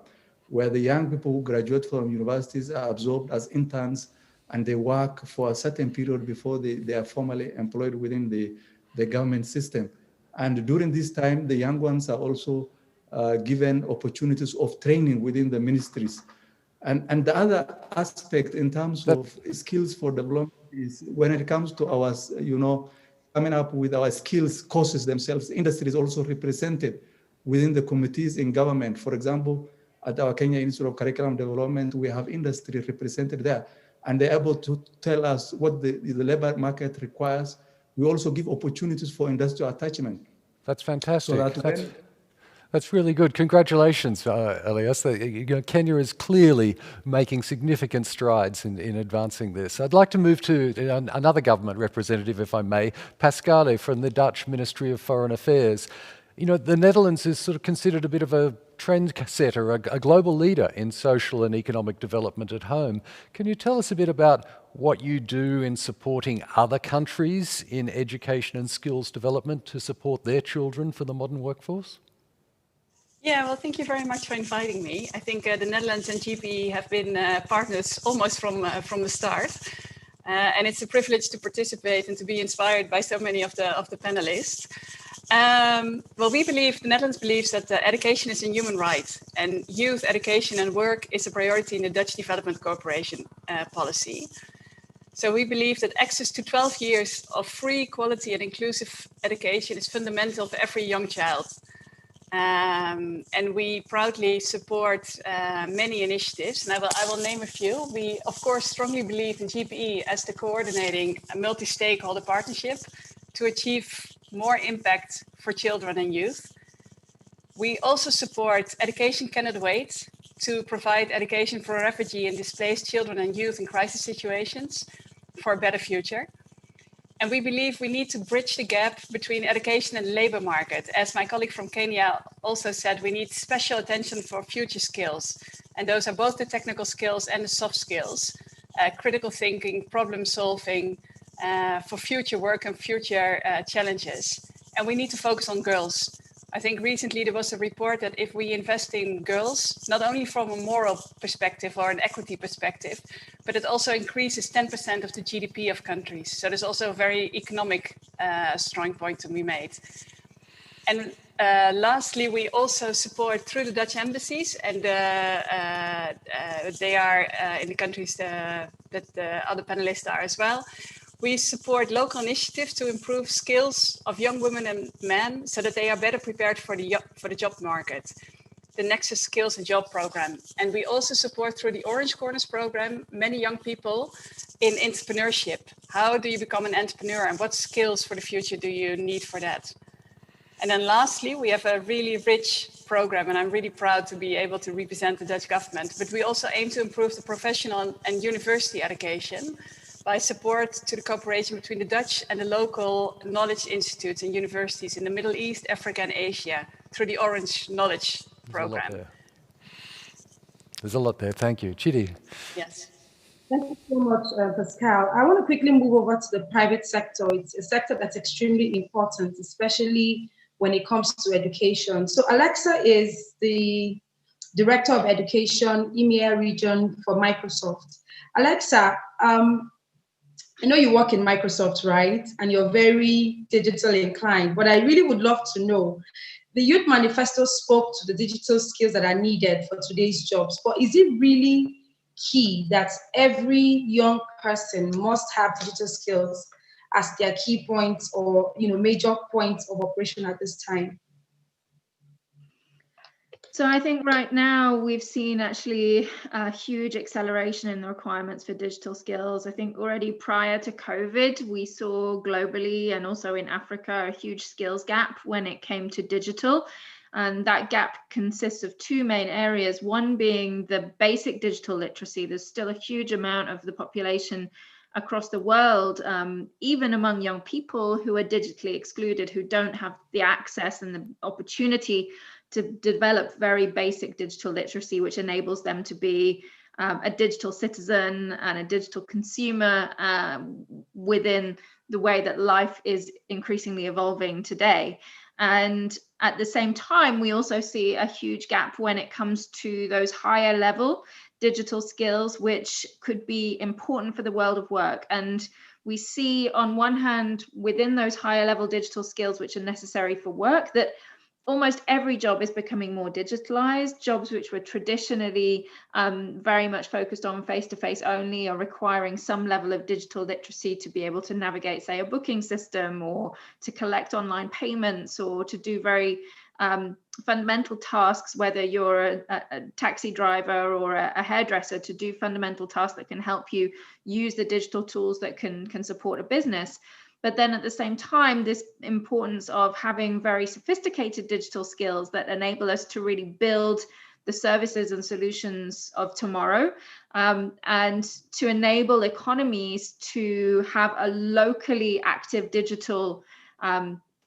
where the young people who graduate from universities are absorbed as interns, and they work for a certain period before they are formally employed within the government system. And during this time, the young ones are also given opportunities of training within the ministries. And the other aspect in terms of skills for development is when it comes to our, coming up with our skills courses themselves, industry is also represented within the committees in government. For example, at our Kenya Institute of Curriculum Development, we have industry represented there. and they're able to tell us what the labor market requires, we also give opportunities for industrial attachment. That's fantastic. So that that's really good. Congratulations, Elias. Kenya is clearly making significant strides in advancing this. I'd like to move to another government representative, if I may, Pascale from the Dutch Ministry of Foreign Affairs. You know, the Netherlands is sort of considered a bit of a trendsetter, a global leader in social and economic development at home. Can you tell us a bit about what you do in supporting other countries in education and skills development to support their children for the modern workforce? Yeah, well, thank you very much for inviting me. I think the Netherlands and GPE have been partners almost from the start. And it's a privilege to participate and to be inspired by so many of the panelists. Well, the Netherlands believes that education is a human right, and youth education and work is a priority in the Dutch Development Cooperation policy. So we believe that access to 12 years of free, quality and inclusive education is fundamental for every young child. And we proudly support many initiatives, and I will name a few. We, of course, strongly believe in GPE as the coordinating a multi-stakeholder partnership to achieve more impact for children and youth. We also support Education Cannot Wait to provide education for refugee and displaced children and youth in crisis situations for a better future. And we believe we need to bridge the gap between education and the labor market. As my colleague from Kenya also said, we need special attention for future skills. And those are both the technical skills and the soft skills, critical thinking, problem solving, for future work and future challenges. And we need to focus on girls. I think recently there was a report that if we invest in girls, not only from a moral perspective or an equity perspective, but it also increases 10% of the GDP of countries. So there's also a very economic strong point to be made. And lastly, we also support through the Dutch embassies, and they are in the countries that the other panelists are as well. We support local initiatives to improve skills of young women and men so that they are better prepared for the job market, the Nexus Skills and Job Program. And we also support through the Orange Corners program many young people in entrepreneurship. How do you become an entrepreneur, and what skills for the future do you need for that? And then lastly, we have a really rich program, and I'm really proud to be able to represent the Dutch government. But we also aim to improve the professional and university education by support to the cooperation between the Dutch and the local knowledge institutes and universities in the Middle East, Africa, and Asia through the Orange Knowledge Program. There's a lot there. Thank you. Chidi. Yes. Thank you so much, Pascal. I want to quickly move over to the private sector. It's a sector that's extremely important, especially when it comes to education. So Alexa is the Director of Education, EMEA region for Microsoft. Alexa, I know you work in Microsoft, right? And you're very digital inclined, but I really would love to know, the Youth Manifesto spoke to the digital skills that are needed for today's jobs, but is it really key that every young person must have digital skills as their key points or major points of operation at this time? So I think right now we've seen actually a huge acceleration in the requirements for digital skills. I think already prior to COVID, we saw globally and also in Africa a huge skills gap when it came to digital. And that gap consists of two main areas, one being the basic digital literacy. There's still a huge amount of the population across the world, even among young people who are digitally excluded, who don't have the access and the opportunity to develop very basic digital literacy, which enables them to be a digital citizen and a digital consumer within the way that life is increasingly evolving today. And at the same time, we also see a huge gap when it comes to those higher level digital skills, which could be important for the world of work. And we see on one hand, within those higher level digital skills, which are necessary for work, that almost every job is becoming more digitalized. Jobs which were traditionally very much focused on face-to-face only are requiring some level of digital literacy to be able to navigate, say, a booking system, or to collect online payments, or to do very fundamental tasks, whether you're a taxi driver or a hairdresser, to do fundamental tasks that can help you use the digital tools that can support a business. But then at the same time, this importance of having very sophisticated digital skills that enable us to really build the services and solutions of tomorrow, and to enable economies to have a locally active digital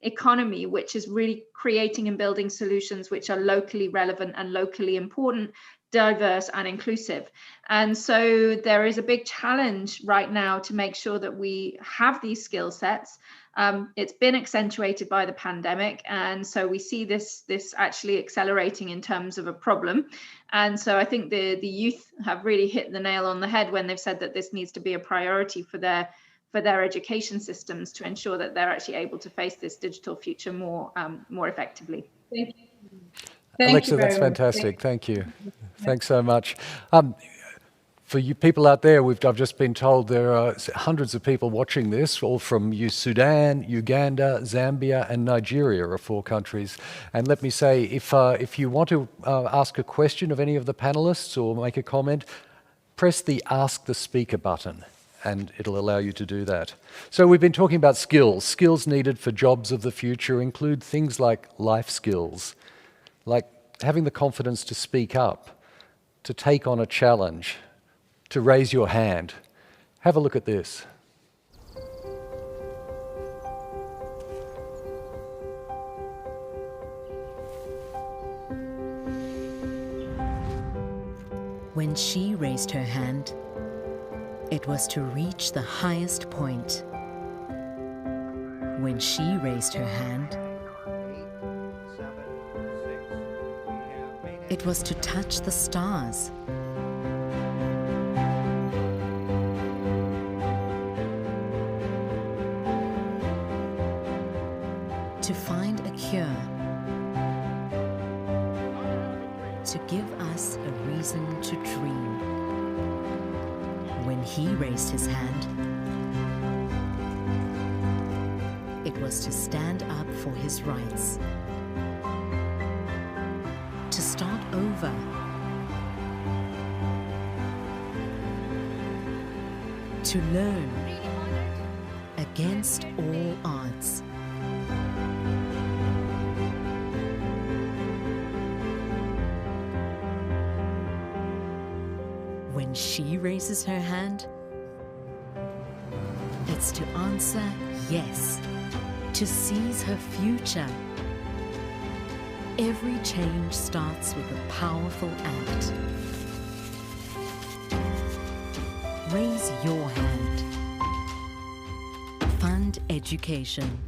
economy, which is really creating and building solutions which are locally relevant and locally important, diverse and inclusive. And so there is a big challenge right now to make sure that we have these skill sets. It's been accentuated by the pandemic, and so we see this actually accelerating in terms of a problem. And so I think the youth have really hit the nail on the head when they've said that this needs to be a priority for their education systems to ensure that they're actually able to face this digital future more effectively. Thank you. Alexa, that's fantastic. Thank you. Thanks so much. For you people out there, I've just been told there are hundreds of people watching this, all from Sudan, Uganda, Zambia, and Nigeria are 4 countries. And let me say, if you want to ask a question of any of the panelists or make a comment, press the Ask the Speaker button, and it'll allow you to do that. So we've been talking about skills. Skills needed for jobs of the future include things like life skills, like having the confidence to speak up, to take on a challenge, to raise your hand. Have a look at this. When she raised her hand, it was to reach the highest point. When she raised her hand, it was to touch the stars. To find a cure. To give us a reason to dream. When he raised his hand, it was to stand up for his rights. To start over. To learn against all odds. When she raises her hand, it's to answer yes, to seize her future. Every change starts with a powerful act. Raise your hand. Fund education.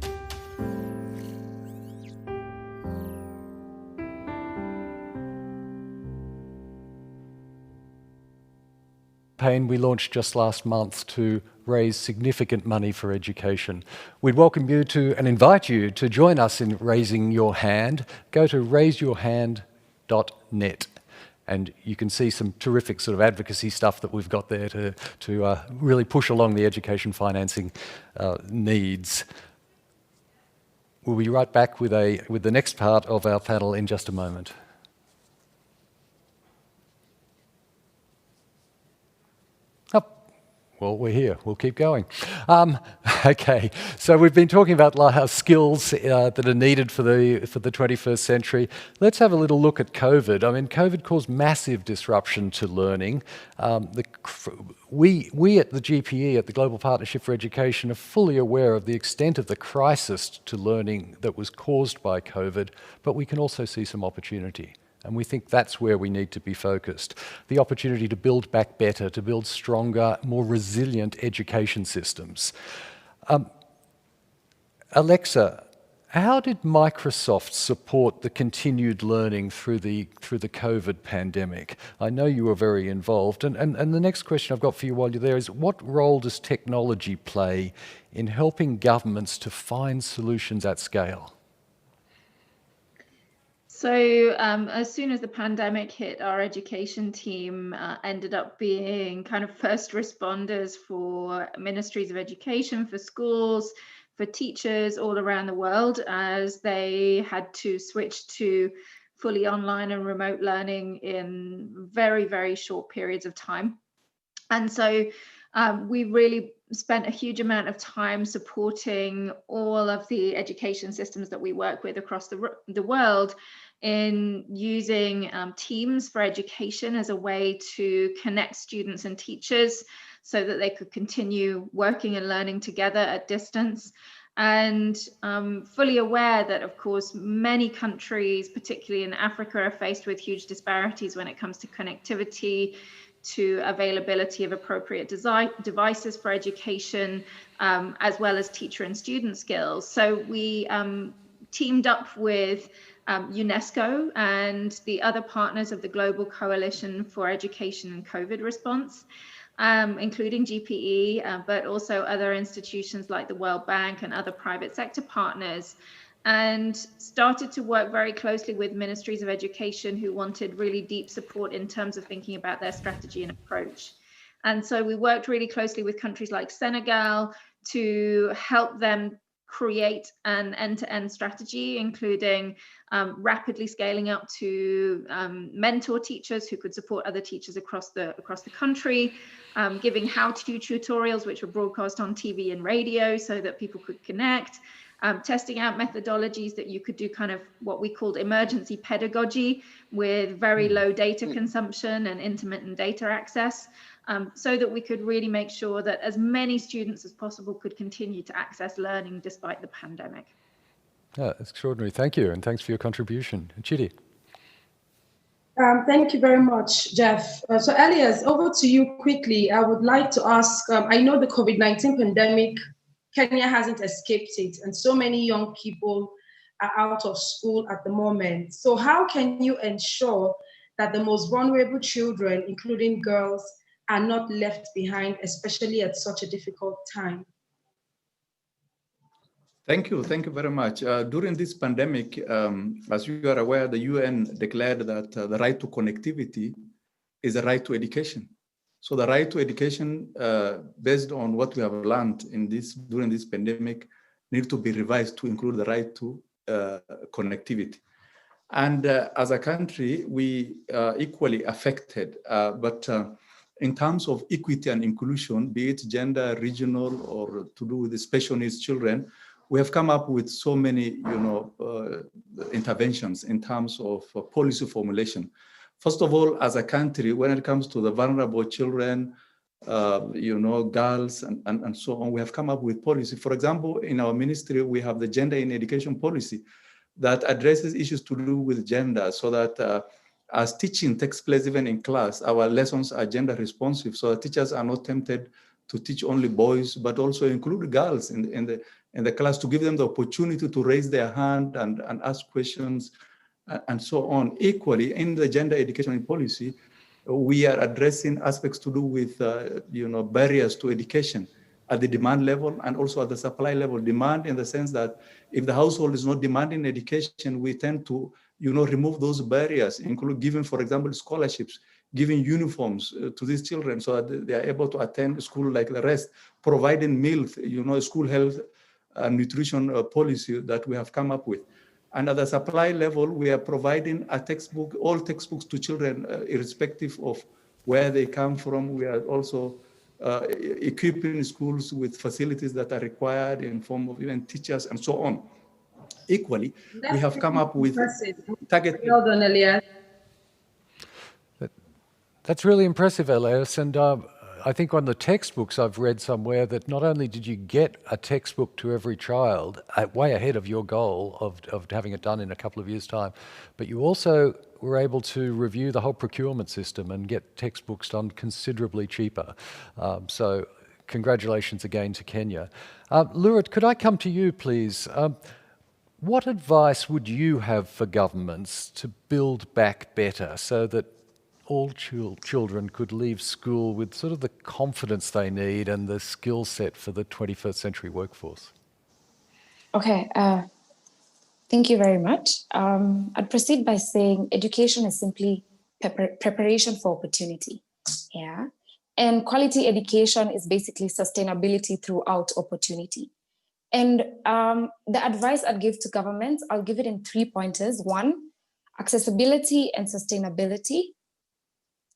Campaign we launched just last month to raise significant money for education. We'd welcome you to and invite you to join us in raising your hand. Go to raiseyourhand.net and you can see some terrific sort of advocacy stuff that we've got there to really push along the education financing needs. We'll be right back with the next part of our panel in just a moment. Well, we're here. We'll keep going. Okay, so we've been talking about skills that are needed for the 21st century. Let's have a little look at COVID. I mean, COVID caused massive disruption to learning. We at the GPE, at the Global Partnership for Education, are fully aware of the extent of the crisis to learning that was caused by COVID, but we can also see some opportunity. And we think that's where we need to be focused. The opportunity to build back better, to build stronger, more resilient education systems. Alexa, how did Microsoft support the continued learning through the COVID pandemic? I know you were very involved. And the next question I've got for you while you're there is, what role does technology play in helping governments to find solutions at scale? So as soon as the pandemic hit, our education team ended up being kind of first responders for ministries of education, for schools, for teachers all around the world as they had to switch to fully online and remote learning in very, very short periods of time. And so we really spent a huge amount of time supporting all of the education systems that we work with across the world in using Teams for Education as a way to connect students and teachers so that they could continue working and learning together at distance. And fully aware that, of course, many countries, particularly in Africa, are faced with huge disparities when it comes to connectivity, to availability of appropriate devices for education, as well as teacher and student skills. So we teamed up with UNESCO and the other partners of the Global Coalition for Education and COVID Response, including GPE, but also other institutions like the World Bank and other private sector partners, and started to work very closely with ministries of education who wanted really deep support in terms of thinking about their strategy and approach. And so we worked really closely with countries like Senegal to help them create an end-to-end strategy, including rapidly scaling up to mentor teachers who could support other teachers across the country, giving how-to tutorials which were broadcast on TV and radio so that people could connect, testing out methodologies that you could do kind of what we called emergency pedagogy with very low data consumption and intermittent data access, so that we could really make sure that as many students as possible could continue to access learning despite the pandemic. Yeah, extraordinary. Thank you, and thanks for your contribution. Chidi. Thank you very much, Jeff. So Elias, over to you quickly. I would like to ask, I know the COVID-19 pandemic, Kenya hasn't escaped it, and so many young people are out of school at the moment. So how can you ensure that the most vulnerable children, including girls, are not left behind, especially at such a difficult time? Thank you very much. During this pandemic, as you are aware, the UN declared that the right to connectivity is a right to education. So the right to education, based on what we have learned during this pandemic, need to be revised to include the right to connectivity. And as a country, we are equally affected, but in terms of equity and inclusion, be it gender, regional, or to do with the special needs children, we have come up with so many, interventions in terms of policy formulation. First of all, as a country, when it comes to the vulnerable children, girls and so on, we have come up with policy. For example, in our ministry, we have the gender in education policy that addresses issues to do with gender, so that as teaching takes place even in class, our lessons are gender responsive, so that teachers are not tempted to teach only boys, but also include girls in the class, to give them the opportunity to raise their hand and ask questions and so on. Equally, in the gender education policy, we are addressing aspects to do with barriers to education at the demand level and also at the supply level. Demand in the sense that if the household is not demanding education, we tend to remove those barriers, include giving, for example, scholarships, giving uniforms to these children so that they are able to attend school like the rest, providing meals, school health and nutrition policy that we have come up with. And at the supply level, we are providing all textbooks to children, irrespective of where they come from. We are also equipping schools with facilities that are required in form of even teachers and so on. Equally, we have come up with targeted. Well done, Elias. That's really impressive, Elias. And I think on the textbooks, I've read somewhere that not only did you get a textbook to every child, way ahead of your goal of having it done in a couple of years' time, but you also were able to review the whole procurement system and get textbooks done considerably cheaper. So congratulations again to Kenya. Lurit, could I come to you, please? What advice would you have for governments to build back better so that all children could leave school with sort of the confidence they need and the skill set for the 21st century workforce? Okay, thank you very much. I'd proceed by saying education is simply preparation for opportunity. Yeah. And quality education is basically sustainability throughout opportunity. And the advice I'd give to governments, I'll give it in 3 pointers. 1, accessibility and sustainability,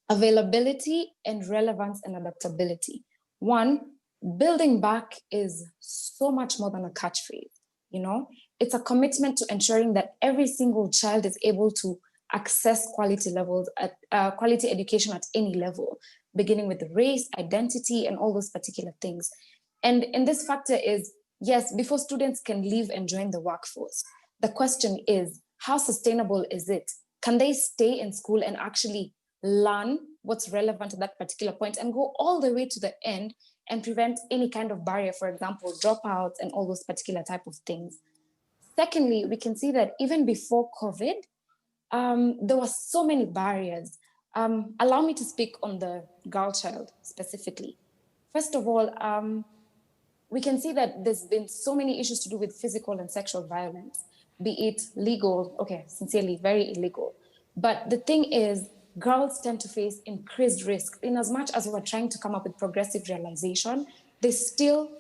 availability and relevance and adaptability. 1, building back is so much more than a catchphrase. You know, it's a commitment to ensuring that every single child is able to access quality levels at quality education at any level, beginning with race, identity, and all those particular things. And this factor is, yes, before students can leave and join the workforce, the question is, how sustainable is it? Can they stay in school and actually learn what's relevant at that particular point and go all the way to the end and prevent any kind of barrier, for example, dropouts and all those particular type of things? Secondly, we can see that even before COVID, there were so many barriers. Allow me to speak on the girl child specifically. First of all, we can see that there's been so many issues to do with physical and sexual violence, be it legal, okay, sincerely, very illegal. But the thing is, girls tend to face increased risk. In as much as we're trying to come up with progressive realization, they still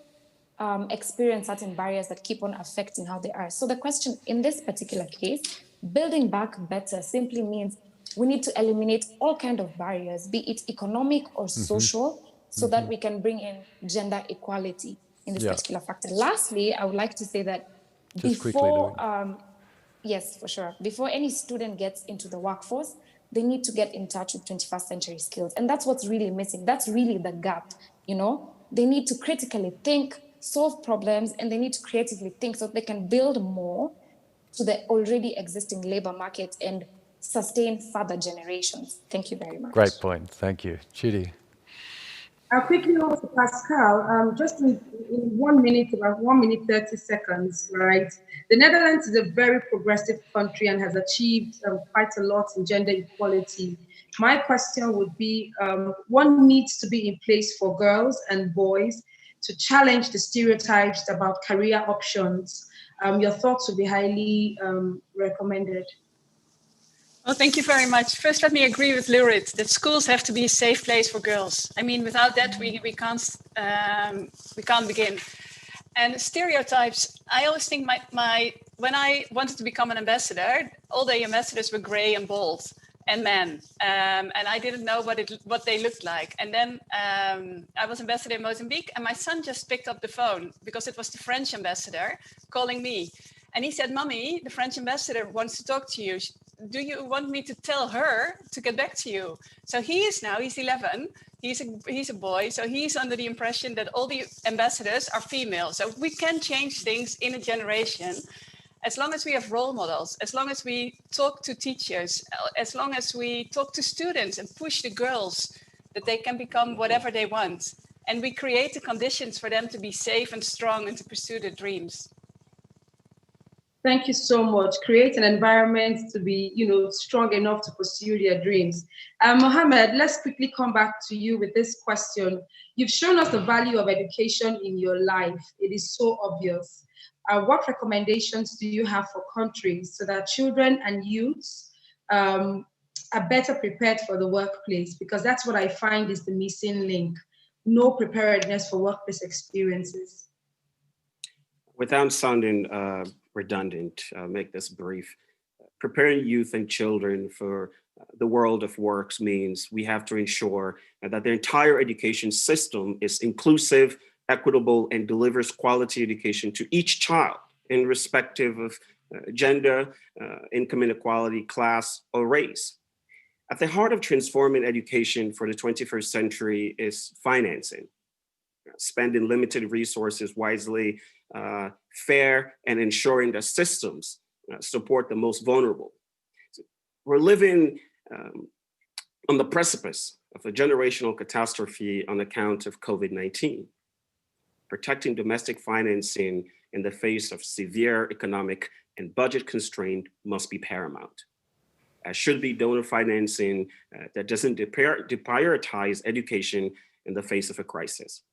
experience certain barriers that keep on affecting how they are. So the question in this particular case, building back better simply means we need to eliminate all kinds of barriers, be it economic or social, so that we can bring in gender equality in this particular factor. Lastly, I would like to say that Just before, quickly, yes, for sure, before any student gets into the workforce, they need to get in touch with 21st century skills. And that's what's really missing. That's really the gap, you know? They need to critically think, solve problems, and they need to creatively think so they can build more to the already existing labor market and sustain further generations. Thank you very much. great point. Thank you. Chidi. I'll quickly also, Pascal, just in 1 minute, about 1 minute, 30 seconds, right? The Netherlands is a very progressive country and has achieved quite a lot in gender equality. My question would be, what needs to be in place for girls and boys to challenge the stereotypes about career options? Your thoughts would be highly recommended. Well, thank you very much. First, let me agree with Lurid that schools have to be a safe place for girls. I mean, without that, we can't begin. And stereotypes, I always think when I wanted to become an ambassador, all the ambassadors were gray and bald and men, and I didn't know what they looked like. And then I was ambassador in Mozambique, and my son just picked up the phone because it was the French ambassador calling me. And he said, "Mommy, the French ambassador wants to talk to you. Do you want me to tell her to get back to you?" So he's 11. He's a boy. So he's under the impression that all the ambassadors are female. So we can change things in a generation as long as we have role models, as long as we talk to teachers, as long as we talk to students and push the girls that they can become whatever they want. And we create the conditions for them to be safe and strong and to pursue their dreams. Thank you so much. Create an environment to be, strong enough to pursue their dreams. Mohammed, let's quickly come back to you with this question. You've shown us the value of education in your life. It is so obvious. What recommendations do you have for countries so that children and youths are better prepared for the workplace? Because that's what I find is the missing link. No preparedness for workplace experiences. Without sounding redundant, make this brief. Preparing youth and children for the world of works means we have to ensure that the entire education system is inclusive, equitable, and delivers quality education to each child, irrespective of gender, income inequality, class, or race. At the heart of transforming education for the 21st century is financing. Spending limited resources wisely, fair, and ensuring that systems support the most vulnerable. So we're living on the precipice of a generational catastrophe on account of COVID-19. Protecting domestic financing in the face of severe economic and budget constraint must be paramount. As should be donor financing that doesn't deprioritize education in the face of a crisis.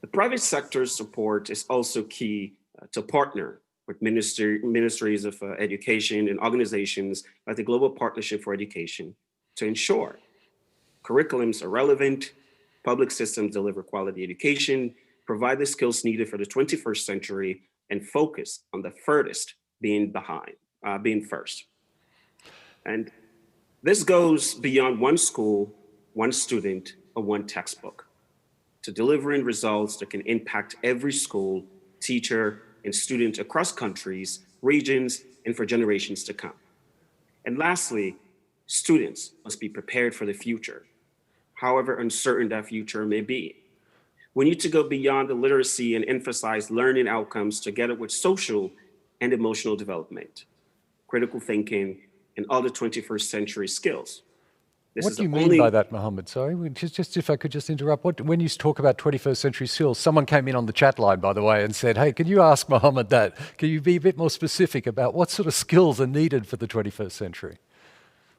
The private sector's support is also key to partner with ministries of education and organizations like the Global Partnership for Education to ensure curriculums are relevant, public systems deliver quality education, provide the skills needed for the 21st century, and focus on the furthest being first. And this goes beyond one school, one student, or one textbook to delivering results that can impact every school, teacher, and student across countries, regions, and for generations to come. And lastly, students must be prepared for the future, however uncertain that future may be. We need to go beyond the literacy and emphasize learning outcomes together with social and emotional development, critical thinking, and other 21st century skills. What do you mean by that, Mohammed? Sorry, just if I could just interrupt. When you talk about 21st century skills, someone came in on the chat line, by the way, and said, hey, can you ask Mohammed that? Can you be a bit more specific about what sort of skills are needed for the 21st century?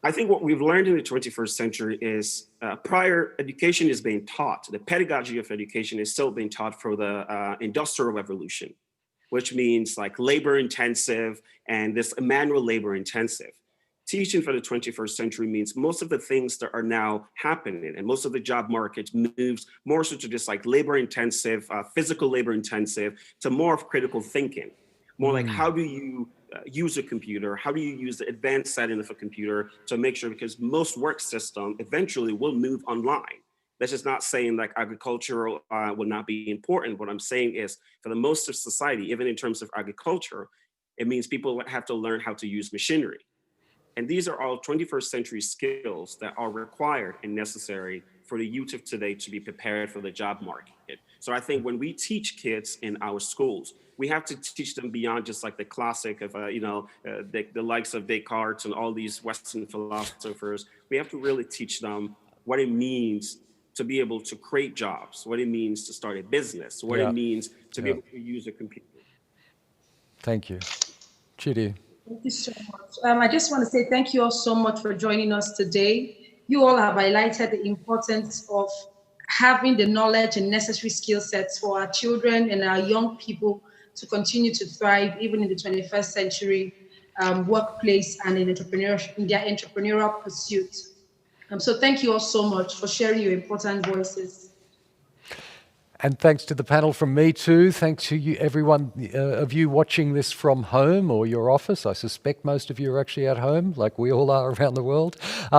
I think what we've learned in the 21st century is prior education is being taught. The pedagogy of education is still being taught for the Industrial Revolution, which means like labor intensive and this manual labor intensive. Teaching for the 21st century means most of the things that are now happening and most of the job market moves more so to just like labor intensive, physical labor intensive, to more of critical thinking. More like how do you use a computer? How do you use the advanced setting of a computer to make sure, because most work system eventually will move online. That's just not saying like agricultural will not be important. What I'm saying is for the most of society, even in terms of agriculture, it means people have to learn how to use machinery. And these are all 21st century skills that are required and necessary for the youth of today to be prepared for the job market. So I think when we teach kids in our schools, we have to teach them beyond just like the classic of, the likes of Descartes and all these Western philosophers. We have to really teach them what it means to be able to create jobs, what it means to start a business, what it means to be able to use a computer. Thank you. Chidi. Thank you so much. I just want to say thank you all so much for joining us today. You all have highlighted the importance of having the knowledge and necessary skill sets for our children and our young people to continue to thrive even in the 21st century workplace and in their entrepreneurial pursuits. So thank you all so much for sharing your important voices. And thanks to the panel from me too. Thanks to you, everyone of you watching this from home or your office. I suspect most of you are actually at home, like we all are around the world.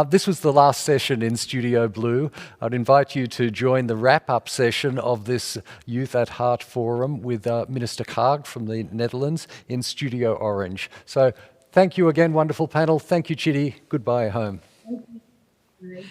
This was the last session in Studio Blue. I'd invite you to join the wrap-up session of this Youth at Heart Forum with Minister Kaag from the Netherlands in Studio Orange. So thank you again, wonderful panel. Thank you, Chidi. Goodbye home. Thank you.